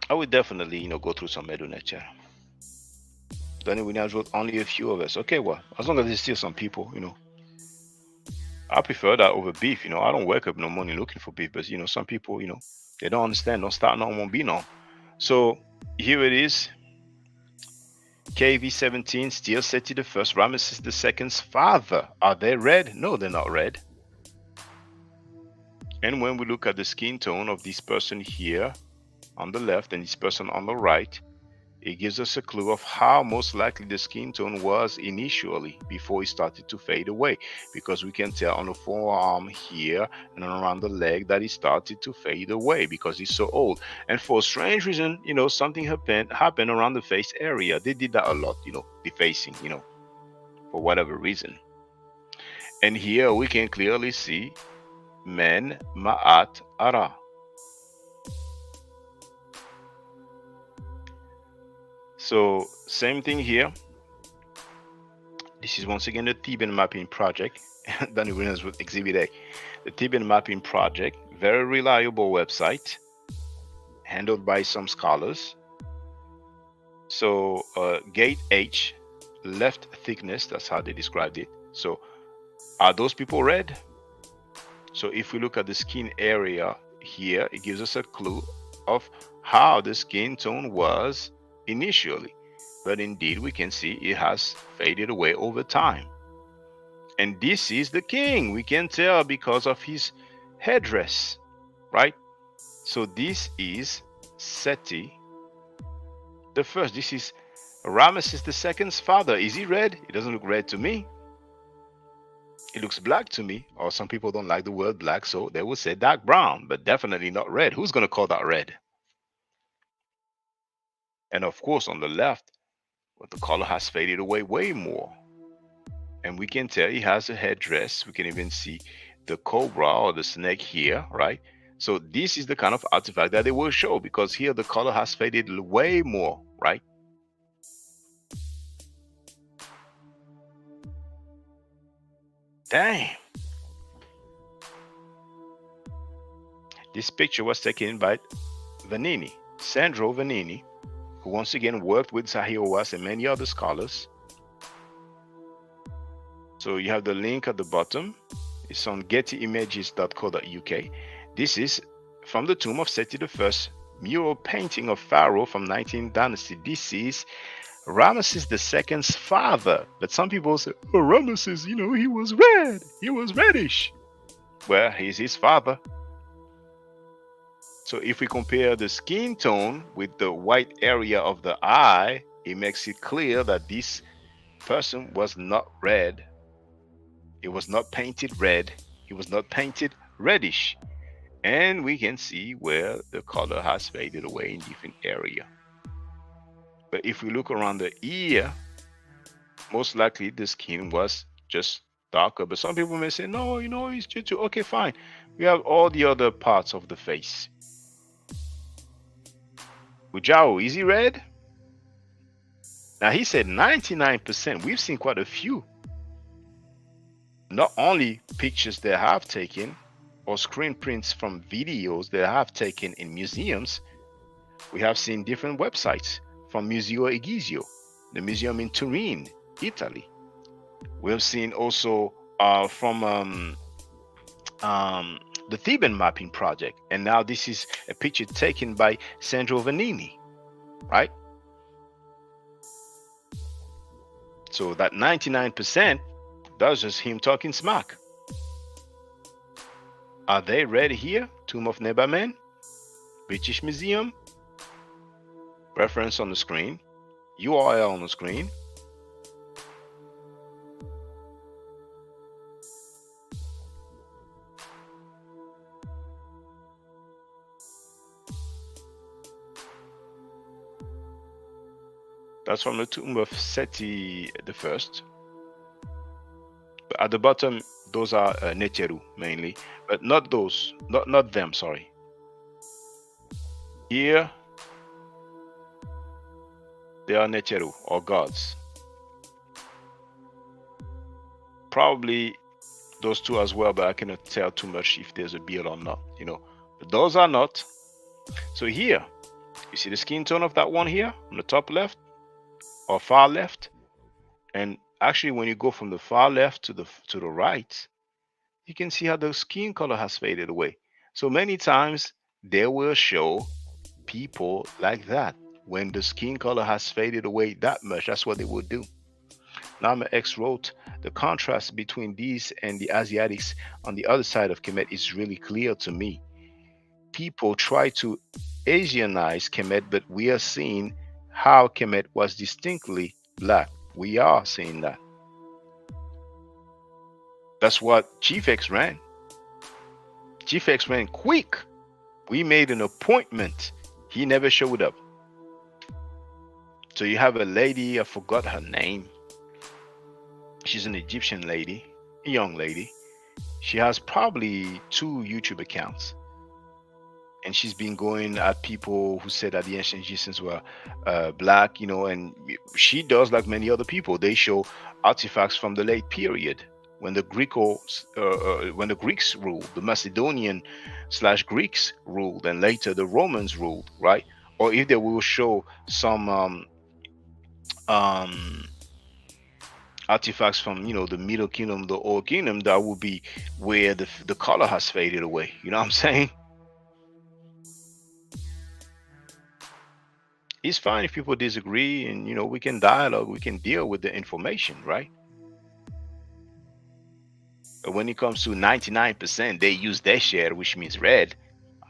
would definitely, you know, go through some Medunet chat. Then we now wrote only a few of us. Okay, well, as long as there's still some people, you know. I prefer that over beef, you know. I don't wake up no morning looking for beef, but you know, some people, you know, they don't understand, don't start none, won't be none. So here it is. KV17, still Seti the First, Ramesses II's father. Are they red? No, they're not red. And when we look at the skin tone of this person here on the left and this person on the right, it gives us a clue of how most likely the skin tone was initially before it started to fade away, because we can tell on the forearm here and around the leg that it started to fade away because it's so old. And for a strange reason, something happened around the face area. They did that a lot, defacing, for whatever reason. And here we can clearly see Men Ma'at Ara. So same thing here. This is once again the Theban mapping project. Danny Williams with Exhibit A. The Theban mapping project, very reliable website, handled by some scholars. So gate H, left thickness, that's how they described it. So are those people red? So if we look at the skin area here, it gives us a clue of how the skin tone was initially. But indeed, we can see it has faded away over time. And this is the king. We can tell because of his headdress, right? So this is Seti the first. This is Ramesses II's father. Is he red? It doesn't look red to me. It looks black to me, or some people don't like the word black, so they will say dark brown, but definitely not red. Who's going to call that red? And of course, on the left, but the color has faded away way more. And we can tell he has a headdress. We can even see the cobra or the snake here, right? So this is the kind of artifact that they will show, because here the color has faded way more, right? Damn. This picture was taken by Vanini, Sandro Vanini, who once again worked with Zahi Hawass and many other scholars. So you have the link at the bottom. It's on gettyimages.co.uk. This is from the tomb of Seti I, mural painting of Pharaoh from 19th dynasty. This is Ramesses II's father. But some people say, oh, Ramesses, he was red. He was reddish. Well, he's his father. So if we compare the skin tone with the white area of the eye, it makes it clear that this person was not red. It was not painted red. It was not painted reddish. And we can see where the color has faded away in different area. But if we look around the ear, most likely the skin was just darker. But some people may say, no, it's just okay, fine. We have all the other parts of the face. Ujao, is he red? Now he said 99%. We've seen quite a few. Not only pictures they have taken or screen prints from videos they have taken in museums, we have seen different websites from Museo Egizio, the museum in Turin, Italy. We have seen also from the Theban mapping project, and now this is a picture taken by Sandro Vanini, right? So that 99%, that's just him talking smack. Are they red here? Tomb of Nebamen, British Museum. Reference on the screen, URL on the screen. That's from the tomb of Seti I. But at the bottom, those are Neteru mainly, but not those, not them, sorry. Here, they are Neteru, or gods. Probably those two as well, but I cannot tell too much if there's a beard or not, But those are not. So here, you see the skin tone of that one here on the top left or far left, and actually when you go from the far left to the right, you can see how the skin color has faded away. So many times they will show people like that. When the skin color has faded away that much, that's what they would do. Nama X wrote, the contrast between these and the Asiatics on the other side of Kemet is really clear to me. People try to Asianize Kemet, but we are seeing how Kemet was distinctly black. We are seeing that. That's what Chief X ran. Chief X ran quick. We made an appointment. He never showed up. So you have a lady, I forgot her name. She's an Egyptian lady, a young lady. She has probably 2 YouTube accounts. And she's been going at people who said that the ancient Egyptians were black, you know, and she does like many other people. They show artifacts from the late period when the when the Greeks ruled, the Macedonian / Greeks ruled, and later the Romans ruled, right? Or if they will show some um, artifacts from, you know, the Middle Kingdom, the Old Kingdom, that will be where the color has faded away. You know what I'm saying? It's fine if people disagree, and you know, we can dialogue, we can deal with the information, right? But when it comes to 99%, they use their shade, which means red.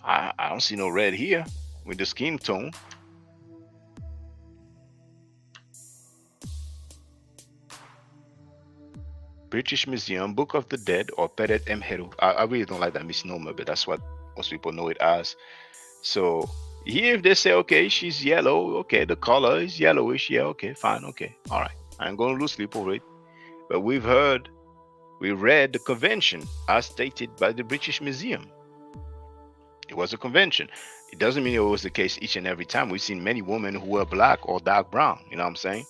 I don't see no red here with the skin tone. British Museum, Book of the Dead, or Peret Emheru. I really don't like that misnomer, but that's what most people know it as. So here, if they say, okay, she's yellow, okay, the color is yellowish, yeah, okay, fine, okay, all right. I ain't gonna lose sleep over it. But we read the convention as stated by the British Museum. It was a convention. It doesn't mean it was the case each and every time. We've seen many women who were black or dark brown, you know what I'm saying?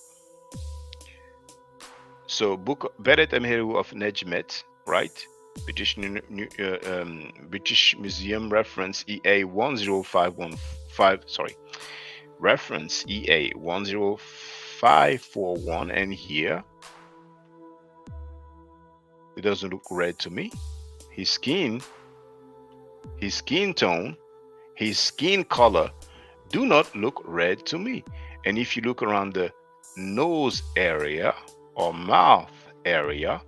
So, book Beret Emheru of Nejmet, right? British Museum reference EA 10515, sorry, reference EA 10541, and here it doesn't look red to me. His skin tone, his skin color do not look red to me. And if you look around the nose area or mouth area,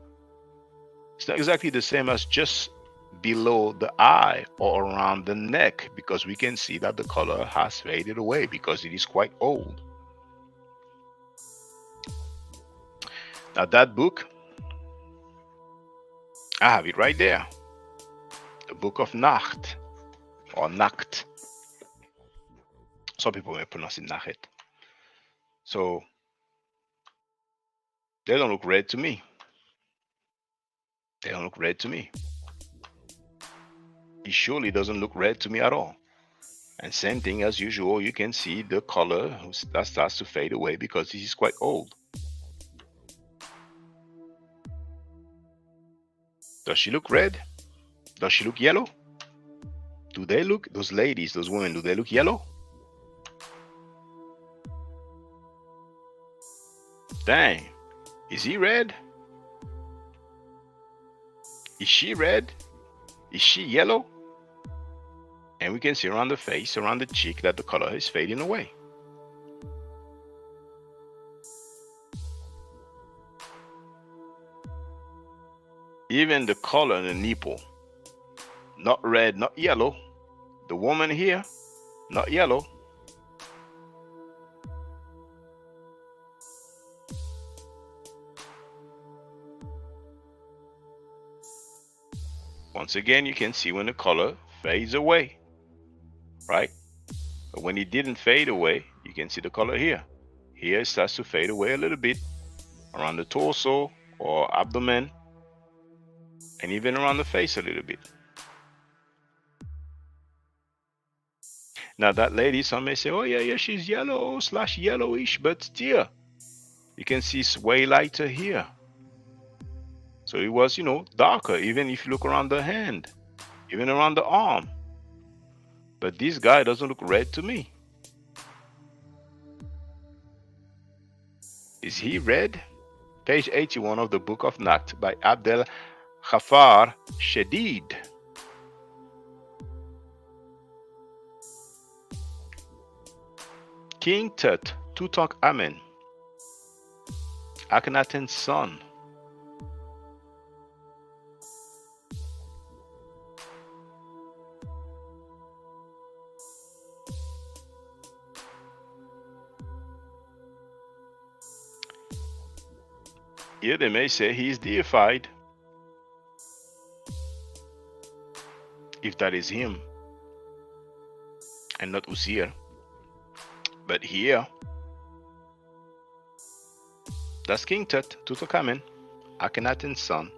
it's not exactly the same as just below the eye or around the neck, because we can see that the color has faded away because it is quite old. Now that book, I have it right there. The Book of Nacht, or Nacht. Some people may pronounce it Nachet. So they don't look red to me. They don't look red to me. It surely doesn't look red to me at all. And same thing as usual, you can see the color that starts to fade away because this is quite old. Does she look red? Does she look yellow? Do they look, those ladies, those women, do they look yellow? Dang, is he red? Is she red? Is she yellow? And we can see around the face, around the cheek, that the color is fading away. Even the color in the nipple, not red, not yellow. The woman here, not yellow. Once again, you can see when the color fades away, right? But when it didn't fade away, you can see the color here. Here it starts to fade away a little bit around the torso or abdomen, and even around the face a little bit. Now that lady, some may say, oh yeah, she's yellow / yellowish, but still, you can see it's way lighter here. So it was, you know, darker, even if you look around the hand, even around the arm. But this guy doesn't look red to me. Is he red? Page 81 of the Book of Nacht by Abdel Ghaffar Shadid. King Tut, Tutankhamen. Akhenaten's son. Here they may say he is deified, if that is him and not Uzziah. But here, that's King Tut, Tutankhamen, Akhenaten's son,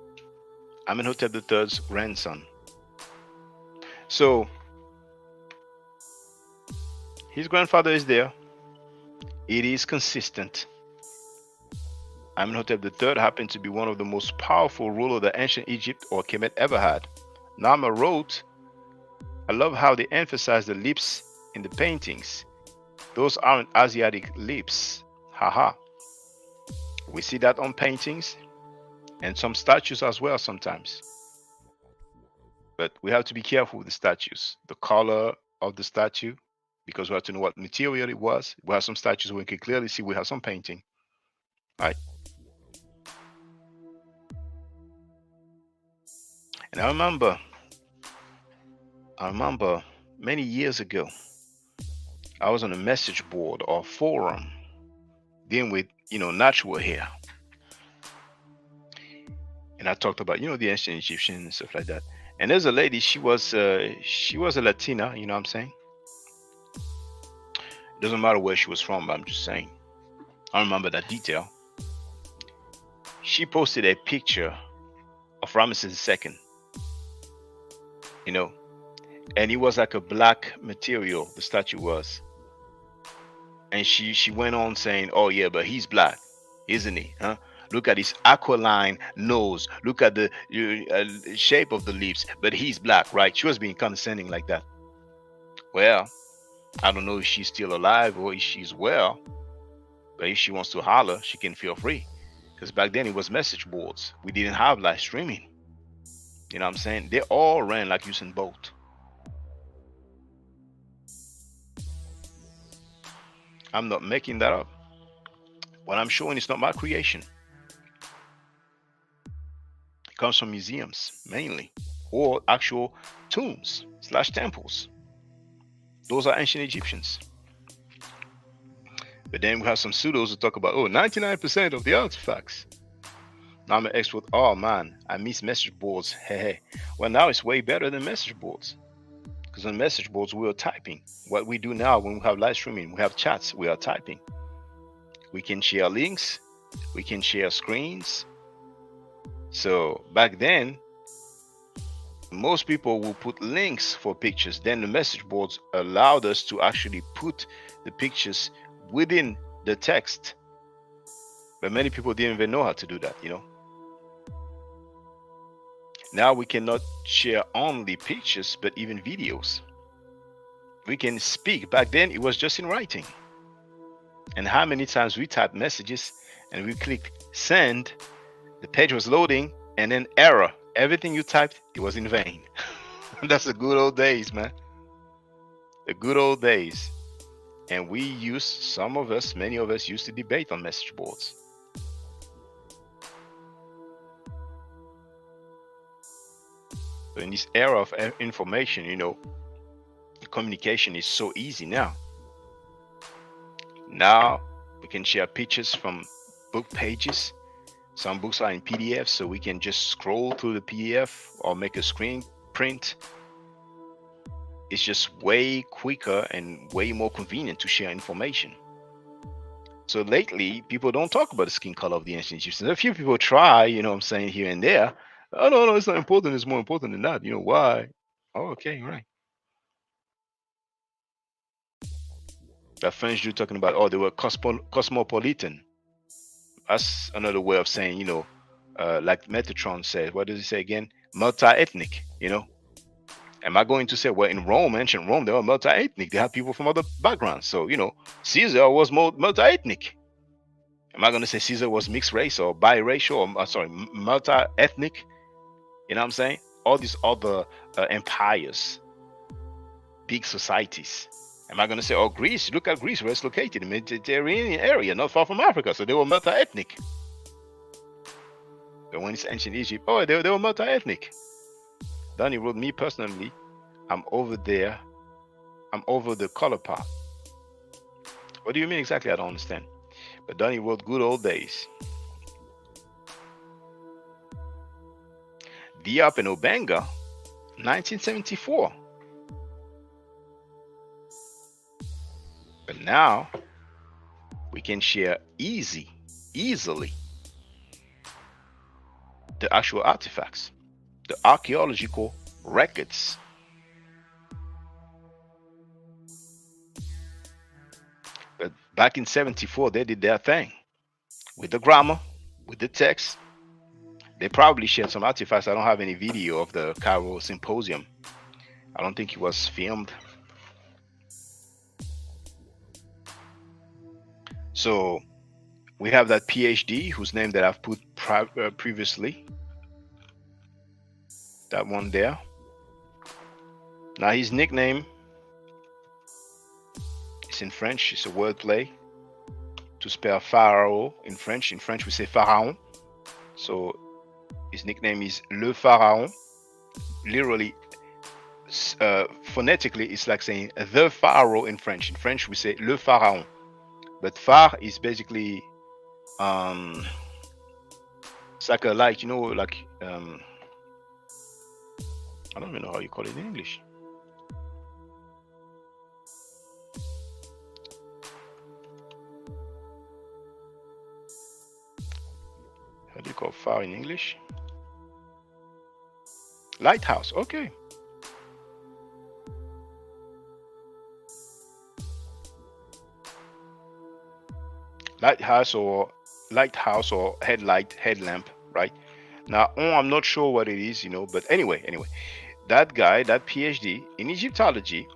Amenhotep III's grandson. So his grandfather is there. It is consistent. Amenhotep III happened to be one of the most powerful rulers that ancient Egypt or Kemet ever had. Nama wrote, I love how they emphasize the lips in the paintings. Those aren't Asiatic lips. Haha. We see that on paintings and some statues as well sometimes. But we have to be careful with the statues, the color of the statue, because we have to know what material it was. We have some statues where we can clearly see we have some painting. All right. And I remember many years ago, I was on a message board or forum dealing with, natural hair. And I talked about, the ancient Egyptians and stuff like that. And there's a lady, she was a Latina, you know what I'm saying? It doesn't matter where she was from, but I'm just saying. I remember that detail. She posted a picture of Ramesses II, and it was like a black material, the statue was. And she went on saying, oh yeah, but he's black, isn't he? Huh? Look at his aquiline nose. Look at the shape of the lips, but he's black, right? She was being condescending like that. Well, I don't know if she's still alive or if she's well, but if she wants to holler, she can feel free. Because back then it was message boards. We didn't have live streaming. You know what I'm saying? They all ran like Usain Bolt. I'm not making that up. What I'm showing is not my creation. It comes from museums, mainly, or actual tombs / temples. Those are ancient Egyptians. But then we have some pseudos who talk about, 99% of the artifacts. Now I'm an expert. Oh man, I miss message boards. Hey. Well, now it's way better than message boards. Because on message boards, we are typing. What we do now when we have live streaming, we have chats, we are typing. We can share links, we can share screens. So back then, most people will put links for pictures. Then the message boards allowed us to actually put the pictures within the text. But many people didn't even know how to do that, Now we cannot share only pictures, but even videos. We can speak. Back then, it was just in writing. And how many times we typed messages and we clicked send, the page was loading, and then error. Everything you typed, it was in vain. That's the good old days, man. The good old days. And many of us used to debate on message boards. But in this era of information, communication is so easy now. Now we can share pictures from book pages. Some books are in PDF, so we can just scroll through the PDF or make a screen print. It's just way quicker and way more convenient to share information. So lately, people don't talk about the skin color of the ancient Egyptians. A few people try, here and there. Oh, no, it's not important. It's more important than that. Why? Oh, okay, right. That French dude talking about, they were cosmopolitan. That's another way of saying, like Metatron said, what does he say again? Multi-ethnic, Am I going to say, well, in Rome, ancient Rome, they were multi-ethnic. They had people from other backgrounds. So, Caesar was more multi-ethnic. Am I going to say Caesar was mixed race or biracial or, multi-ethnic? You know what I'm saying? All these other empires, big societies. Am I going to say, Greece, look at Greece, where it's located, in the Mediterranean area, not far from Africa. So they were multi-ethnic. But when it's ancient Egypt, oh, they were multi-ethnic. Donnie wrote, me personally, I'm over there. I'm over the color part. What do you mean exactly? I don't understand. But Donnie wrote, good old days. Diop and Obenga, 1974. But now we can share easily the actual artifacts, the archaeological records. But back in 74, they did their thing with the grammar, with the text. They probably shared some artifacts. I don't have any video of the Cairo Symposium. I don't think it was filmed. So we have that PhD whose name that I've put previously. That one there. Now his nickname is in French. It's a wordplay to spell Pharaoh in French. In French we say Pharaon. So his nickname is Le Pharaon. Literally, phonetically, it's like saying the Pharaoh in French. In French we say Le Pharaon. But phare is basically it's like a light, you know, like I don't even know how you call it in English. How do you call phare in English? Lighthouse, okay. Lighthouse or headlamp, right? Now, I'm not sure what it is, you know, but anyway, that guy, that PhD in Egyptology,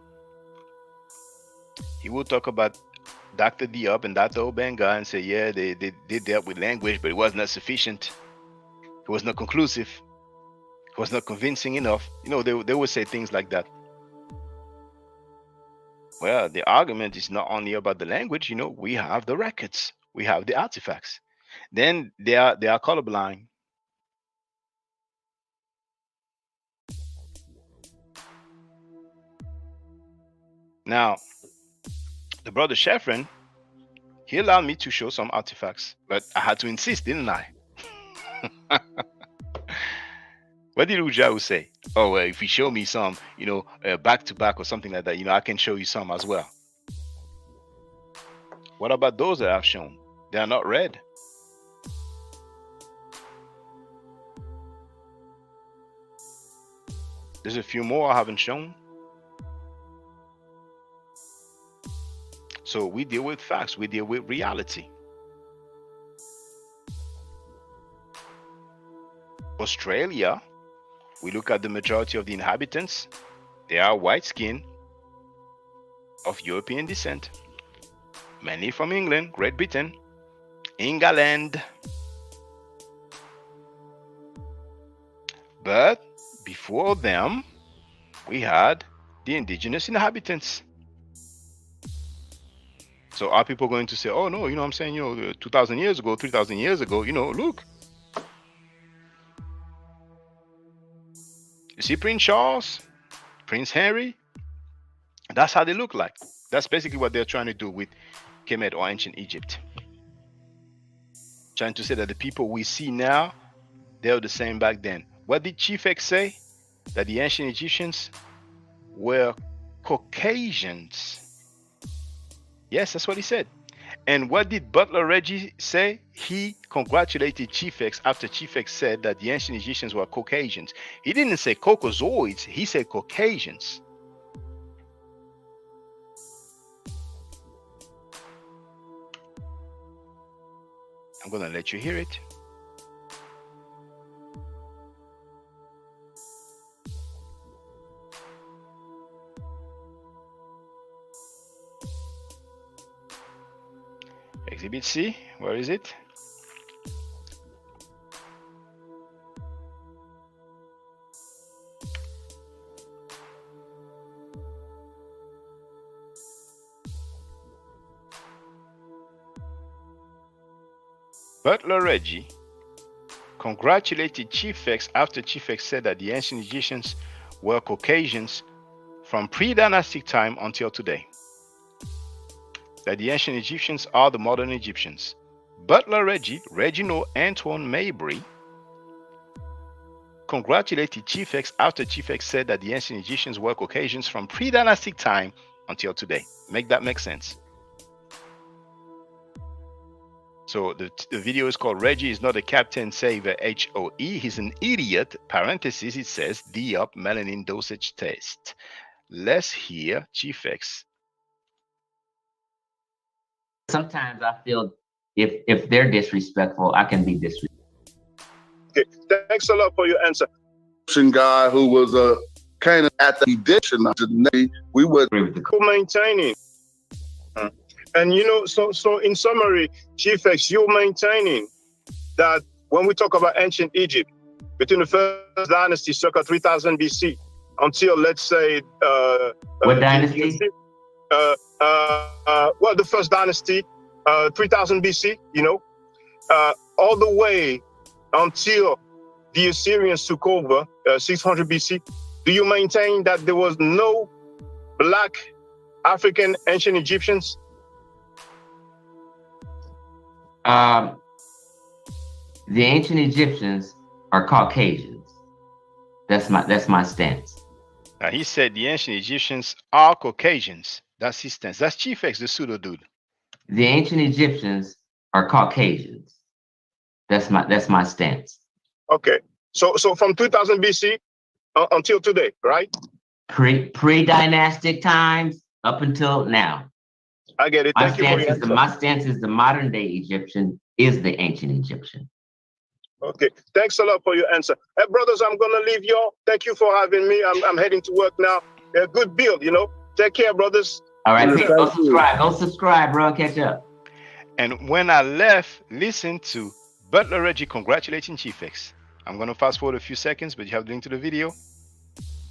he will talk about Dr. Diop and Dr. Obenga and say, yeah, they did that with language, but it was not sufficient. It was not conclusive. It was not convincing enough. You know, they would say things like that. Well, the argument is not only about the language, you know, we have the records, we have the artifacts. Then they are colorblind. Now, the brother Sheffrin, he allowed me to show some artifacts, but I had to insist, didn't I? What did Ujau say? Oh, well, if you show me some, you know, back to back or something like that, you know, I can show you some as well. What about those that I've shown? They are not red. There's a few more I haven't shown. So we deal with facts, we deal with reality. Australia, we look at the majority of the inhabitants. They are white skin of European descent, mainly from England, Great Britain, England. But before them, we had the indigenous inhabitants. So are people going to say, oh no, you know what I'm saying, you know, 2,000 years ago, 3,000 years ago, you know, look. You see Prince Charles, Prince Henry? That's how they look like. That's basically what they're trying to do with Kemet or ancient Egypt. Trying to say that the people we see now, they were the same back then. What did Chief X say? That the ancient Egyptians were Caucasians. Yes, that's what he said. And what did Butler Reggie say? He congratulated Chief X after Chief X said that the ancient Egyptians were Caucasians. He didn't say Caucasoids, he said Caucasians. I'm going to let you hear it. Exhibit C, where is it? Butler Reggie congratulated Chief X after Chief X said that the ancient Egyptians were Caucasians from pre-dynastic time until today. That the ancient Egyptians are the modern Egyptians. Butler Reggie, Reginald Antoine Mabry, congratulated Chief X after Chief X said that the ancient Egyptians were Caucasians from pre-dynastic time until today. Make that make sense? So the video is called Reggie is not a Captain Saver HOE. He's an idiot. Parentheses, it says D-up melanin dosage test. Let's hear Chief X. Sometimes I feel if they're disrespectful, I can be disrespectful. Okay, thanks a lot for your answer. Guy who was a kind of at the edition of the Navy, we were maintaining. And you know, so in summary, Chief X, you're maintaining that when we talk about ancient Egypt, between the first dynasty, circa 3000 BC, until let's say what dynasty? Well, the first dynasty, 3000 BC, you know, all the way until the Assyrians took over, 600 BC. Do you maintain that there was no black African ancient Egyptians? The ancient Egyptians are Caucasians. That's my stance. He said the ancient Egyptians are Caucasians. That's his stance. That's Chief X, the pseudo dude. The ancient Egyptians are Caucasians. That's my stance. Okay. So from 2000 BC until today, right? Pre-dynastic times up until now. I get it. My stance is the modern day Egyptian is the ancient Egyptian. Okay. Thanks a lot for your answer. Hey, brothers, I'm gonna leave y'all. Thank you for having me. I'm heading to work now. Good build, you know. Take care, brothers. All right, go subscribe. Go subscribe, bro. Catch up. And when I left, listen to Butler Reggie congratulating Chief X. I'm gonna fast forward a few seconds, but you have the link to the video.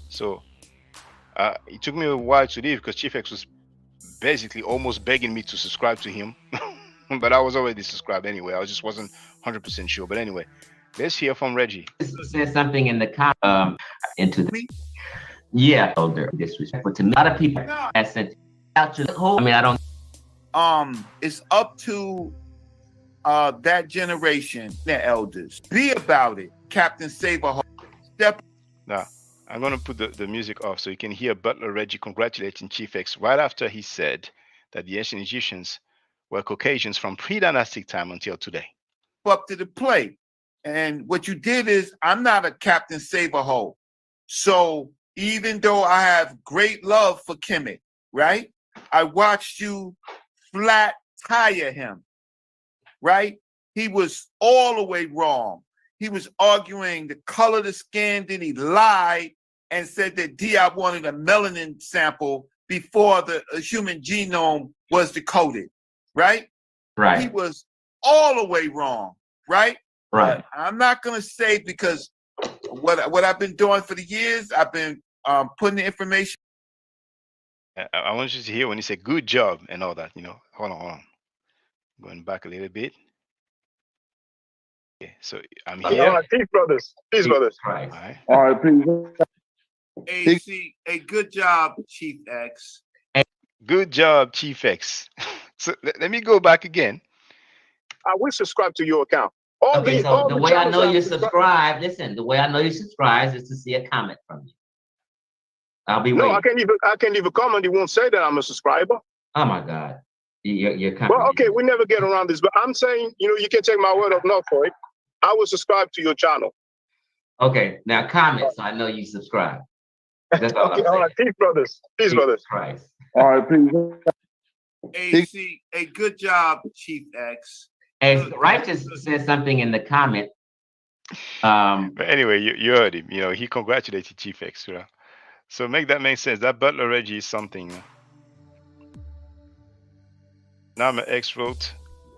So it took me a while to leave because Chief X was basically almost begging me to subscribe to him. But I was already subscribed anyway. I just wasn't 100% sure. But anyway, let's hear from Reggie. Said something in the into the older disrespectful to a lot of people. I said, I mean, I don't. It's up to that generation, their elders. Be about it, Captain Saber. Step. Now, I'm gonna put the music off so you can hear Butler Reggie congratulating Chief X right after he said that the ancient Egyptians were Caucasians from pre-dynastic time until today. Up to the plate. And what you did is, I'm not a Captain Saberho. So even though I have great love for Kemet, right? I watched you flat tire him, right? He was all the way wrong. He was arguing the color of the skin, then he lied and said that Diab wanted a melanin sample before the human genome was decoded, right? Right. He was all the way wrong, right? Right. But I'm not going to say, because what I've been doing for the years, I've been putting the information. I want you to hear when he said good job and all that, you know. Hold on. Going back a little bit. Okay, so I'm here. All right, peace, brothers. Peace, brothers. Right. All right, peace. Hey, good job, Chief X. Good job, Chief X. So let me go back again. I will subscribe to your account. The way I know you're subscribed, listen, the way I know you're subscribed is to see a comment from you. I'll be waiting. No, I can't leave a comment. It won't say that I'm a subscriber. Oh my God. You're well, okay, we never get around this, but I'm saying, you know, you can take my word of not for it. I will subscribe to your channel. Okay, now comment so I know you subscribe. That's all okay, all right, peace, brothers. Peace, brothers. Christ. All right, peace. Hey, good job, Chief X. Hey, Righteous said something in the comment. But anyway, you heard him. You know, he congratulated Chief X. You know? So make that make sense. That Butler Reggie is something. Now my X wrote,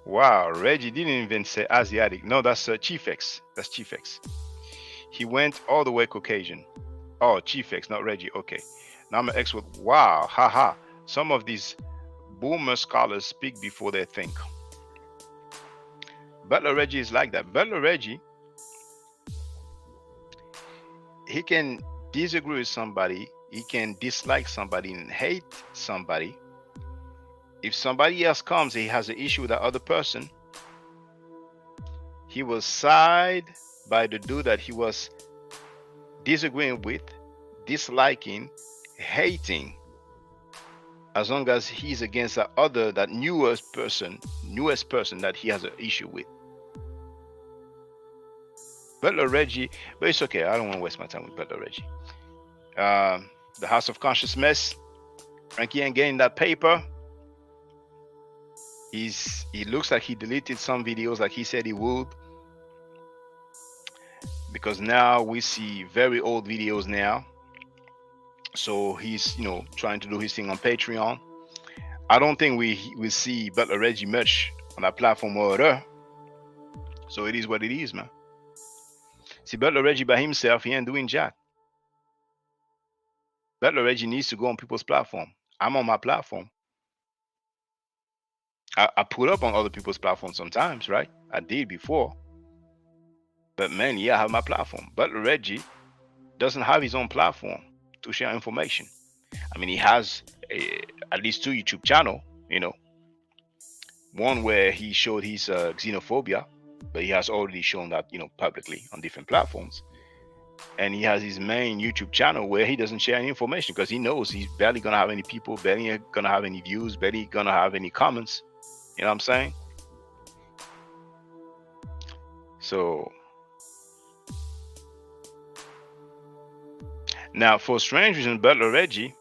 wow, Reggie didn't even say Asiatic. No, that's Chief X. That's Chief X. He went all the way Caucasian. Oh, Chief X, not Reggie. Okay. Now my X wrote, wow, haha. Some of these boomer scholars speak before they think. Butler Reggie is like that. Butler Reggie he can disagree with somebody, he can dislike somebody and hate somebody. If somebody else comes, he has an issue with that other person, he will side by the dude that he was disagreeing with, disliking, hating, as long as he's against that newest person that he has an issue with. Butler Reggie, but it's okay. I don't want to waste my time with Butler Reggie. The House of Conscious Mess. Frankie ain't getting that paper. He looks like he deleted some videos like he said he would, because now we see very old videos now. So he's trying to do his thing on Patreon. I don't think we see Butler Reggie much on that platform over there. So it is what it is, man. See, Butler Reggie by himself, he ain't doing jack. Butler Reggie needs to go on people's platform. I'm on my platform. I put up on other people's platforms sometimes, right? I did before. But man, yeah, I have my platform. Butler Reggie doesn't have his own platform to share information. I mean, he has at least 2 YouTube channels, one where he showed his xenophobia, but he has already shown that, publicly on different platforms. And he has his main YouTube channel where he doesn't share any information because he knows he's barely gonna have any people, barely gonna have any views, barely gonna have any comments. You know what I'm saying? So now, for strange reason, Butler Reggie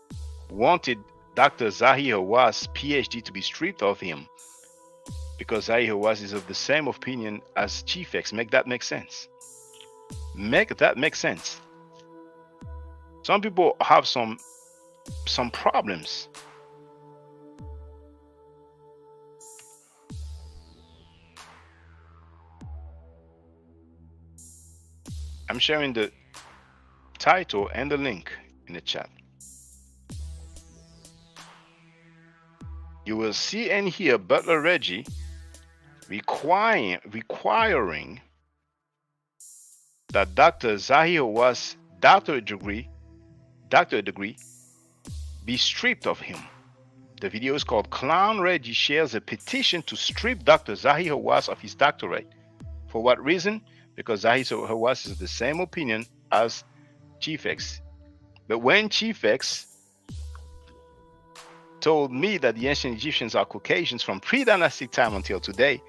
wanted Dr. Zahir Hawass PhD to be stripped of him because Zahir Hawass is of the same opinion as Chief X. Make that make sense. Make that make sense. Some people have some problems. I'm sharing the title and the link in the chat. You will see and hear Butler Reggie requiring that Dr. Zahir Hawass doctorate degree be stripped of him. The video is called Clown Reggie Shares a Petition to Strip Dr. Zahir Hawass of His Doctorate. For what reason? Because Zahir Hawass is of the same opinion as Chief X. But when Chief X told me that the ancient Egyptians are Caucasians from pre-dynastic time until today,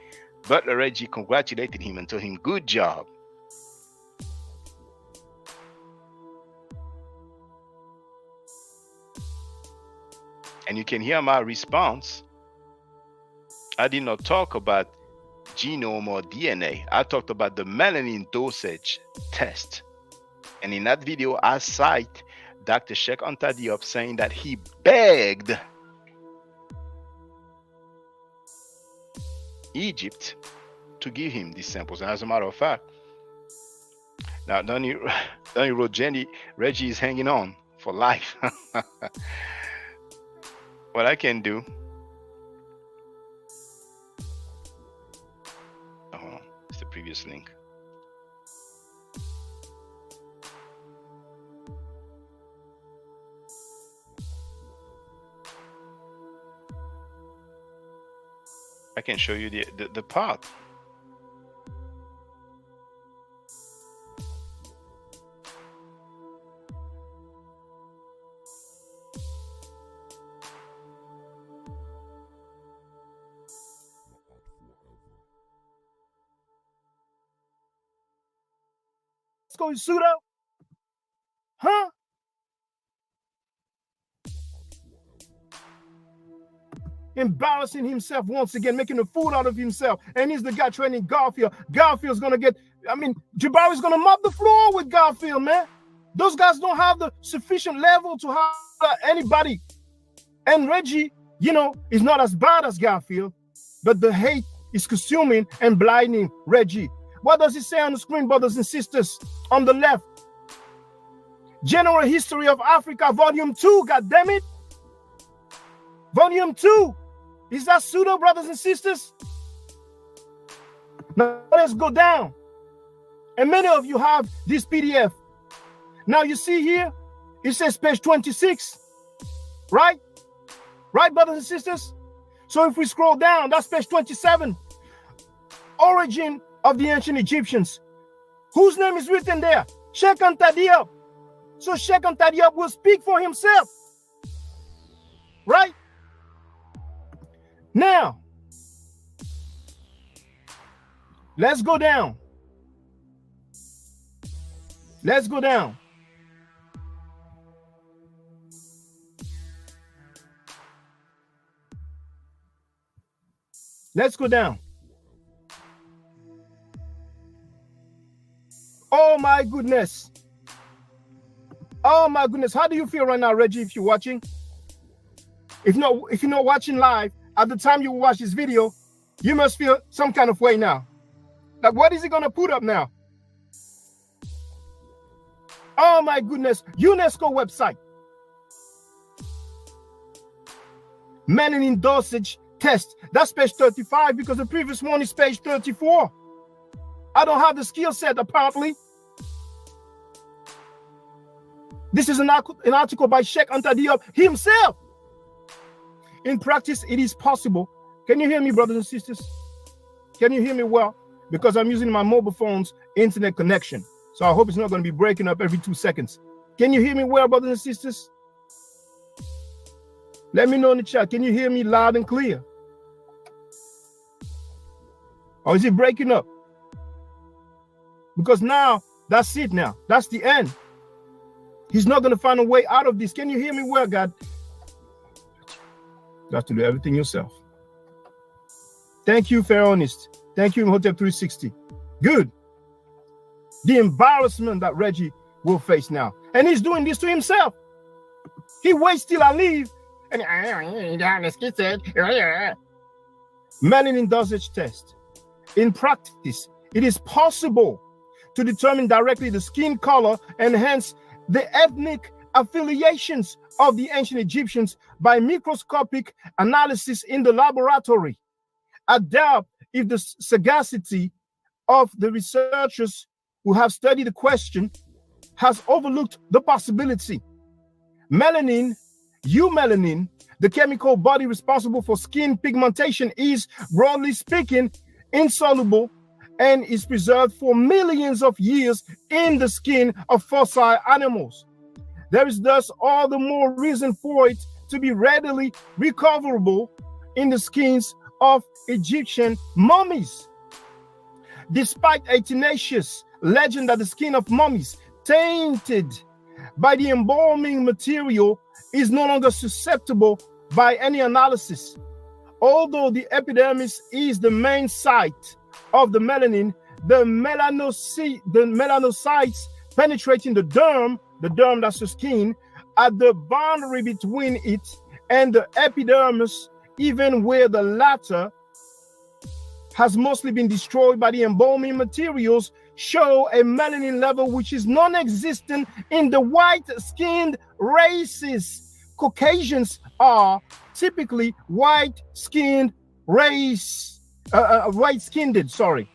Butler Reggie congratulated him and told him, good job. And you can hear my response. I did not talk about genome or DNA. I talked about the melanin dosage test. And in that video, I cite Dr. Sheikh Anta Diop saying that he begged Egypt to give him these samples. And as a matter of fact, now Donnie wrote, Jenny, Reggie is hanging on for life. What I can do, hold on, it's the previous link. I can show you the part. Let's go, pseudo. Huh? Embarrassing himself once again, making a fool out of himself. And he's the guy training Garfield. Garfield's going to get, Jabari's going to mop the floor with Garfield, man. Those guys don't have the sufficient level to have anybody. And Reggie, is not as bad as Garfield, but the hate is consuming and blinding Reggie. What does it say on the screen, brothers and sisters? On the left, General History of Africa, Volume 2, goddammit. Volume 2. Is that pseudo, brothers and sisters? Now let's go down. And many of you have this PDF. Now you see here, it says page 26, right? Right, brothers and sisters? So if we scroll down, that's page 27. Origin of the ancient Egyptians. Whose name is written there? Sheikh Anta Diop. So Sheikh Anta Diop will speak for himself. Right? Now, let's go down. Let's go down. Let's go down. Oh my goodness. Oh my goodness. How do you feel right now, Reggie, if you're watching? If you're not watching live, at the time you watch this video, you must feel some kind of way now. Like, what is he going to put up now? Oh my goodness. UNESCO website. Melanin dosage test. That's page 35 because the previous one is page 34. I don't have the skill set, apparently. This is an article by Sheikh Anta Diop himself. In practice, it is possible. Can you hear me, brothers and sisters? Can you hear me well? Because I'm using my mobile phone's internet connection. So I hope it's not going to be breaking up every 2 seconds. Can you hear me well, brothers and sisters? Let me know in the chat. Can you hear me loud and clear? Or is it breaking up? Because now, that's it now. That's the end. He's not going to find a way out of this. Can you hear me well, God? You have to do everything yourself. Thank you, Pharaohist. Thank you, Imhotep 360. Good. The embarrassment that Reggie will face now. And he's doing this to himself. He waits till I leave. And melanin dosage test. In practice, it is possible to determine directly the skin color and hence the ethnic affiliations of the ancient Egyptians by microscopic analysis in the laboratory. I doubt if the sagacity of the researchers who have studied the question has overlooked the possibility. Melanin, eumelanin, the chemical body responsible for skin pigmentation, is, broadly speaking, insoluble and is preserved for millions of years in the skin of fossil animals. There is thus all the more reason for it to be readily recoverable in the skins of Egyptian mummies. Despite a tenacious legend that the skin of mummies tainted by the embalming material is no longer susceptible by any analysis, although the epidermis is the main site of the melanin, the melanocytes penetrating the derm, that's the skin, at the boundary between it and the epidermis, even where the latter has mostly been destroyed by the embalming materials, show a melanin level which is non-existent in the white-skinned races. Caucasians are typically white-skinned race, white-skinned, sorry.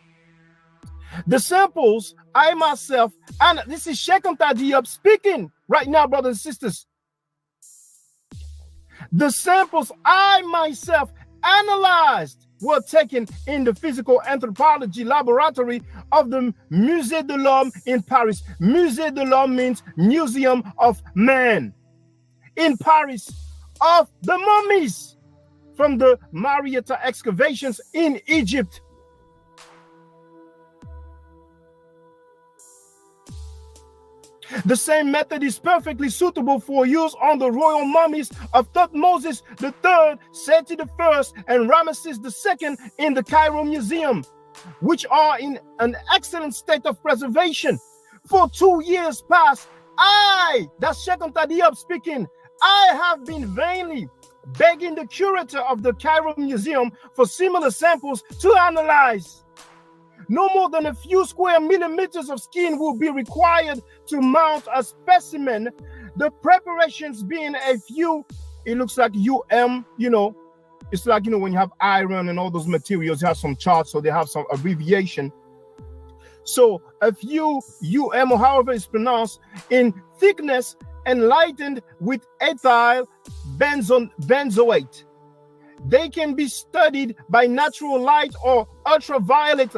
The samples, I myself, and this is Sheikh Anta Diop speaking right now, brothers and sisters. The samples I myself analyzed were taken in the physical anthropology laboratory of the Musée de l'Homme in Paris. Musée de l'Homme means Museum of Man. In Paris, of the mummies from the Marietta excavations in Egypt. The same method is perfectly suitable for use on the royal mummies of Thutmose III, Seti I, and Ramesses II in the Cairo Museum, which are in an excellent state of preservation. For 2 years past, that's Sheikh Anta Diop speaking, I have been vainly begging the curator of the Cairo Museum for similar samples to analyze. No more than a few square millimeters of skin will be required to mount a specimen. The preparations being a few, it looks like it's like, when you have iron and all those materials, you have some charts, so they have some abbreviation. So if or however it's pronounced, in thickness and lightened with ethyl benzoate. They can be studied by natural light or ultraviolet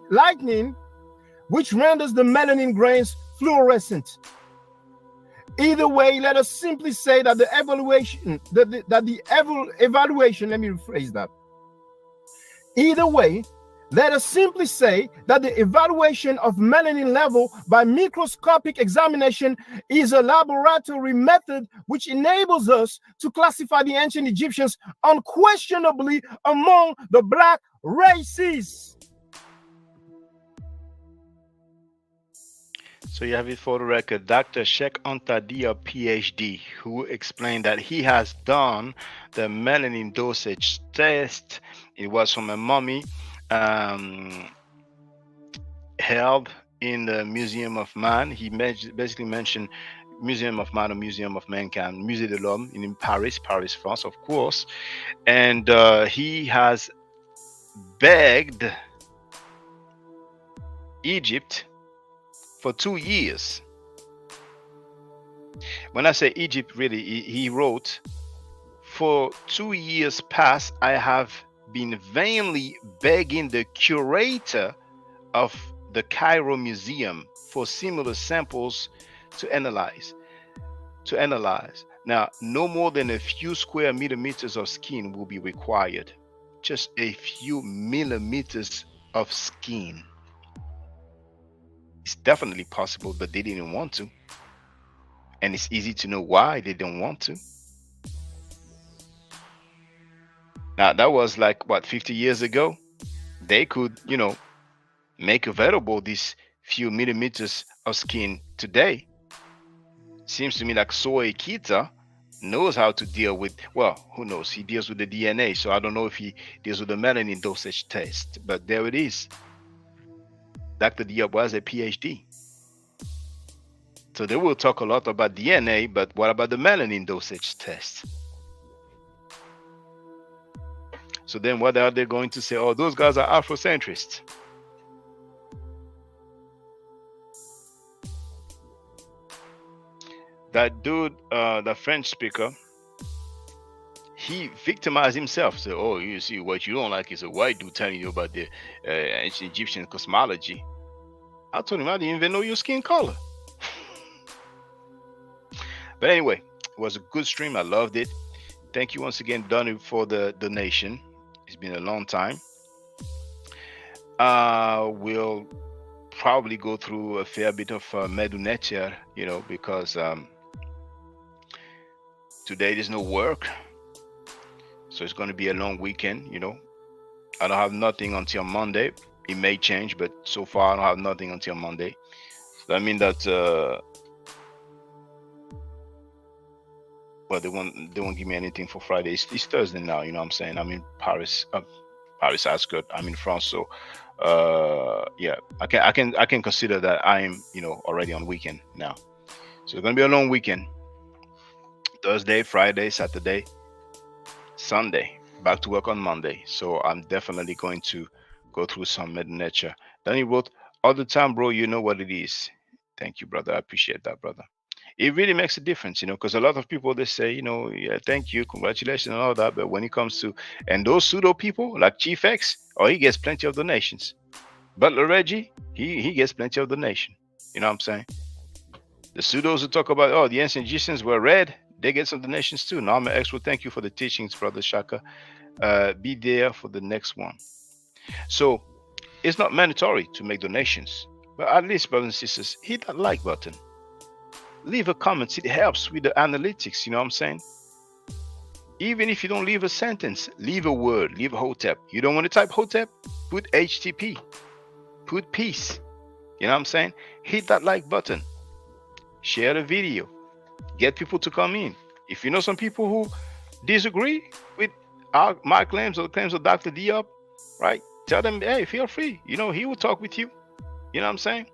lightning, which renders the melanin grains fluorescent. Either way, let us simply say that the evaluation, let me rephrase that. Either way, let us simply say that the evaluation of melanin level by microscopic examination is a laboratory method which enables us to classify the ancient Egyptians unquestionably among the black races. So you have it for the record, Dr. Sheikh Anta Diop, PhD, who explained that he has done the melanin dosage test. It was from a mummy held in the Museum of Man. He basically mentioned Museum of Man or Museum of Mankind, Musée de l'Homme in Paris, France, of course. And he has begged Egypt for 2 years. When I say Egypt, really, he wrote, for 2 years past, I have been vainly begging the curator of the Cairo Museum for similar samples to analyze. Now, no more than a few square millimeters of skin will be required. Just a few millimeters of skin. It's definitely possible, but they didn't want to. And it's easy to know why they didn't want to. Now, that was like, what, 50 years ago? They could, make available these few millimeters of skin today. Seems to me like Soy Kita knows how to deal with, well, who knows? He deals with the DNA, so I don't know if he deals with the melanin dosage test, but there it is. Dr. Diop was a PhD. So they will talk a lot about DNA, but what about the melanin dosage test? So then what are they going to say? Oh, those guys are Afrocentrists. That dude, the French speaker, he victimized himself. So, oh, you see, what you don't like is a white dude telling you about the ancient Egyptian cosmology. I told him I didn't even know your skin color. But anyway, it was a good stream. I loved it. Thank you once again, Donnie, for the donation. It's been a long time. We'll probably go through a fair bit of Medunetia, because today there's no work. So it's going to be a long weekend, I don't have nothing until Monday. It may change, but so far I don't have nothing until Monday. So I mean that well, they won't give me anything for Friday. It's Thursday now, you know what I'm saying? I'm in Paris outskirts. I'm in France, so yeah, I can consider that I'm already on weekend now. So it's gonna be a long weekend. Thursday, Friday, Saturday, Sunday. Back to work on Monday. So I'm definitely going to go through some Medunetia. Then he wrote, all the time, bro, you know what it is. Thank you, brother. I appreciate that, brother. It really makes a difference, because a lot of people, they say, yeah, thank you, congratulations and all that. But when it comes to, and those pseudo people like Chief X, he gets plenty of donations. Butler Reggie, he gets plenty of donation. You know what I'm saying? The pseudos who talk about, oh, the ancient Egyptians were red, they get some donations too. Now, I'm an expert. Thank you for the teachings, brother Shaka. Be there for the next one. So it's not mandatory to make donations, but at least, brothers and sisters, hit that like button. Leave a comment. It helps with the analytics. You know what I'm saying? Even if you don't leave a sentence, leave a word, leave a hotep. You don't want to type hotep? Put HTP. Put peace. You know what I'm saying? Hit that like button. Share the video. Get people to come in. If you know some people who disagree with my claims or the claims of Dr. Diop, right? Tell them, hey, feel free. He will talk with you. You know what I'm saying?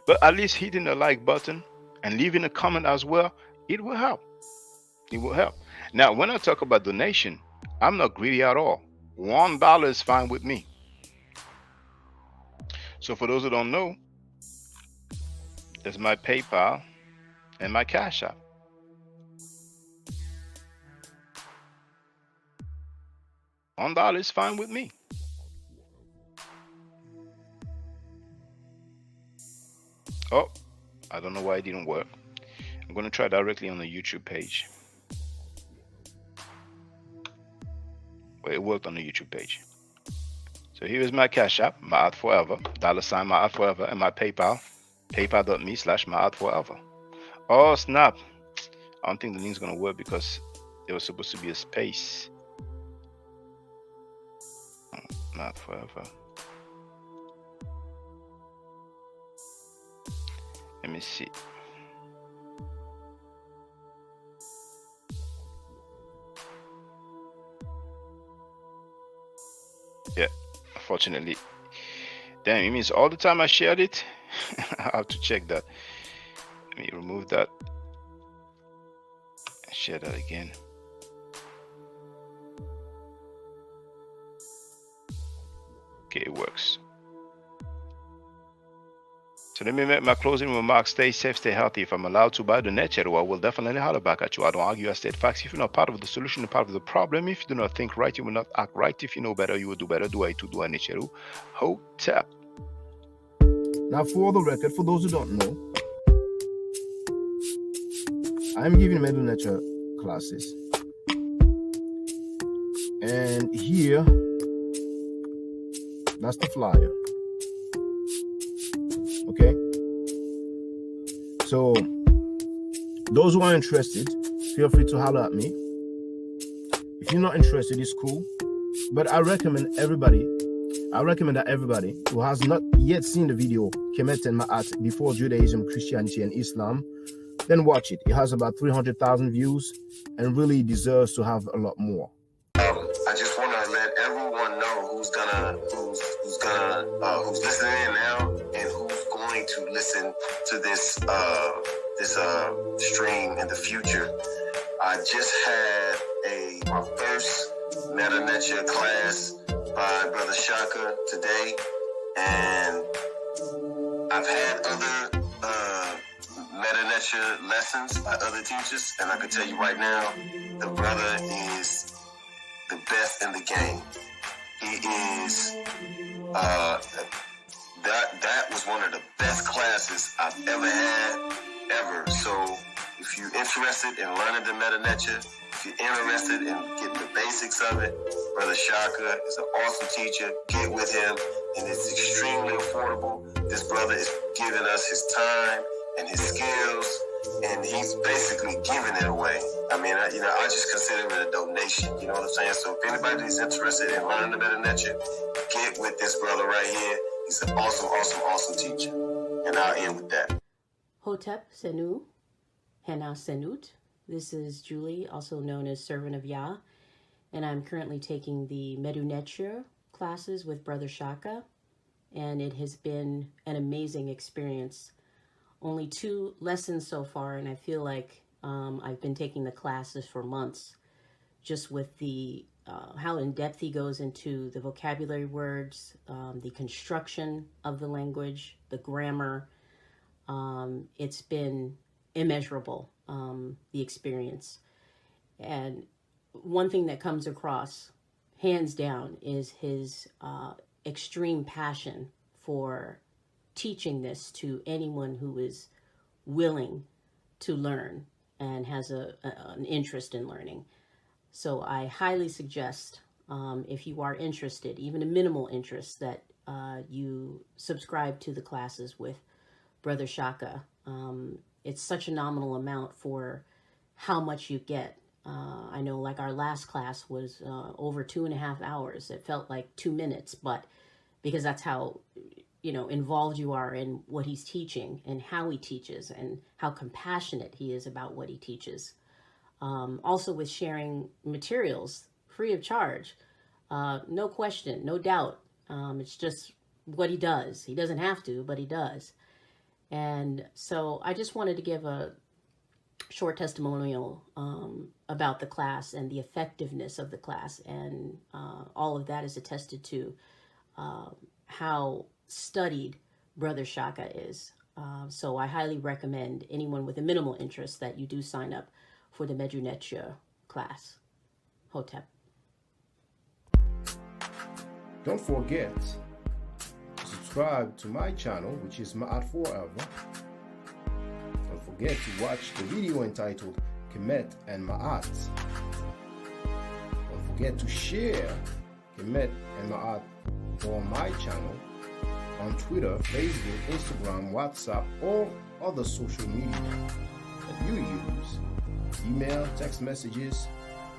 But at least hitting the like button and leaving a comment as well, it will help. It will help. Now, when I talk about donation, I'm not greedy at all. $1 is fine with me. So for those who don't know, there's my PayPal and my Cash App. $1 is fine with me. Oh, I don't know why it didn't work. I'm going to try directly on the YouTube page. Well, it worked on the YouTube page. So here is my Cash App, my Art Forever, $ my Art Forever, and my PayPal, paypal.me/my Art Forever. Oh snap! I don't think the link's gonna work because there was supposed to be a space. Not forever. Let me see. Yeah, unfortunately. Damn, it means all the time I shared it. I have to check that. Let me remove that. Share that again. Okay, it works. So let me make my closing remarks. Stay safe, stay healthy. If I'm allowed to buy the net channel, I will definitely holler back at you. I don't argue, I state facts. If you're not part of the solution, you're part of the problem. If you do not think right, you will not act right. If you know better, you will do better. Do I to do a Nicheru. Hotep. Now, for the record, for those who don't know, I'm giving Medu Nature classes. And here, that's the flyer. Okay? So, those who are interested, feel free to holler at me. If you're not interested, it's cool. But I recommend that everybody who has not yet seen the video, Kemet and Ma'at, Before Judaism, Christianity, and Islam, then watch it. It has about 300,000 views and really deserves to have a lot more. I just want to let everyone know who's listening in now and who's going to listen to this stream in the future. I just had my first Meta Nature class by Brother Shaka today, and I've had other Meta Nature lessons by other teachers, and I can tell you right now, the brother is the best in the game. He is that was one of the best classes I've ever had, ever. So if you're interested in learning the Meta Nature, if you're interested in getting the basics of it, Brother Shaka is an awesome teacher. Get with him, and it's extremely affordable. This brother is giving us his time and his skills, and he's basically giving it away. I mean, I just consider it a donation. You know what I'm saying? So if anybody's interested in learning the Meta Nature, get with this brother right here. He's an awesome, awesome, awesome teacher. And I'll end with that. Hotep Senu, Hena Senut. This is Julie, also known as Servant of Yah, and I'm currently taking the Medu Nature classes with Brother Shaka, and it has been an amazing experience. Only 2 lessons so far, and I feel like I've been taking the classes for months, just with the how in depth he goes into the vocabulary words, the construction of the language, the grammar. It's been immeasurable, the experience. And one thing that comes across, hands down, is his extreme passion for teaching this to anyone who is willing to learn and has an interest in learning. So I highly suggest, if you are interested, even a minimal interest, that you subscribe to the classes with Brother Shaka. It's such a nominal amount for how much you get. I know, like, our last class was over 2.5 hours. It felt like 2 minutes, but because that's how, involved you are in what he's teaching and how he teaches and how compassionate he is about what he teaches. Also with sharing materials free of charge, no question, no doubt. It's just what he does. He doesn't have to, but he does. And so I just wanted to give a short testimonial about the class and the effectiveness of the class. And all of that is attested to how studied Brother Shaka is. So I highly recommend anyone with a minimal interest that you do sign up for the Medu Netia class. Hotep. Don't forget to subscribe to my channel, which is Ma'at Forever. Don't forget to watch the video entitled Kemet and Ma'at. Don't forget to share Kemet and Ma'at on my channel on Twitter, Facebook, Instagram, WhatsApp, or other social media that you use. Email, text messages,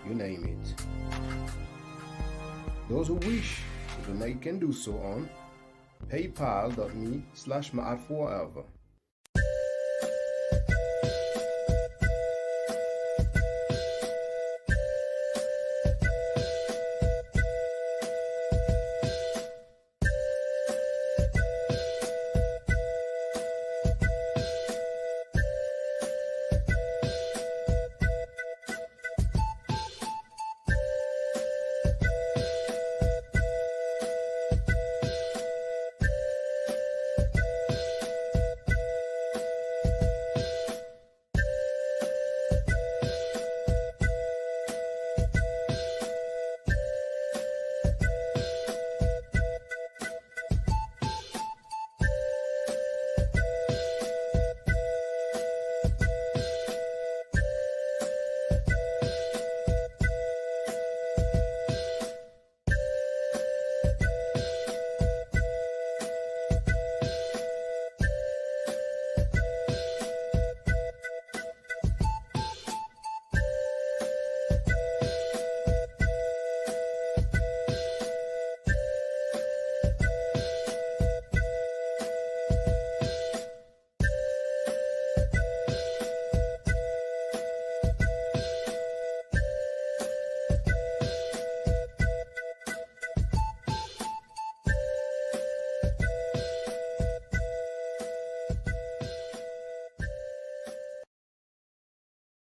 you name it. Those who wish to donate can do so on paypal.me/ma'atforever.